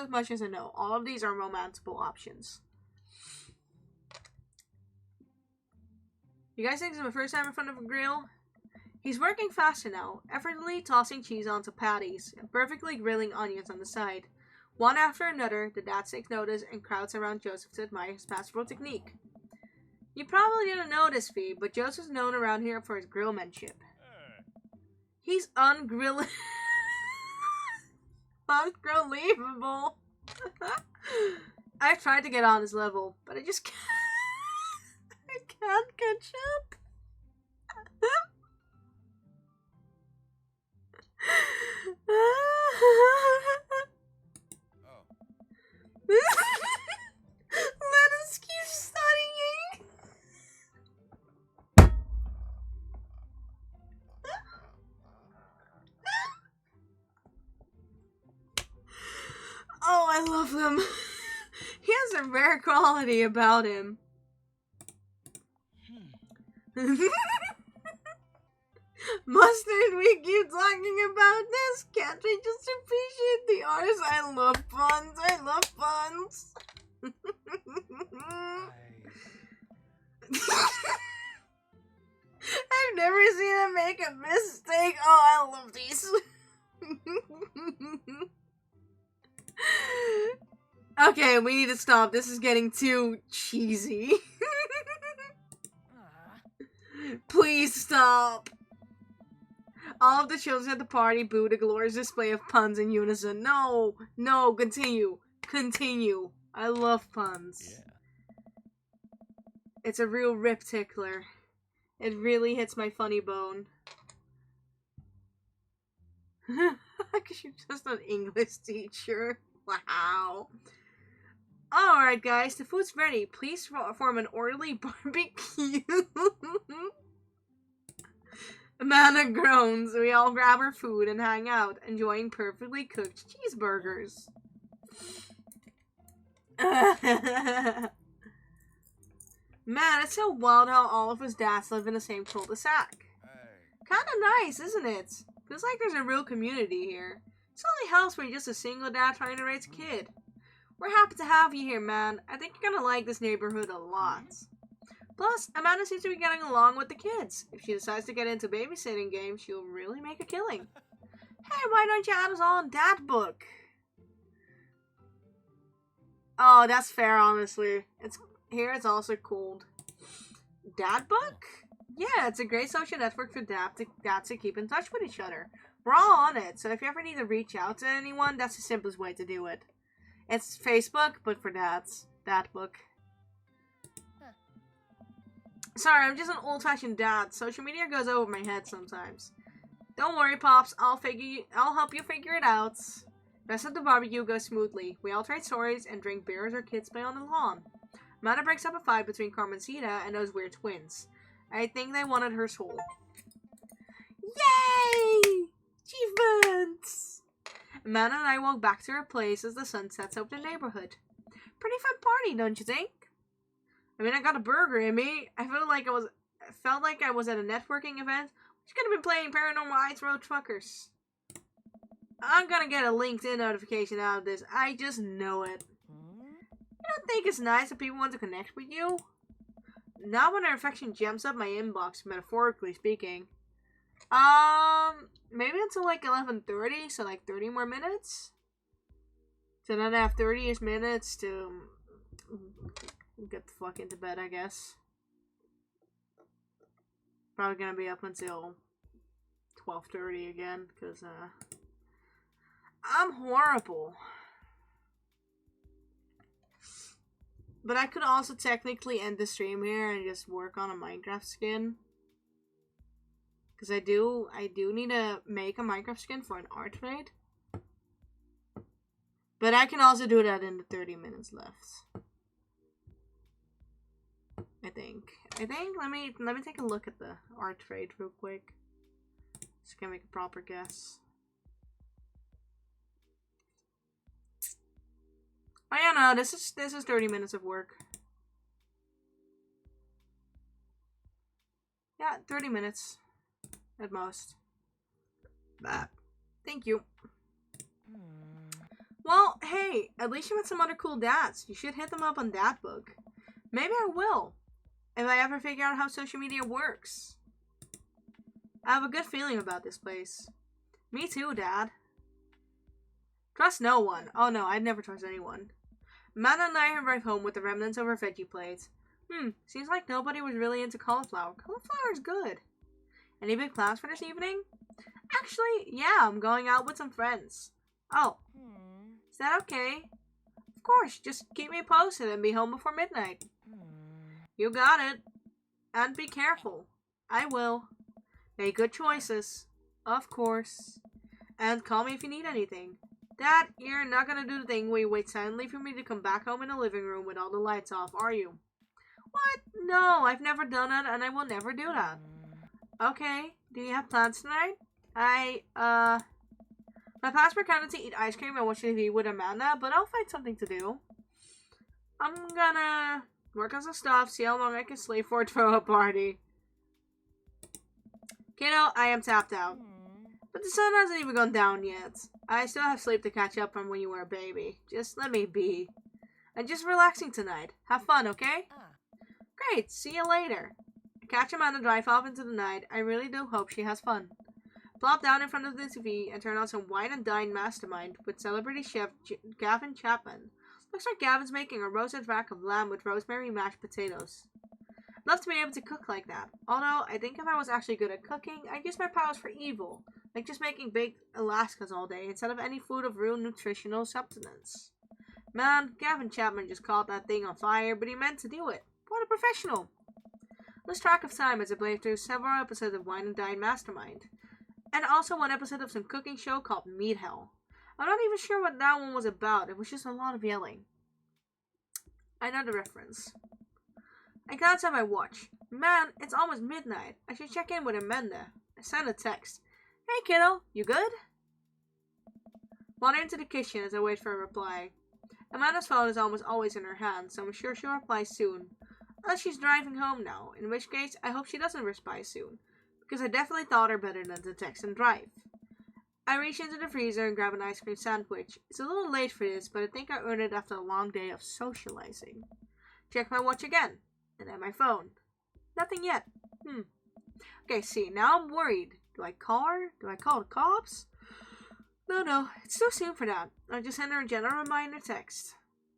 Speaker 3: much as I know. All of these are romanceable options. You guys think this is my first time in front of a grill? He's working faster now, effortlessly tossing cheese onto patties, and perfectly grilling onions on the side. One after another, the dads take notice and crowds around Joseph to admire his masterful technique. You probably didn't know this, Phoebe, but Joseph's known around here for his grillmanship. He's ungrillable. I've tried to get on his level, but I just can't. I can't catch up. Let us keep studying. Oh, I love them. He has a rare quality about him. Mustard, we keep talking about this. Can't we just appreciate the artist? I love puns. I love puns. I've never seen him make a mistake. Oh, I love these. Okay, we need to stop. This is getting too cheesy. Please stop. All of the children at the party booed a glorious display of puns in unison. No, no, continue. Continue. I love puns. Yeah. It's a real rip tickler. It really hits my funny bone. Because you're just an English teacher. Wow. Alright guys, the food's ready. Please form an orderly barbecue. Amanda groans. We all grab our food and hang out, enjoying perfectly cooked cheeseburgers. Man, it's so wild how all of his dads live in the same cul-de-sac. Kinda nice, isn't it? Feels like there's a real community here. This only helps when you're just a single dad trying to raise a kid. We're happy to have you here, man. I think you're gonna like this neighborhood a lot. Plus, Amanda seems to be getting along with the kids. If she decides to get into babysitting games, she'll really make a killing. Hey, why don't you add us all in Dad Book? Oh, that's fair, honestly. It's also called Dad Book? Yeah, it's a great social network for dads to keep in touch with each other. We're all on it, so if you ever need to reach out to anyone, that's the simplest way to do it. It's Facebook, but for dads. Dad Book. Sorry, I'm just an old-fashioned dad. Social media goes over my head sometimes. Don't worry, Pops. I'll help you figure it out. Rest of the barbecue goes smoothly. We all trade stories and drink beer as our kids play on the lawn. Amanda breaks up a fight between Carmencita and those weird twins. I think they wanted her soul. Yay! Achievements! Amanda and I walk back to our place as the sun sets over the neighborhood. Pretty fun party, don't you think? I mean, I got a burger in me. I felt like I was at a networking event. Which could have been playing Paranormal Ice Road Truckers. I'm gonna get a LinkedIn notification out of this. I just know it. You don't think it's nice that people want to connect with you? Not when their affection jumps up my inbox, metaphorically speaking. Maybe until like 11:30, so like 30 more minutes. So then I have 30-ish minutes to get the fuck into bed, I guess. Probably gonna be up until 12:30 again, because, I'm horrible. But I could also technically end the stream here and just work on a Minecraft skin. Because I do need to make a Minecraft skin for an art raid. But I can also do that in the 30 minutes left. I think. Let me take a look at the art trade real quick. Just gonna make a proper guess. Oh yeah, no, this is 30 minutes of work. Yeah, 30 minutes at most. Thank you. Well, hey, at least you met some other cool dads. You should hit them up on Dad Book. Maybe I will. If I ever figure out how social media works. I have a good feeling about this place. Me too, Dad. Trust no one. Oh no, I'd never trust anyone. Amanda and I arrive home with the remnants of our veggie plates. Seems like nobody was really into cauliflower. Cauliflower is good. Any big plans for this evening? Actually, yeah, I'm going out with some friends. Oh. Is that okay? Of course, just keep me posted and be home before midnight. You got it. And be careful. I will. Make good choices. Of course. And call me if you need anything. Dad, you're not gonna do the thing where you wait silently for me to come back home in the living room with all the lights off, are you? What? No, I've never done it and I will never do that. Okay, do you have plans tonight? My plans were kind of to eat ice cream and watch TV with Amanda, but I'll find something to do. I'm gonna work on some stuff, see how long I can sleep for a throw a party. Kiddo, I am tapped out. But the sun hasn't even gone down yet. I still have sleep to catch up from when you were a baby. Just let me be. I'm just relaxing tonight. Have fun, okay? Great, see you later. I catch Amanda drive off into the night. I really do hope she has fun. Plop down in front of the TV and turn on some Wine and Dine Mastermind with celebrity chef Gavin Chapman. Looks like Gavin's making a roasted rack of lamb with rosemary mashed potatoes. I'd love to be able to cook like that. Although, I think if I was actually good at cooking, I'd use my powers for evil. Like just making baked Alaskas all day instead of any food of real nutritional substance. Man, Gavin Chapman just caught that thing on fire, but he meant to do it. What a professional. Lose track of time as I played through several episodes of Wine and Dine Mastermind. And also one episode of some cooking show called Meat Hell. I'm not even sure what that one was about. It was just a lot of yelling. I know the reference. I glanced at my watch. Man, it's almost midnight. I should check in with Amanda. I sent a text. Hey kiddo, you good? Wander into the kitchen as I wait for a reply. Amanda's phone is almost always in her hand, so I'm sure she'll reply soon. Unless she's driving home now, in which case I hope she doesn't reply soon. Because I definitely thought her better than to text and drive. I reach into the freezer and grab an ice cream sandwich. It's a little late for this, but I think I earned it after a long day of socializing. Check my watch again, and then my phone. Nothing yet. Okay, see, now I'm worried. Do I call her? Do I call the cops? No, it's too soon for that. I just send her a general reminder text.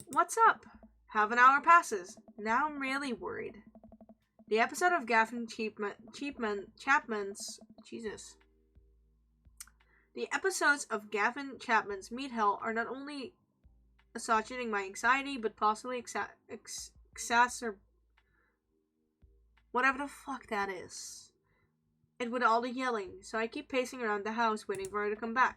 Speaker 3: What's up? Half an hour passes. Now I'm really worried. The episode of Gavin Chapman's The episodes of Gavin Chapman's Meat Hell are not only assuaging my anxiety, but possibly whatever the fuck that is. And with all the yelling, so I keep pacing around the house waiting for her to come back.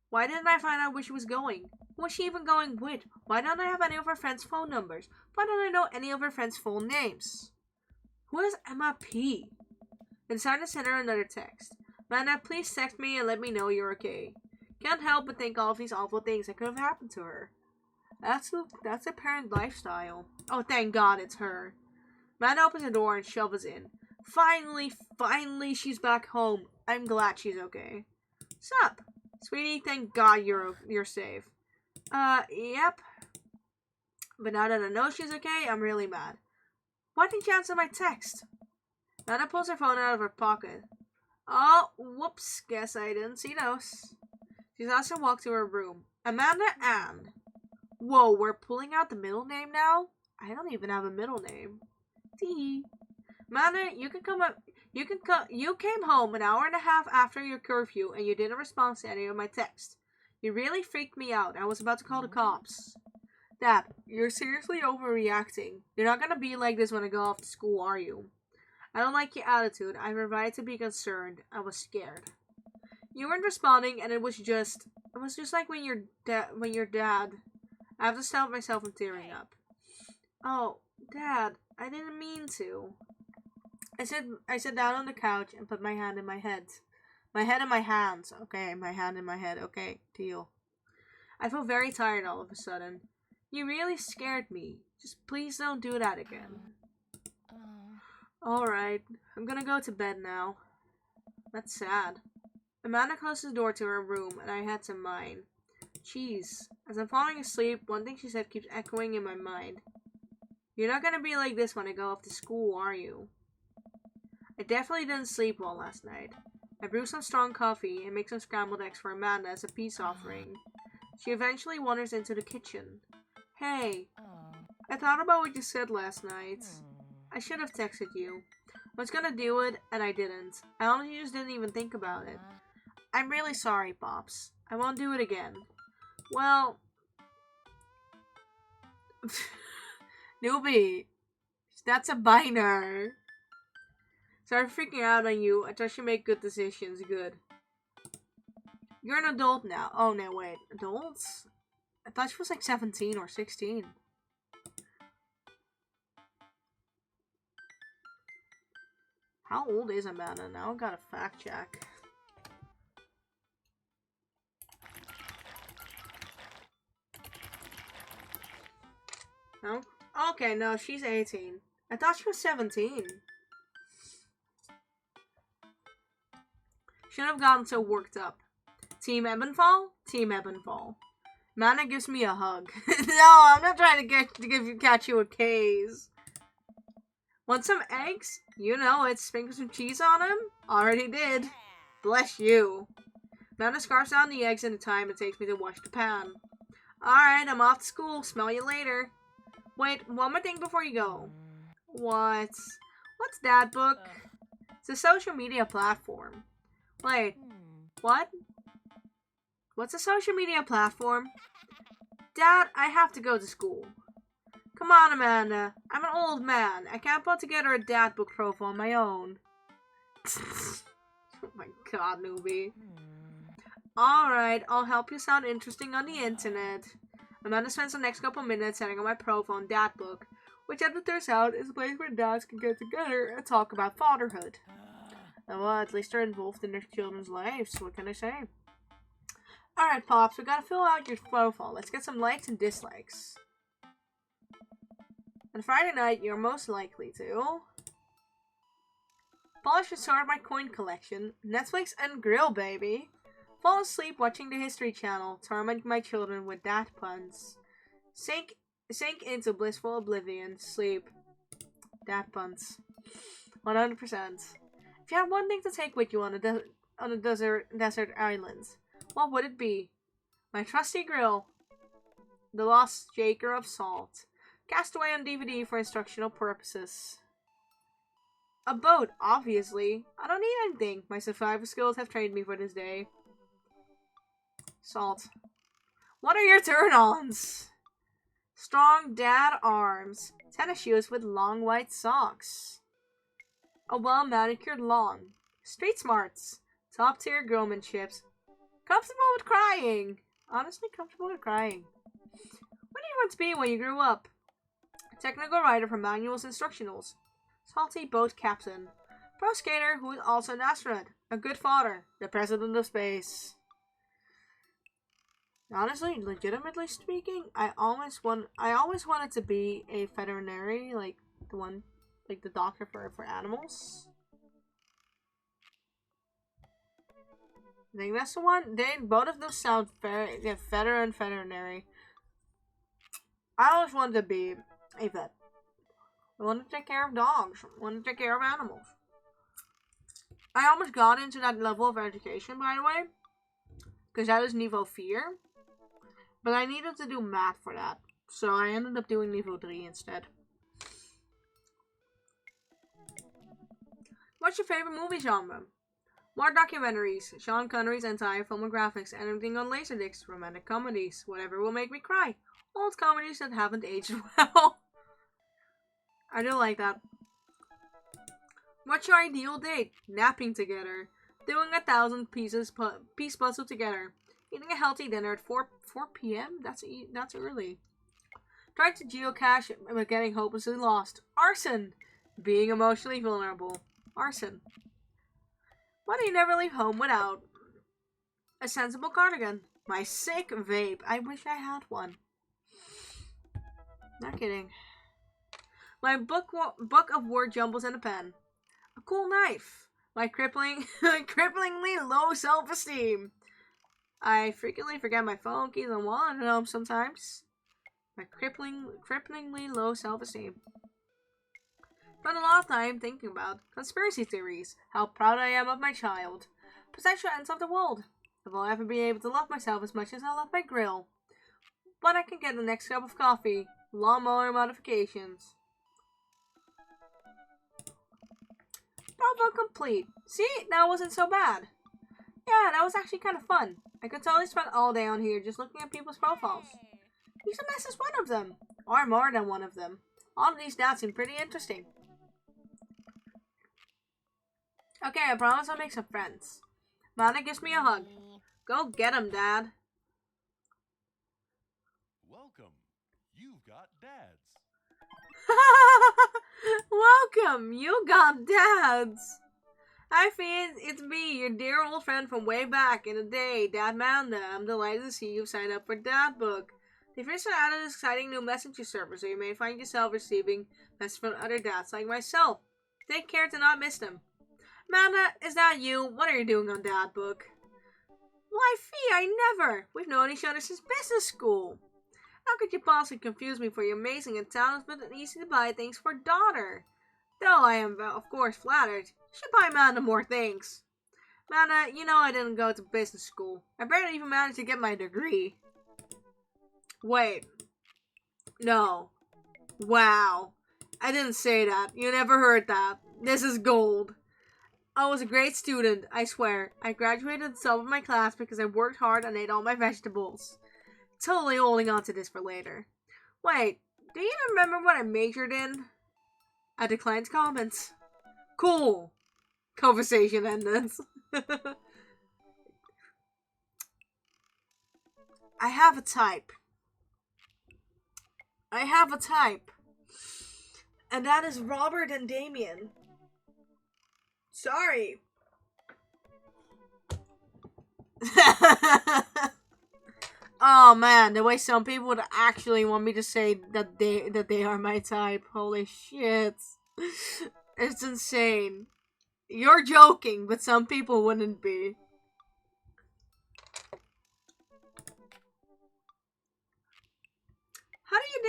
Speaker 3: Why didn't I find out where she was going? Who was she even going with? Why don't I have any of her friends' phone numbers? Why don't I know any of her friends' full names? Who is Emma P? I decided to send her another text. Amanda, please text me and let me know you're okay. Can't help but think all of these awful things that could have happened to her. That's a parent lifestyle. Oh, thank God it's her. Amanda opens the door and shoves us in. Finally, she's back home. I'm glad she's okay. Sup? Sweetie, thank God you're safe. Yep. But now that I know she's okay, I'm really mad. Why didn't you answer my text? Amanda pulls her phone out of her pocket. Oh, whoops. Guess I didn't see those. She's also walked to her room. Amanda Ann. Whoa, we're pulling out the middle name now? I don't even have a middle name. Tee. Amanda, you came home an hour and a half after your curfew and you didn't respond to any of my texts. You really freaked me out. I was about to call the cops. Dad, you're seriously overreacting. You're not gonna be like this when I go off to school, are you? I don't like your attitude. I have a right to be concerned. I was scared. You weren't responding, and it was just like when your dad. I have to stop myself from tearing up. Oh, Dad, I didn't mean to. I sat down on the couch and put my hand in my head. My head in my hands. Okay, my hand in my head. Okay, deal. I feel very tired all of a sudden. You really scared me. Just please don't do that again. Alright, I'm gonna go to bed now. That's sad. Amanda closed the door to her room, and I head to mine. Jeez. As I'm falling asleep, one thing she said keeps echoing in my mind. You're not gonna be like this when I go off to school, are you? I definitely didn't sleep well last night. I brew some strong coffee and make some scrambled eggs for Amanda as a peace offering. She eventually wanders into the kitchen. Hey, I thought about what you said last night. I should have texted you. I was gonna do it, and I didn't. I honestly just didn't even think about it. I'm really sorry, Pops. I won't do it again. Well... Newbie, that's a binder. Sorry for freaking out on you. I thought you make good decisions. Good. You're an adult now. Oh, no, wait. Adults? I thought she was like 17 or 16. How old is Amanda now? I gotta fact check. No? Okay, no, she's 18. I thought she was 17. Shouldn't have gotten so worked up. Team Ebenfall? Team Ebenfall. Amanda gives me a hug. No, I'm not trying to catch you with K's. Want some eggs? You know it. Sprinkle some cheese on them? Already did. Bless you. Amanda scarfs down the eggs in the time it takes me to wash the pan. Alright, I'm off to school. Smell you later. Wait, one more thing before you go. What's that book? It's a social media platform. Wait, what? What's a social media platform? Dad, I have to go to school. Come on, Amanda. I'm an old man. I can't put together a dad book profile on my own. Oh my god, newbie. Alright, I'll help you sound interesting on the internet. Amanda spends the next couple minutes setting up my profile on Dad Book, which as it turns out is a place where dads can get together and talk about fatherhood. And well, at least they're involved in their children's lives, what can I say? Alright, Pops, we gotta fill out your profile. Let's get some likes and dislikes. On Friday night, you're most likely to polish and sort my coin collection, Netflix and grill, baby. Fall asleep watching the History Channel. Torment my children with dad puns. Sink into blissful oblivion. Sleep. Dad puns. 100%. If you had one thing to take with you on a desert island, what would it be? My trusty grill. The Lost Shaker of Salt. Cast away on DVD for instructional purposes. A boat, obviously. I don't need anything. My survival skills have trained me for this day. Salt. What are your turn-ons? Strong dad arms. Tennis shoes with long white socks. A well-manicured lawn. Street smarts. Top-tier growmanships. Comfortable with crying. Honestly, comfortable with crying. What do you want to be when you grew up? A technical writer for manuals instructionals. Salty boat captain. Pro skater who is also an astronaut. A good father. The president of space. Honestly, legitimately speaking, I always wanted to be a veterinary, like the doctor for animals. I think that's the one. Both of them sound very, veterinary. I always wanted to be a vet. I wanted to take care of dogs. I wanted to take care of animals. I almost got into that level of education, by the way, because that is Niveau 4. But I needed to do math for that, so I ended up doing Niveau 3 instead. What's your favorite movie genre? More documentaries, Sean Connery's entire filmographics, anything on Laserdisc, romantic comedies, whatever will make me cry. Old comedies that haven't aged well. I do like that. What's your ideal date? Napping together. Doing 1,000 piece puzzle together. Eating a healthy dinner at 4 p.m.? That's early. Trying to geocache but getting hopelessly lost. Arson. Being emotionally vulnerable. Arson. Why do you never leave home without? A sensible cardigan. My sick vape. I wish I had one. Not kidding. My book of word jumbles and a pen. A cool knife. My cripplingly low self-esteem. I frequently forget my phone, keys, and wallet at home sometimes. My cripplingly low self-esteem. Spent a lot of time thinking about conspiracy theories, how proud I am of my child, potential ends of the world, if I'll ever be able to love myself as much as I love my grill, when I can get the next cup of coffee, lawnmower modifications. Profile complete. See, that wasn't so bad. Yeah, that was actually kind of fun. I could totally spend all day on here just looking at people's profiles. USMS is one of them, or more than one of them. All of these stats seem pretty interesting. Okay, I promise I'll make some friends. Mana gives me a hug. Go get him, Dad.
Speaker 2: Welcome. You've got dads.
Speaker 3: Welcome, you got dads. Hi, Fiend. It's me, your dear old friend from way back in the day, Dad Manda. I'm delighted to see you've signed up for Dad Book. They've recently added an exciting new messenger service, so you may find yourself receiving messages from other dads like myself. Take care to not miss them. Manda, is that you? What are you doing on Dad Book? Why, Fee, I never. We've known each other since business school. How could you possibly confuse me for your amazing and talented and easy to buy things for daughter? Though I am, of course, flattered. You should buy Manda more things. Manda, you know I didn't go to business school. I barely even managed to get my degree. Wait. No. Wow. I didn't say that. You never heard that. This is gold. I was a great student, I swear. I graduated at the top of my class because I worked hard and ate all my vegetables. Totally holding on to this for later. Wait, do you even remember what I majored in? I declined comments. Cool. Conversation ended. I have a type. And that is Robert and Damien. Sorry. Oh man, the way some people would actually want me to say that they are my type. Holy shit. It's insane. You're joking, but some people wouldn't be.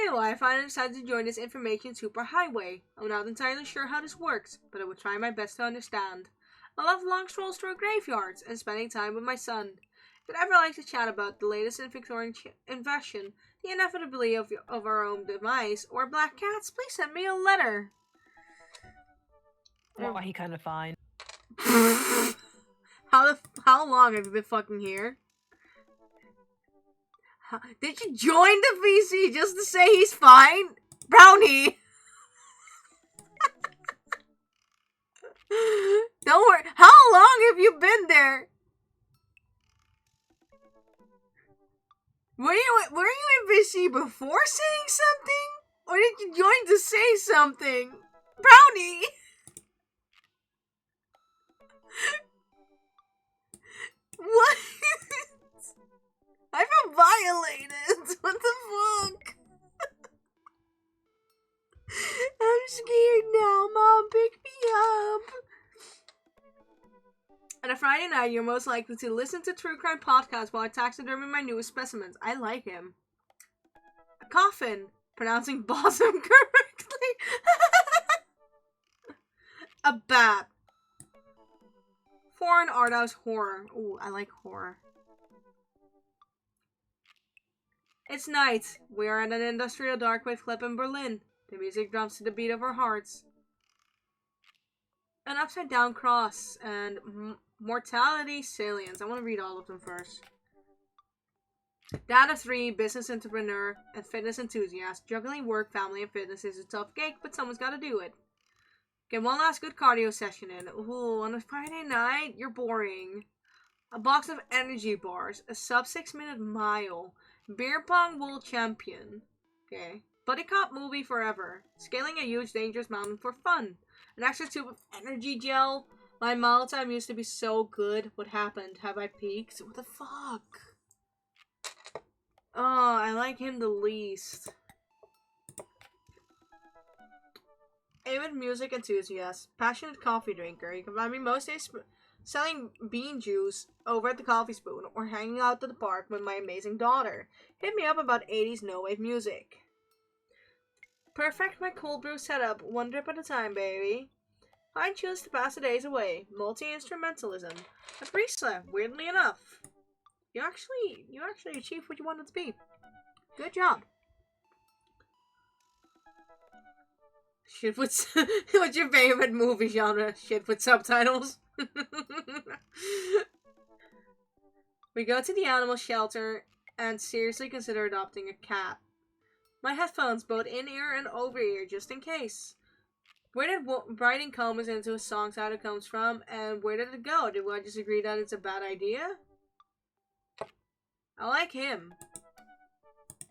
Speaker 3: too. I finally decided to join this information superhighway. I'm not entirely sure how this works, but I will try my best to understand. I love long strolls through graveyards and spending time with my son. If you'd ever like to chat about the latest in Victorian invention, the inevitability of our own demise, or black cats, please send me a letter.
Speaker 4: Well, he kind of fine.
Speaker 3: How long have you been fucking here? Did you join the VC just to say he's fine? Brownie! Don't worry. How long have you been there? Were you in VC before saying something? Or did you join to say something? Brownie! What? I feel violated. What the fuck? I'm scared now. Mom, pick me up. On a Friday night, you're most likely to listen to true crime podcasts while I taxidermy my newest specimens. I like him. A coffin. Pronouncing bosom correctly. A bat. Foreign art house horror. Ooh, I like horror. It's night. We are at an industrial darkwave club in Berlin. The music drums to the beat of our hearts. An upside down cross and mortality salience. I want to read all of them first. Dad of 3, business entrepreneur, and fitness enthusiast. Juggling work, family, and fitness is a tough gig, but someone's got to do it. Get one last good cardio session in. Ooh, on a Friday night, you're boring. A box of energy bars, a sub 6-minute mile, beer pong world champion. Okay. Buddy cop movie forever. Scaling a huge dangerous mountain for fun. An extra tube of energy gel. My mile time used to be so good. What happened? Have I peaked? What the fuck? Oh, I like him the least. Avid music enthusiast. Passionate coffee drinker. You can find me most days selling bean juice over at the Coffee Spoon or hanging out at the park with my amazing daughter. Hit me up about 80s no-wave music. Perfect my cold brew setup, one drip at a time, baby. I choose to pass the days away. Multi-instrumentalism. A priestess, weirdly enough. You actually achieved what you wanted to be. Good job. Shit with what's your favorite movie genre? Shit with subtitles. We go to the animal shelter and seriously consider adopting a cat. My headphones, both in-ear and over-ear, just in case. Where did writing comments into a song title comes from, and where did it go? Did I just agree that it's a bad idea? I like him.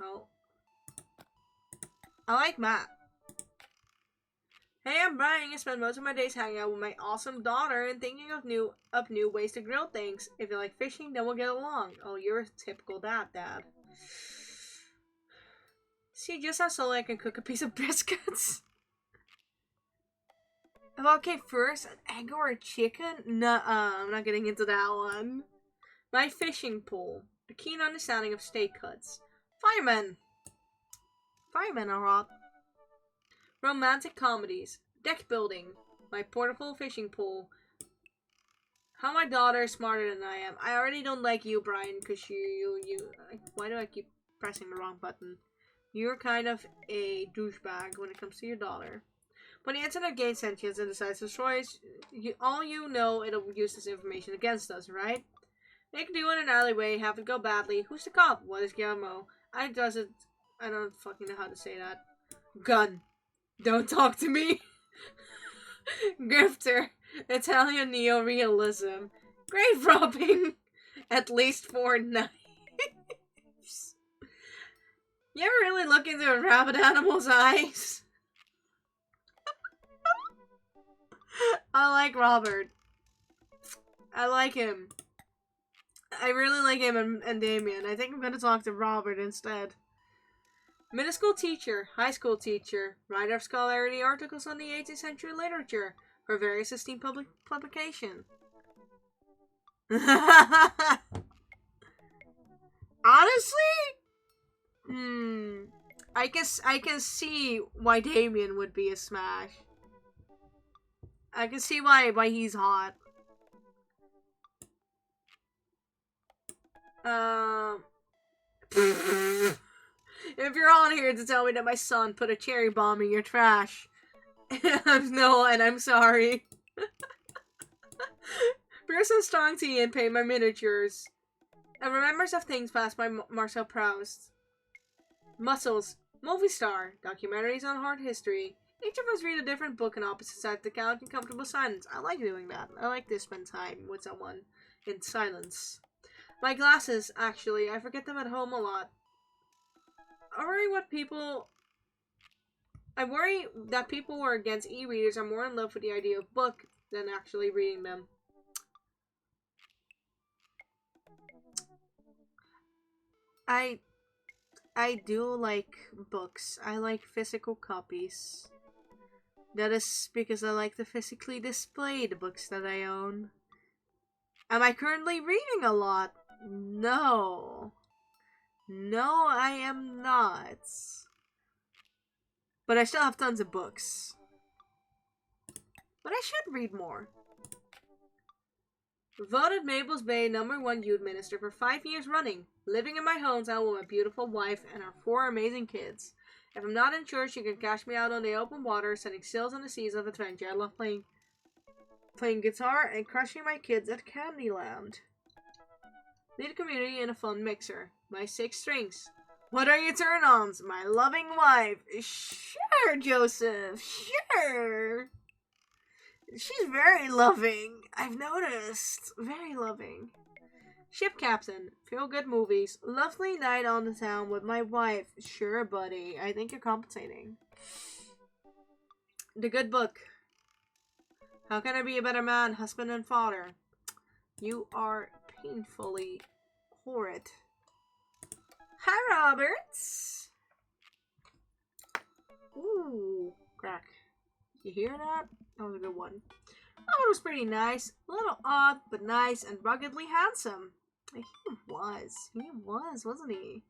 Speaker 3: Oh. I like Matt. Hey, I'm Brian. I spend most of my days hanging out with my awesome daughter and thinking of new ways to grill things. If you like fishing, then we'll get along. Oh, you're a typical Dad. See just how slowly I can cook a piece of biscuits. Okay, first, an egg or a chicken? Nuh-uh, I'm not getting into that one. My fishing pole. A keen understanding of steak cuts. Firemen. Firemen are hot. Romantic comedies. Deck building. My portable fishing pole. How my daughter is smarter than I am. I already don't like you, Brian, because you... Why do I keep pressing the wrong button? You're kind of a douchebag when it comes to your daughter. When the internet gains sentience and decides to destroy us, all you know, it'll use this information against us, right? Make do in an alleyway, have it go badly. Who's the cop? What is Guillermo? I don't fucking know how to say that. Gun. Don't talk to me. Grifter. Italian neorealism. Grave robbing. At least 4 knives. You ever really look into a rabid animal's eyes? I like Robert. I like him. I really like him and Damien. I think I'm gonna talk to Robert instead. Middle school teacher, high school teacher, writer of scholarly articles on the 18th century literature for various esteemed publication. Honestly? I can see why Damien would be a smash. I can see why he's hot. If you're on here to tell me that my son put a cherry bomb in your trash, no, and I'm sorry. Beer so strong tea and paint my miniatures. And remembers of things passed by Marcel Proust. Muscles, movie star, documentaries on art history. Each of us read a different book on opposite sides of the couch in comfortable silence. I like doing that. I like to spend time with someone in silence. My glasses, actually, I forget them at home a lot. I worry that people who are against e-readers are more in love with the idea of book than actually reading them. I do like books. I like physical copies. That is because I like to physically display the books that I own. Am I currently reading a lot? No. No, I am not. But I still have tons of books. But I should read more. Voted Mabel's Bay #1 youth minister for 5 years running. Living in my hometown with my beautiful wife and our 4 amazing kids. If I'm not in church, you can cash me out on the open water, setting sails on the seas of adventure. I love playing guitar and crushing my kids at Candyland. Lead a community in a fun mixer. My 6 strings. What are your turn-ons? My loving wife. Sure, Joseph. Sure. She's very loving. I've noticed. Very loving. Ship captain. Feel good movies. Lovely night on the town with my wife. Sure, buddy. I think you're compensating. The good book. How can I be a better man, husband, and father? You are painfully horrid. Hi, Roberts. Ooh, crack. You hear that? That was a good one. Robert was pretty nice. A little odd, but nice and ruggedly handsome. He was. He was, wasn't he?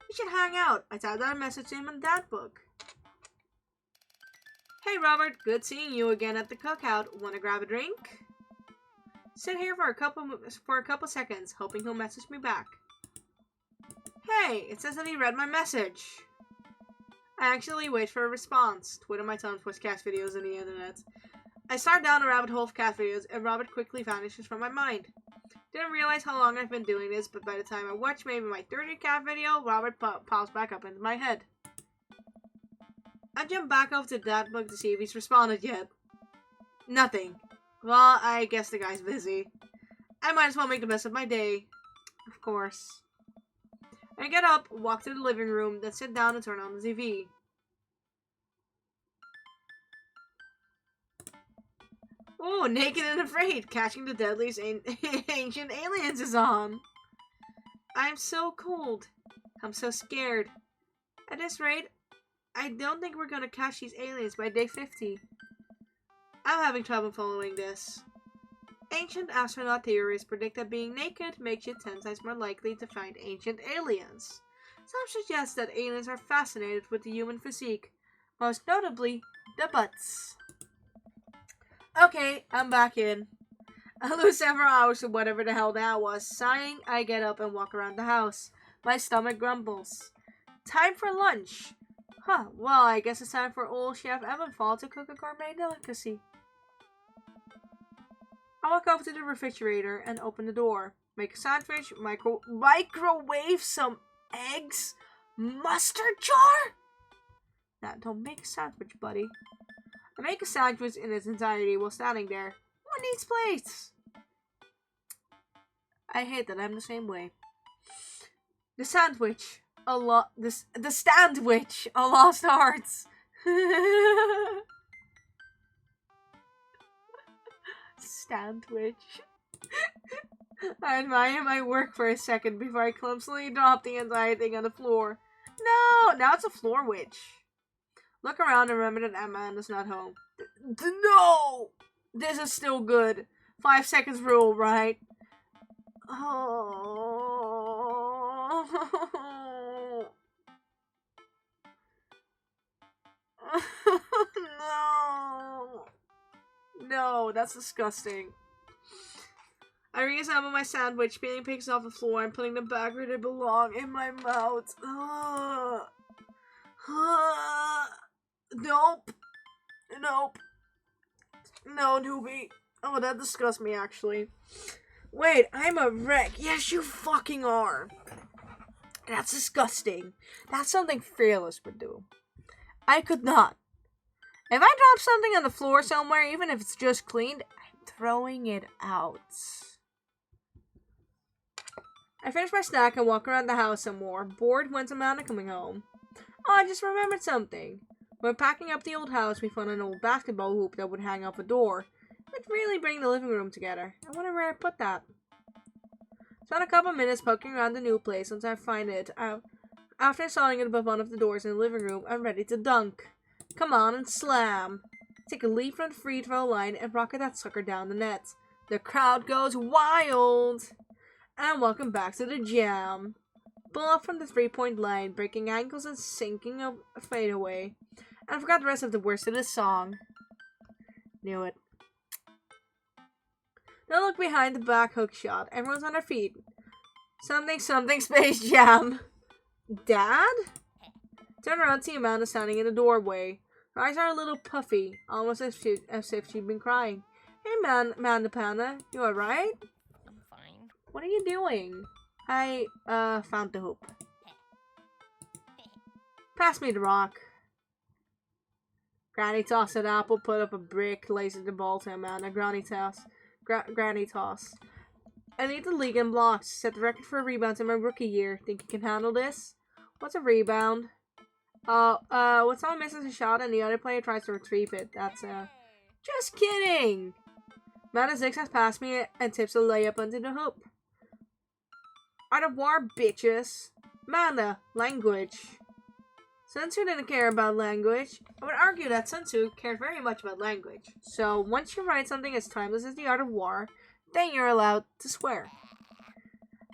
Speaker 3: We should hang out. I typed out a message to him in that book. Hey, Robert. Good seeing you again at the cookout. Want to grab a drink? Sit here for a couple seconds, hoping he'll message me back. Hey, it says that he read my message. I actually wait for a response. Twitter my tongue twists cat videos on the internet. I start down a rabbit hole of cat videos, and Robert quickly vanishes from my mind. Didn't realize how long I've been doing this, but by the time I watch maybe my 30th cat video, Robert pops back up into my head. I jump back over to that book to see if he's responded yet. Nothing. Well, I guess the guy's busy. I might as well make the best of my day. Of course. I get up, walk to the living room, then sit down and turn on the TV. Oh, Naked and Afraid, Catching the Deadliest Ancient Aliens is on. I'm so cold. I'm so scared. At this rate, I don't think we're gonna catch these aliens by day 50. I'm having trouble following this. Ancient astronaut theories predict that being naked makes you 10 times more likely to find ancient aliens. Some suggest that aliens are fascinated with the human physique, most notably the butts. Okay, I'm back in. I lose several hours to whatever the hell that was. Sighing, I get up and walk around the house. My stomach grumbles. Time for lunch. Huh, well, I guess it's time for old Chef Evanfall to cook a gourmet delicacy. I walk over to the refrigerator and open the door. Make a sandwich, microwave some eggs, mustard jar? Nah, don't make a sandwich, buddy. I make a sandwich in its entirety while standing there. Who needs plates? I hate that I'm the same way. The sandwich, the Standwich, a lost arts. Standwich. I admire my work for a second before I clumsily drop the entire thing on the floor. No, now it's a floor witch. Look around and remember that Amanda's not home. No! This is still good. 5 seconds rule, right? Oh. No. No, that's disgusting. I reassemble my sandwich, peeling pieces off the floor and putting them back where they belong in my mouth. Nope. Nope. No, newbie. Oh, that disgusts me, actually. Wait, I'm a wreck. Yes, you fucking are. That's disgusting. That's something Fearless would do. I could not. If I drop something on the floor somewhere, even if it's just cleaned, I'm throwing it out. I finish my snack and walk around the house some more, bored when's Amanda coming home. Oh, I just remembered something. When packing up the old house, we found an old basketball hoop that would hang off a door. It would really bring the living room together. I wonder where I put that. Spent a couple minutes poking around the new place once I find it. After installing it above one of the doors in the living room, I'm ready to dunk. Come on and slam. Take a leap from the free throw line and rocket that sucker down the net. The crowd goes wild. And welcome back to the jam. Pull up from the 3-point line, breaking ankles and sinking a fadeaway. And I forgot the rest of the words of this song. Knew it. Don't look behind the back hook shot. Everyone's on their feet. Something Space Jam. Dad? Turn around, see Amanda standing in the doorway. Her eyes are a little puffy, almost as if she'd been crying. Hey, Amanda Panda, you alright?
Speaker 4: I'm fine.
Speaker 3: What are you doing? I, found the hoop. Pass me the rock. Granny tossed an apple, put up a brick, lasered the ball to Amanda. Granny toss. I lead the league in blocks. Set the record for rebounds in my rookie year. Think you can handle this? What's a rebound? When someone misses a shot and the other player tries to retrieve it, that's, just kidding! Amanda zigzags past me and tips a layup into the hoop. Out of war, bitches. Amanda, language. Sun Tzu didn't care about language. I would argue that Sun Tzu cared very much about language. So, once you write something as timeless as the art of war, then you're allowed to swear.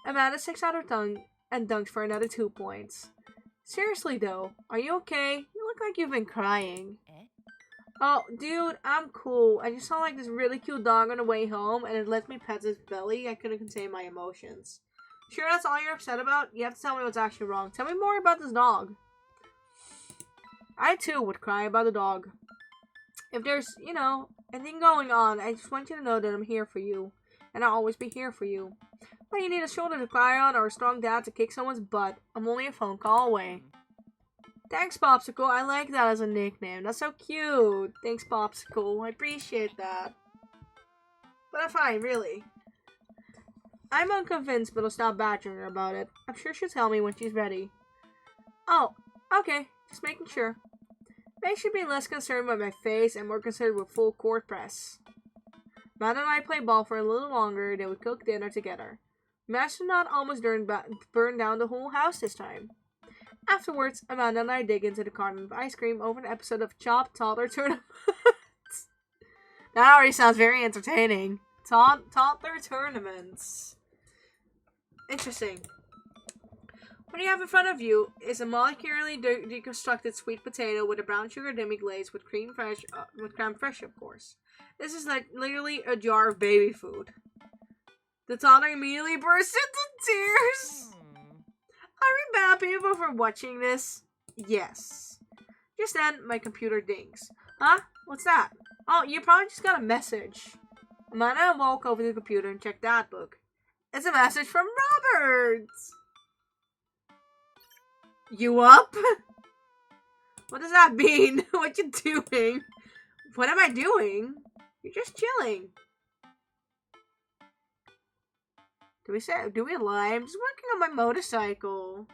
Speaker 3: Amanda sticks out her tongue and dunks for another 2 points. Seriously though, are you okay? You look like you've been crying. Oh, dude, I'm cool. I just saw like this really cute dog on the way home and it lets me pet his belly. I couldn't contain my emotions. Sure that's all you're upset about? You have to tell me what's actually wrong. Tell me more about this dog. I too would cry about the dog. If there's, anything going on, I just want you to know that I'm here for you. And I'll always be here for you. When you need a shoulder to cry on or a strong dad to kick someone's butt, I'm only a phone call away. Thanks, Popsicle. I like that as a nickname. That's so cute. Thanks, Popsicle. I appreciate that. But I'm fine, really. I'm unconvinced, but I'll stop badgering her about it. I'm sure she'll tell me when she's ready. Oh, okay. Just making sure. May should be less concerned with my face and more concerned with full court press. Matt and I play ball for a little longer, then we cook dinner together. We managed to not almost burn down the whole house this time. Afterwards, Amanda and I dig into the carton of ice cream over an episode of Chopped Toddler Tournament. That already sounds very entertaining. Toddler Tournaments. Interesting. What you have in front of you is a molecularly deconstructed sweet potato with a brown sugar demi-glaze with creme fraiche, of course. This is like literally a jar of baby food. The toddler immediately bursts into tears. Are we bad people for watching this? Yes. Just then, my computer dings. Huh? What's that? Oh, you probably just got a message. Amanda walked over to the computer and checked that book. It's a message from Robert! You up? What does that mean? What you doing? What am I doing? You're just chilling. Do we lie? I'm just working on my motorcycle.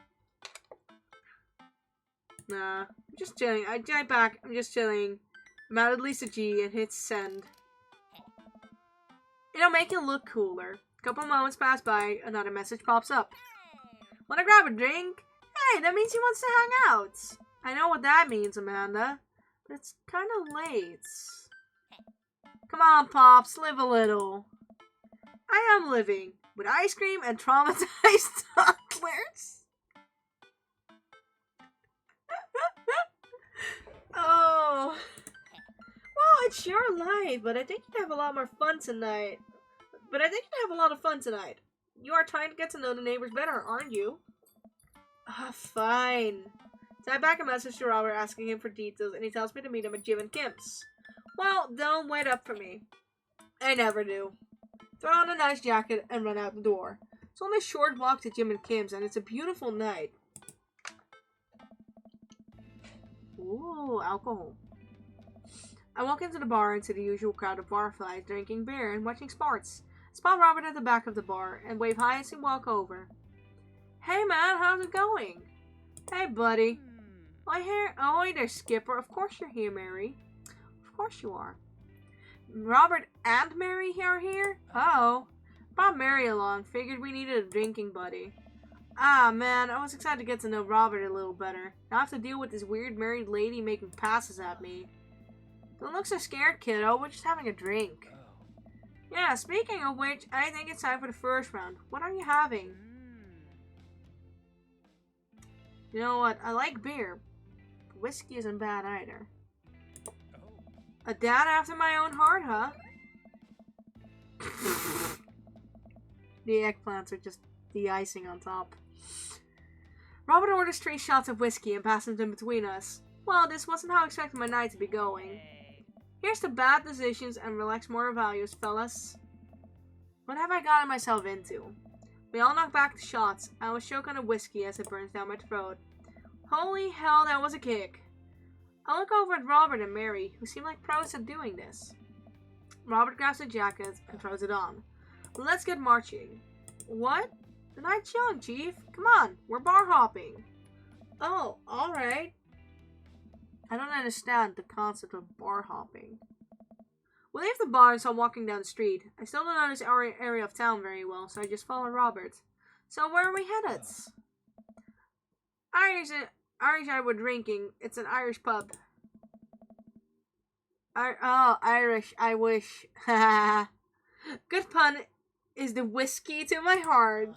Speaker 3: Nah, I'm just chilling. I drive back. I'm just chilling. I'm out at Lisa G and hit send. It'll make it look cooler. A couple moments pass by, another message pops up. Wanna grab a drink? Hey, that means he wants to hang out. I know what that means, Amanda. But it's kind of late. Come on, Pops, live a little. I am living. With ice cream and traumatized toddlers. Oh. Well, it's your life, but I think you'd have a lot more fun tonight. You are trying to get to know the neighbors better, aren't you? Ah, fine. So I back a message to Robert asking him for details, and he tells me to meet him at Jim and Kim's. Well, don't wait up for me. I never do. Throw on a nice jacket and run out the door. It's only a short walk to Jim and Kim's, and it's a beautiful night. Ooh, alcohol. I walk into the bar and see the usual crowd of barflies drinking beer and watching sports. I spot Robert at the back of the bar and wave hi as he walk over. Hey man, how's it going? Hey buddy. Oh, hey there, Skipper. Of course you're here, Mary. Of course you are. Robert and Mary are here? Oh. Brought Mary along. Figured we needed a drinking buddy. Ah, man, I was excited to get to know Robert a little better. Now I have to deal with this weird married lady making passes at me. Don't look so scared, kiddo. We're just having a drink. Yeah, speaking of which, I think it's time for the first round. What are you having? You know what? I like beer. But whiskey isn't bad either. A dad after my own heart, huh? The eggplants are just the icing on top. Robert orders 3 shots of whiskey and passes them between us. Well, this wasn't how I expected my night to be going. Here's to bad decisions and relaxed moral values, fellas. What have I gotten myself into? We all knock back the shots. I was choking on the whiskey as it burns down my throat. Holy hell, that was a kick. I look over at Robert and Mary, who seem like pros at doing this. Robert grabs a jacket and throws it on. Let's get marching. What? The night's young, Chief. Come on, we're bar hopping. Oh, alright. I don't understand the concept of bar hopping. We leave the bar and start walking down the street. I still don't know this area of town very well, so I just follow Robert. So where are we headed? Irish I were drinking. It's an Irish pub. Irish, I wish. Good pun is the whiskey to my heart.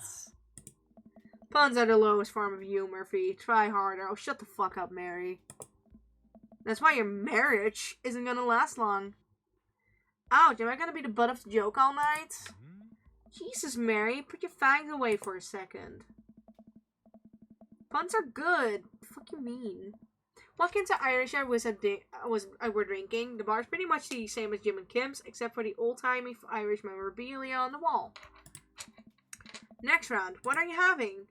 Speaker 3: Puns are the lowest form of humor, Fee. Try harder. Oh, shut the fuck up, Mary. That's why your marriage isn't gonna last long. Ouch, am I gonna be the butt of the joke all night? Jesus, Mary, put your fangs away for a second. Puns are good. What the fuck you mean? Walk into Irish I were drinking. The bar's pretty much the same as Jim and Kim's, except for the old-timey Irish memorabilia on the wall. Next round, what are you having?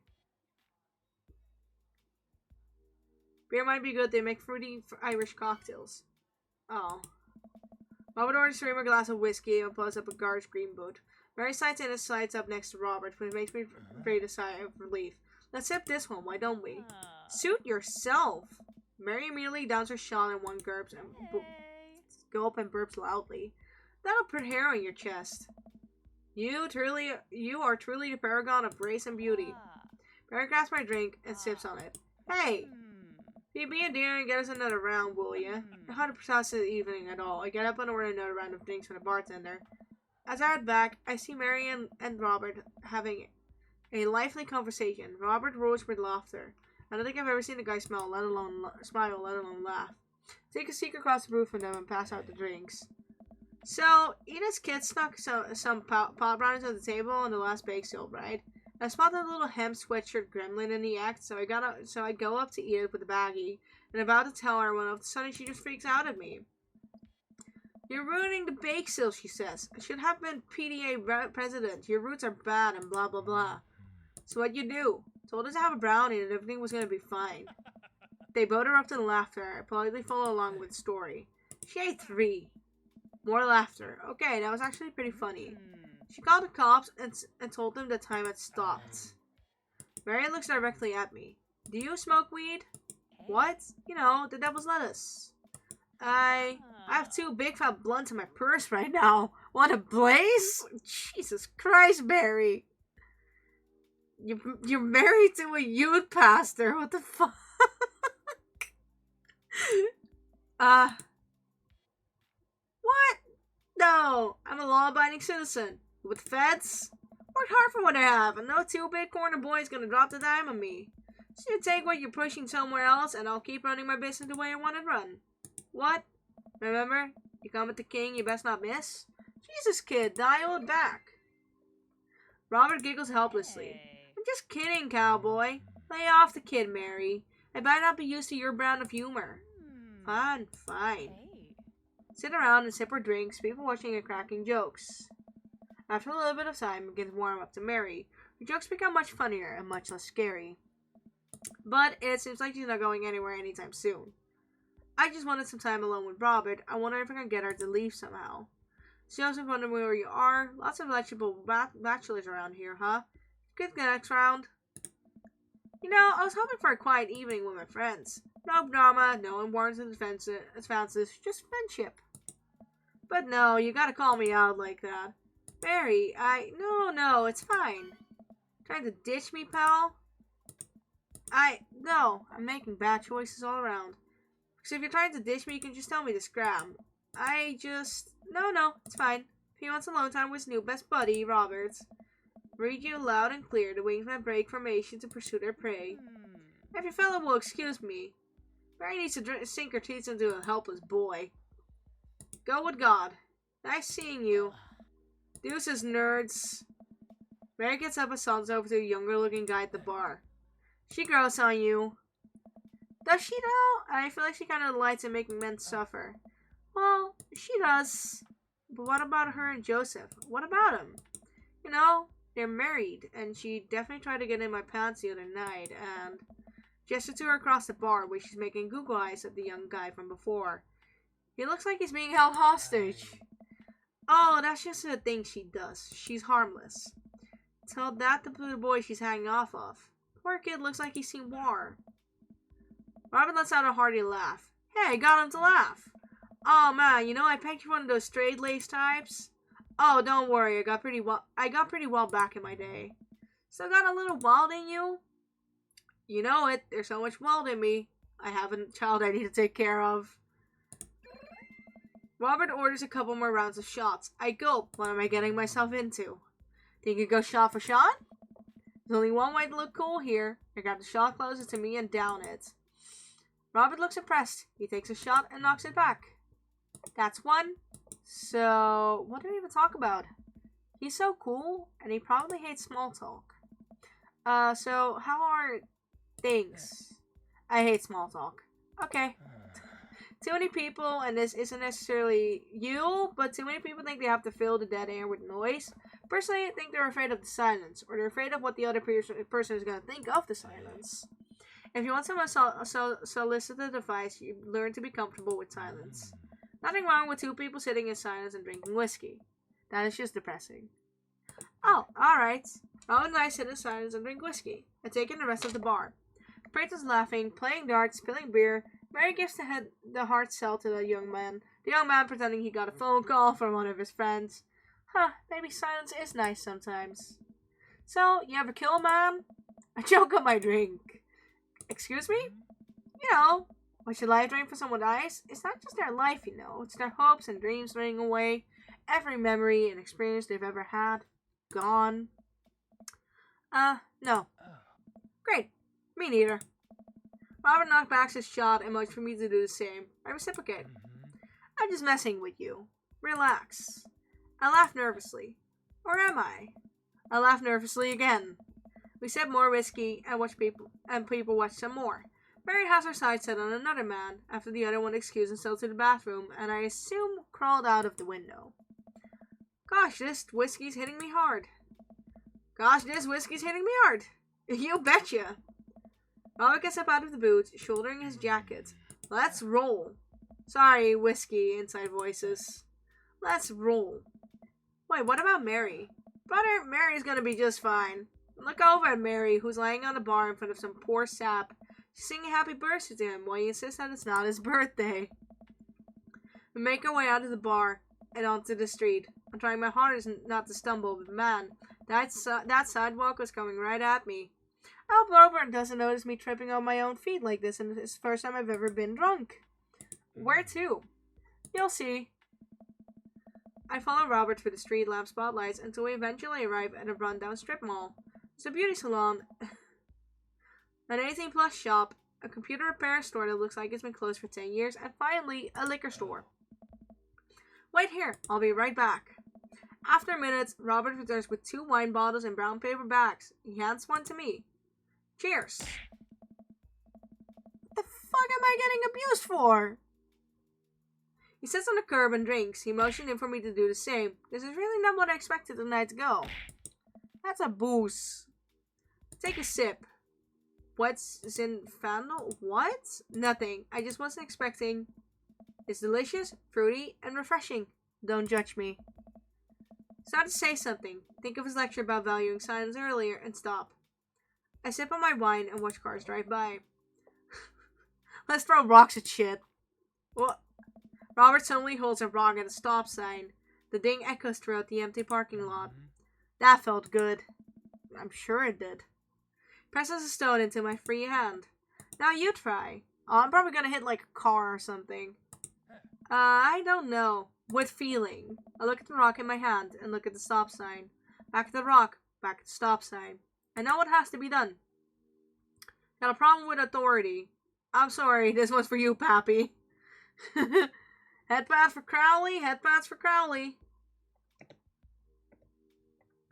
Speaker 3: Beer might be good. They make fruity Irish cocktails. Oh. Robert orders 3 more glasses of whiskey and pulls up a garbage green boot. Mary slides in and slides up next to Robert, which makes me breathe a sigh of relief. Let's sip this one, why don't we? Suit yourself! Mary immediately downs her shot in one gulp and burps loudly. That'll put hair on your chest. You are truly the paragon of grace and beauty. Mary grabs my drink and sips on it. Hey! Be a dear and get us another round, will ya? 100% the evening at all. I get up and order another round of drinks from the bartender. As I head back, I see Mary and Robert having a lively conversation. Robert roars with laughter. I don't think I've ever seen a guy smile, let alone laugh. Take a seek across the roof from them and pass out the drinks. So, Edith's kid snuck some pot brownies on the table on the last bake sale, right? I spotted a little hemp sweatshirt gremlin in the act, so I go up to Edith with the baggie, and about to tell her when all of a sudden she just freaks out at me. You're ruining the bake sale, she says. I should have been PTA president. Your roots are bad and blah blah blah. So what'd you do? Told her to have a brownie and everything was gonna be fine. They both erupt in laughter. I politely follow along with the story. She ate 3. More laughter. Okay, that was actually pretty funny. She called the cops and told them the time had stopped. Mary looks directly at me. Do you smoke weed? What? You know, the devil's lettuce. I have 2 big fat blunts in my purse right now. Want a blaze? Jesus Christ, Mary. You're married to a youth pastor. What the fuck? What? No, I'm a law-abiding citizen. With feds? Work hard for what I have, and no 2-bit corner boy is gonna drop the dime on me. So you take what you're pushing somewhere else, and I'll keep running my business the way I want it run. What? Remember? You come with the king, you best not miss? Jesus, kid, dial it back. Robert giggles helplessly. I'm just kidding, cowboy. Lay off the kid, Mary. I might not be used to your brand of humor. Fine, fine. Sit around and sip our drinks, people watching and cracking jokes. After a little bit of time, it begins to warm up to Mary. Her jokes become much funnier and much less scary. But it seems like she's not going anywhere anytime soon. I just wanted some time alone with Robert. I wonder if I can get her to leave somehow. Joseph, wondering where you are. Lots of legible bachelors around here, huh? Good next round. You know, I was hoping for a quiet evening with my friends. No drama, no unwarranted advances, just friendship. But no, you gotta call me out like that. Mary, no, it's fine. Trying to ditch me, pal? No, I'm making bad choices all around. Because if you're trying to ditch me, you can just tell me to scram. No, it's fine. If he wants alone time with his new best buddy, Roberts. Read you loud and clear, the wings might break formation to pursue their prey. If your fellow will excuse me, Mary needs to sink her teeth into a helpless boy. Go with God. Nice seeing you. Deuces, nerds. Mary gets up and saunters over to a younger-looking guy at the bar. She grows on you. Does she, though? I feel like she kind of delights in making men suffer. Well, she does. But what about her and Joseph? What about him? You know, they're married, and she definitely tried to get in my pants the other night, and gestured to her across the bar where she's making Google eyes at the young guy from before. He looks like he's being held hostage. Oh, that's just a thing she does. She's harmless. Tell that to the boy she's hanging off of. Poor kid looks like he's seen war. Robin lets out a hearty laugh. Hey, got him to laugh. Oh man, you know I picked you one of those straight-laced types. Oh, don't worry, I got pretty well back in my day. Still got a little wild in you? You know it, there's so much wild in me. I have a child I need to take care of. Robert orders a couple more rounds of shots. I gulp. What am I getting myself into? Think you could go shot for shot? There's only one way to look cool here. I grab the shot closest to me and down it. Robert looks impressed. He takes a shot and knocks it back. That's one. So, what did we even talk about? He's so cool, and he probably hates small talk. So, how are things? I hate small talk. Okay. Too many people, and this isn't necessarily you, but too many people think they have to fill the dead air with noise. Personally, I think they're afraid of the silence, or they're afraid of what the other person is going to think of the silence. If you want some solicited advice, you learn to be comfortable with silence. Nothing wrong with two people sitting in silence and drinking whiskey. That is just depressing. Oh, alright. Robin and I sit in silence and drink whiskey, and take in the rest of the bar. Peyton's laughing, playing darts, spilling beer. Mary gives the hard sell to the young man. The young man pretending he got a phone call from one of his friends. Huh, maybe silence is nice sometimes. So, you ever kill a man? I choke on my drink. Excuse me? You know, watch your life drain for someone dies. It's not just their life, you know. It's their hopes and dreams running away. Every memory and experience they've ever had. Gone. No. Great. Me neither. Robert knocked back his shot and motioned for me to do the same. I reciprocate. I'm just messing with you. Relax. I laugh nervously. Or am I? I laugh nervously again. We sip more whiskey and people watch some more. Mary has her sights set on another man after the other one excused himself to the bathroom, and I assume crawled out of the window. Gosh, this whiskey's hitting me hard. You betcha. Robert gets up out of the boot, shouldering his jacket. Let's roll. Sorry, whiskey, inside voices. Let's roll. Wait, what about Mary? Brother, Mary's gonna be just fine. Look over at Mary, who's laying on the bar in front of some poor sap. She's singing happy birthday to him while he insists that it's not his birthday. We make our way out of the bar and onto the street. I'm trying my hardest not to stumble, but man, that sidewalk was coming right at me. I hope Robert doesn't notice me tripping on my own feet like this, and it's the first time I've ever been drunk. Where to? You'll see. I follow Robert through the street lamp spotlights until we eventually arrive at a rundown strip mall. It's a beauty salon, an 18-plus shop, a computer repair store that looks like it's been closed for 10 years, and finally, a liquor store. Wait here, I'll be right back. After minutes, Robert returns with 2 wine bottles in brown paper bags. He hands one to me. Cheers. What the fuck am I getting abused for? He sits on the curb and drinks. He motioned in for me to do the same. This is really not what I expected the night to go. That's a booze. Take a sip. What's Zinfandel? What? Nothing. I just wasn't expecting. It's delicious, fruity, and refreshing. Don't judge me. Start to say something. Think of his lecture about valuing silence earlier and stop. I sip on my wine and watch cars drive by. Let's throw rocks at shit. What? Robert suddenly holds a rock at a stop sign. The ding echoes throughout the empty parking lot. That felt good. I'm sure it did. Presses a stone into my free hand. Now you try. Oh, I'm probably gonna hit like a car or something. I don't know. With feeling. I look at the rock in my hand and look at the stop sign. Back at the rock, back at the stop sign. I know what has to be done. Got a problem with authority. I'm sorry, this one's for you, Pappy. Headpads for Crowley, headpads for Crowley.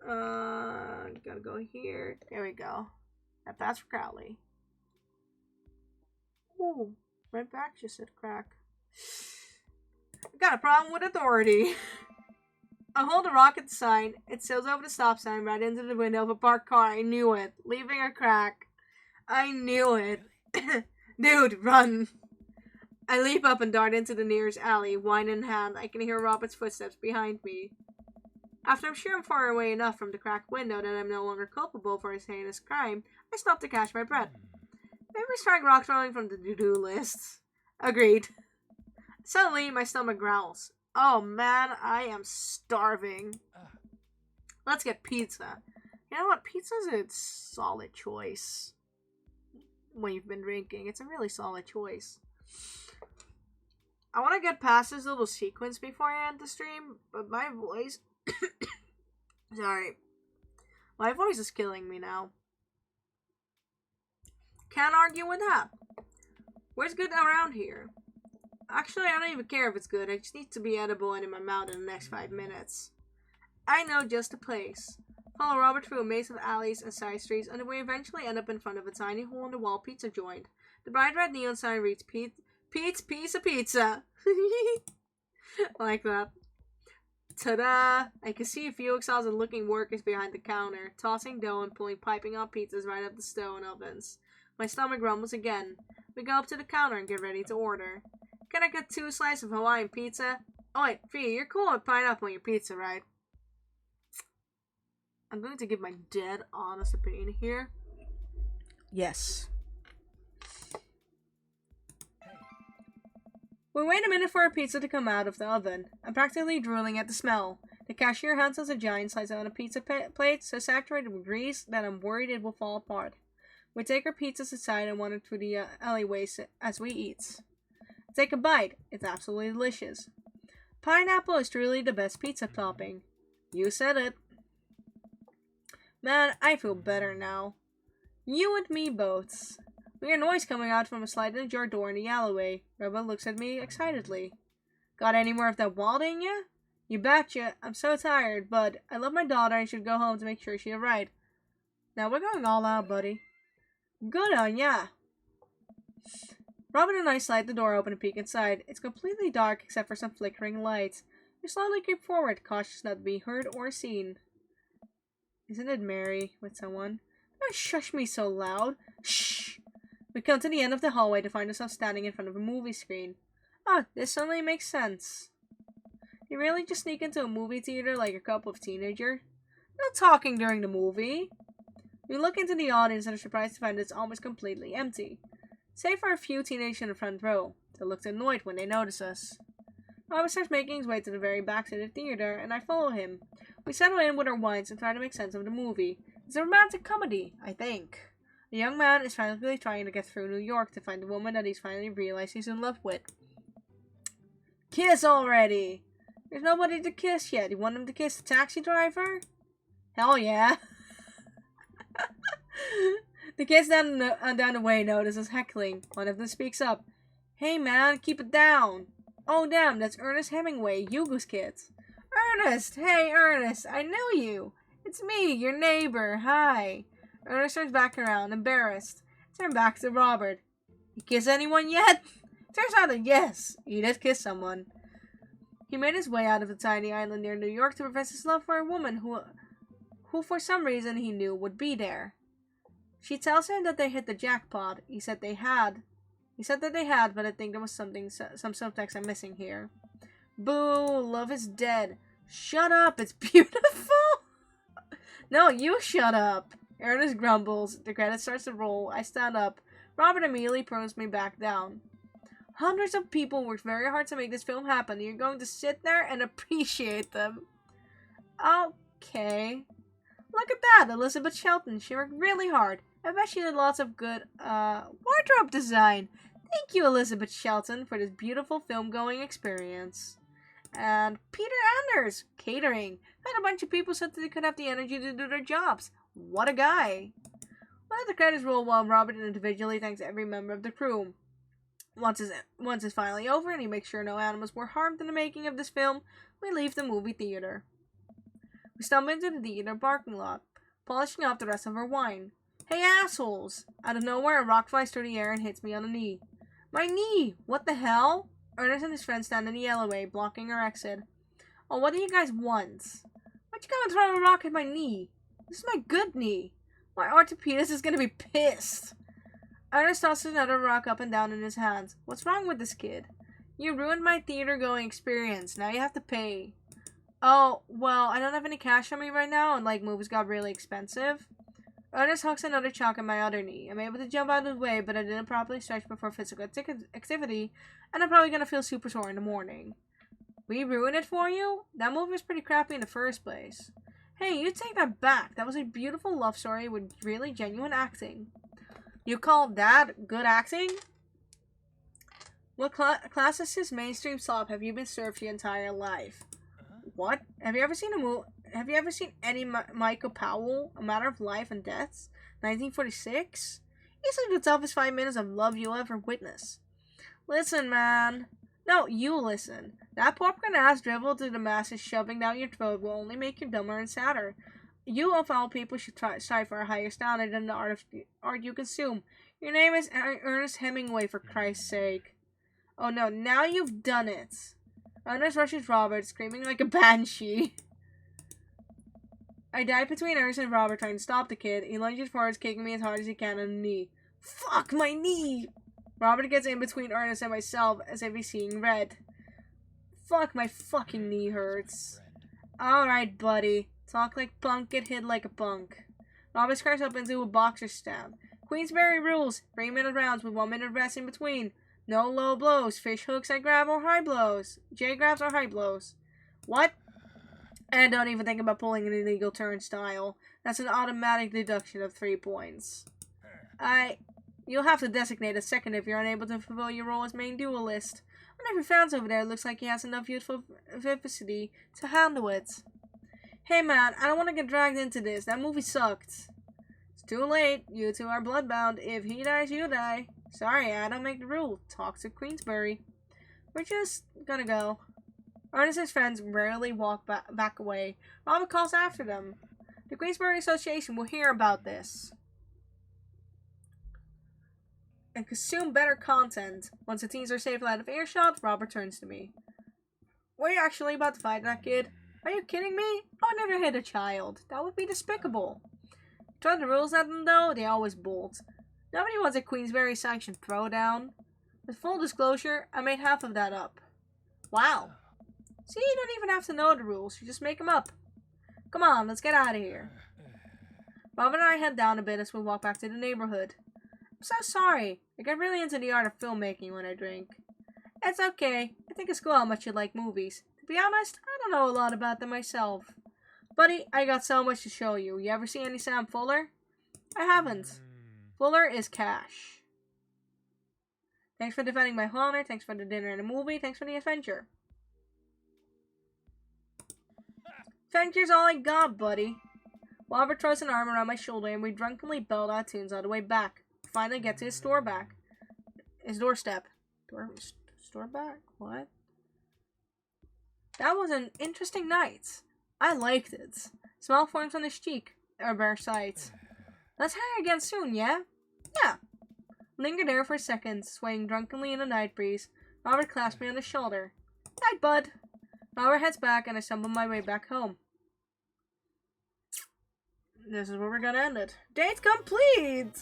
Speaker 3: Gotta go here. There we go. Headpads for Crowley. Ooh, red back just said crack. Got a problem with authority. I hold a rock at the sign. It sails over the stop sign right into the window of a parked car. I knew it. Leaving a crack. I knew it. Dude, run. I leap up and dart into the nearest alley, wine in hand. I can hear Robert's footsteps behind me. After I'm sure I'm far away enough from the cracked window that I'm no longer culpable for his heinous crime, I stop to catch my breath. Maybe strike rock throwing from the to-do list. Agreed. Suddenly, my stomach growls. Oh man, I am starving. Let's get pizza. You know what? Pizza's a solid choice. When you've been drinking, it's a really solid choice. I want to get past this little sequence before I end the stream, but my voice... Sorry. My voice is killing me now. Can't argue with that. Where's good around here? Actually, I don't even care if it's good. I just need to be edible and in my mouth in the next 5 minutes. I know just the place. Follow Robert through a maze of alleys and side streets, and we eventually end up in front of a tiny hole-in-the-wall pizza joint. The bright red neon sign reads, Pete's Piece of Pizza. Like that. Ta-da! I can see a few exhausted-looking workers behind the counter, tossing dough and pulling piping hot pizzas right out the stove and ovens. My stomach rumbles again. We go up to the counter and get ready to order. Can I get 2 slices of Hawaiian pizza? Oh wait, Fee, you're cool with pineapple on your pizza, right? I'm going to give my dead honest opinion here.
Speaker 1: Yes. We wait a minute for our pizza to come out of the oven. I'm practically drooling at the smell. The cashier hands us a giant slice on a pizza plate so saturated with grease that I'm worried it will fall apart. We take our pizzas aside and wander through the alleyways as we eat. Take a bite. It's absolutely delicious. Pineapple is truly the best pizza topping. You said it. Man, I feel better now. You and me both. We hear noise coming out from a slightly ajar door in the alleyway. Robert looks at me excitedly. Got any more of that wild in ya? You betcha. I'm so tired, but I love my daughter and should go home to make sure she's alright. Now we're going all out, buddy. Good on ya. Robert and I slide the door open and peek inside. It's completely dark except for some flickering lights. We slowly creep forward, cautious not to be heard or seen. Isn't it Mary with someone? Don't shush me so loud. Shh! We come to the end of the hallway to find ourselves standing in front of a movie screen. Oh, this suddenly makes sense. You really just sneak into a movie theater like a couple of teenagers? No talking during the movie. We look into the audience and are surprised to find it's almost completely empty. Save for a few teenagers in the front row. They look annoyed when they notice us. Robert starts making his way to the very back of the theater, and I follow him. We settle in with our wines and try to make sense of the movie. It's a romantic comedy, I think. A young man is frantically trying to get through New York to find the woman that he's finally realized he's in love with. Kiss already! There's nobody to kiss yet. You want him to kiss the taxi driver? Hell yeah. The kids down the way notice us heckling. One of them speaks up. Hey man, keep it down. Oh damn, that's Ernest Hemingway, Yugo's kids. Ernest! Hey Ernest, I know you. It's me, your neighbor. Hi. Ernest turns back around, embarrassed. Turn back to Robert. You kiss anyone yet? Turns out that yes, he did kiss someone. He made his way out of the tiny island near New York to profess his love for a woman who for some reason he knew would be there. She tells him that they hit the jackpot. He said that they had, but I think there was some subtext I'm missing here. Boo, love is dead. Shut up, it's beautiful. No, you shut up. Ernest grumbles. The credits starts to roll. I stand up. Robert immediately pulls me back down. Hundreds of people worked very hard to make this film happen. You're going to sit there and appreciate them. Okay. Look at that, Elizabeth Shelton. She worked really hard. I bet she did lots of good wardrobe design. Thank you, Elizabeth Shelton, for this beautiful film-going experience. And Peter Anders, catering. Had a bunch of people so that they could have the energy to do their jobs. What a guy. Let the credits roll while Robert individually thanks every member of the crew. Once it's finally over and he makes sure no animals were harmed in the making of this film, we leave the movie theater. We stumble into the theater parking lot, polishing off the rest of our wine. Hey assholes! Out of nowhere, a rock flies through the air and hits me on the knee. My knee! What the hell? Ernest and his friends stand in the alleyway, blocking our exit. Oh, what do you guys want? Why'd you come and throw a rock at my knee? This is my good knee. My orthopedist is gonna be pissed. Ernest tosses another rock up and down in his hands. What's wrong with this kid? You ruined my theater-going experience. Now you have to pay. Oh, well, I don't have any cash on me right now, and, movies got really expensive. Ernest hucks another chalk at my other knee. I'm able to jump out of the way, but I didn't properly stretch before physical activity, and I'm probably gonna feel super sore in the morning. We ruined it for you? That movie was pretty crappy in the first place. Hey, you take that back. That was a beautiful love story with really genuine acting. You call that good acting? What classicist mainstream slop have you been served your entire life? What? Have you ever seen any Michael Powell, A Matter of Life and Death, 1946? Easily the toughest 5 minutes of love you'll ever witness. Listen, man. No, you listen. That popcorn ass dribble to the masses shoving down your throat will only make you dumber and sadder. You of all people should strive for a higher standard than the art you consume. Your name is Ernest Hemingway, for Christ's sake. Oh no, now you've done it. Ernest rushes Robert, screaming like a banshee. I dive between Ernest and Robert, trying to stop the kid. He lunges forward, kicking me as hard as he can on the knee. Fuck, my knee! Robert gets in between Ernest and myself as if he's seeing red. Fuck, my fucking knee hurts. Alright, buddy. Talk like punk, get hit like a punk. Robert scars up into a boxer stab. Queensberry rules. 3-minute rounds with 1-minute rest in between. No low blows. Fish hooks I grab or high blows. J grabs or high blows. What? And don't even think about pulling an illegal turnstile. That's an automatic deduction of 3 points. You'll have to designate a second if you're unable to fulfill your role as main duelist. One of your fans over there looks like he has enough youthful vivacity to handle it. Hey man, I don't want to get dragged into this. That movie sucked. It's too late. You two are bloodbound. If he dies, you die. Sorry, I don't make the rule. Talk to Queensberry. We're just gonna go. Ernest and his friends rarely walk back away. Robert calls after them. The Queensberry Association will hear about this and consume better content. Once the teens are safely out of earshot, Robert turns to me. Were you actually about to fight that kid? Are you kidding me? I would never hit a child. That would be despicable. Throw the rules at them though, they always bolt. Nobody wants a Queensberry sanctioned throwdown. With full disclosure, I made half of that up. Wow. See, you don't even have to know the rules, you just make them up. Come on, let's get out of here. Bob and I head down a bit as we walk back to the neighborhood. I'm so sorry. I get really into the art of filmmaking when I drink. It's okay. I think it's cool how much you like movies. To be honest, I don't know a lot about them myself. Buddy, I got so much to show you. You ever see any Sam Fuller? I haven't. Fuller is cash. Thanks for defending my honor. Thanks for the dinner and the movie. Thanks for the adventure. Thank you's all I got, buddy.
Speaker 3: Wobber throws an arm around my shoulder and we drunkenly belt out tunes all the way back. Finally get to his doorstep. Store back? What? That was an interesting night. I liked it. Smile forms on his cheek. Our bare sights. Let's hang again soon, yeah? Yeah. Linger there for a second, swaying drunkenly in the night breeze. Robert clasped me on the shoulder. Night, bud. Robert heads back and I stumble my way back home. This is where we're gonna end it. Date complete!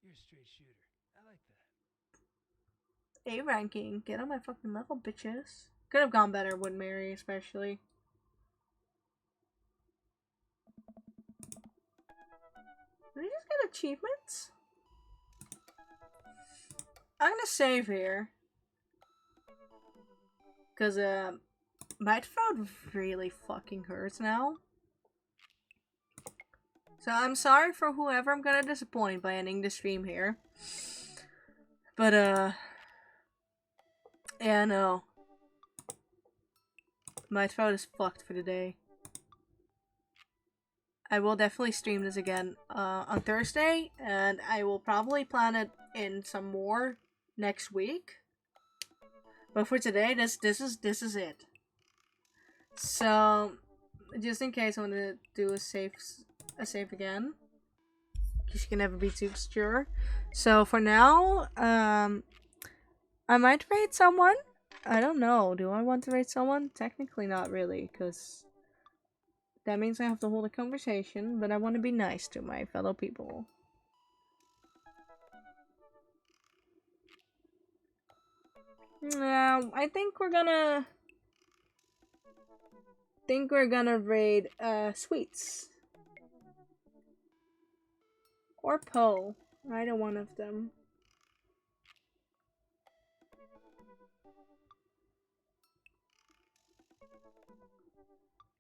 Speaker 4: You're a straight shooter. I like that.
Speaker 3: A ranking. Get on my fucking level, bitches. Could have gone better with Mary, especially. Did we just get achievements? I'm gonna save here. Cause, my throat really fucking hurts now. So I'm sorry for whoever I'm gonna disappoint by ending the stream here. But, yeah, no. My throat is fucked for the day. I will definitely stream this again on Thursday, and I will probably plan it in some more next week. But for today, this is it. So, just in case I want to do a save again, because you can never be too sure. So for now, I might raid someone. I don't know. Do I want to raid someone? Technically not really, because that means I have to hold a conversation, but I want to be nice to my fellow people. I think we're gonna raid Sweets. Or Poe. Either one of them.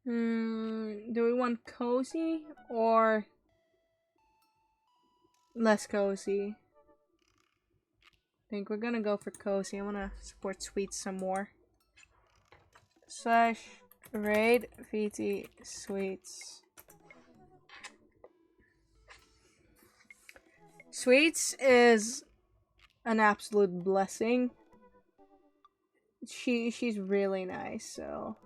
Speaker 3: Do we want cozy or less cozy? I think we're gonna go for cozy. I wanna support Sweets some more. / raid VT Sweets. Sweets is an absolute blessing. She's really nice, so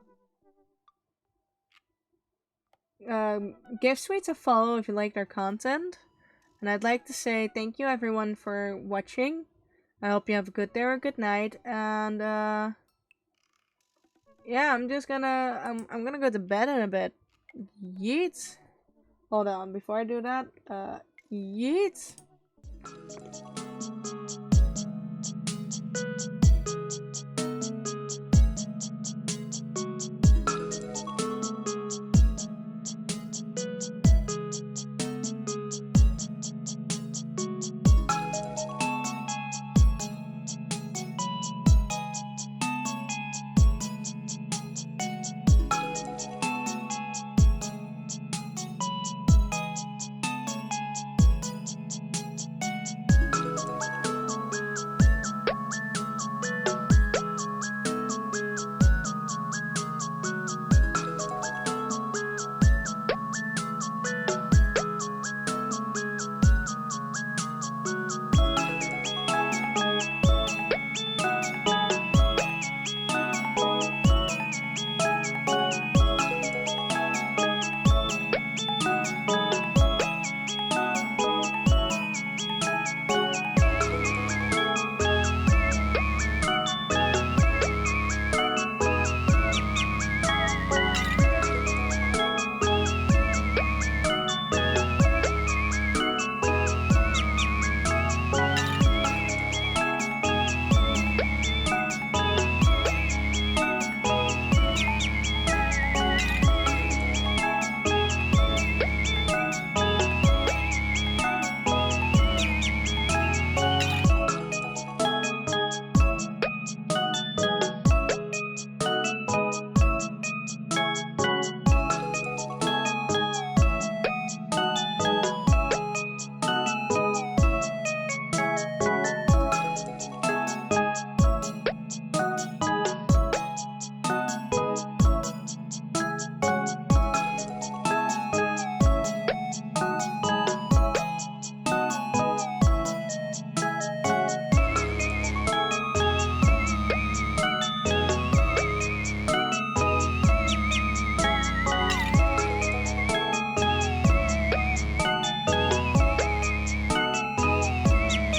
Speaker 3: give Sweets a follow if you like their content. And I'd like to say thank you everyone for watching. I hope you have a good day or a good night, and yeah, I'm gonna go to bed in a bit. Yeet. Hold on, before I do that, yeet.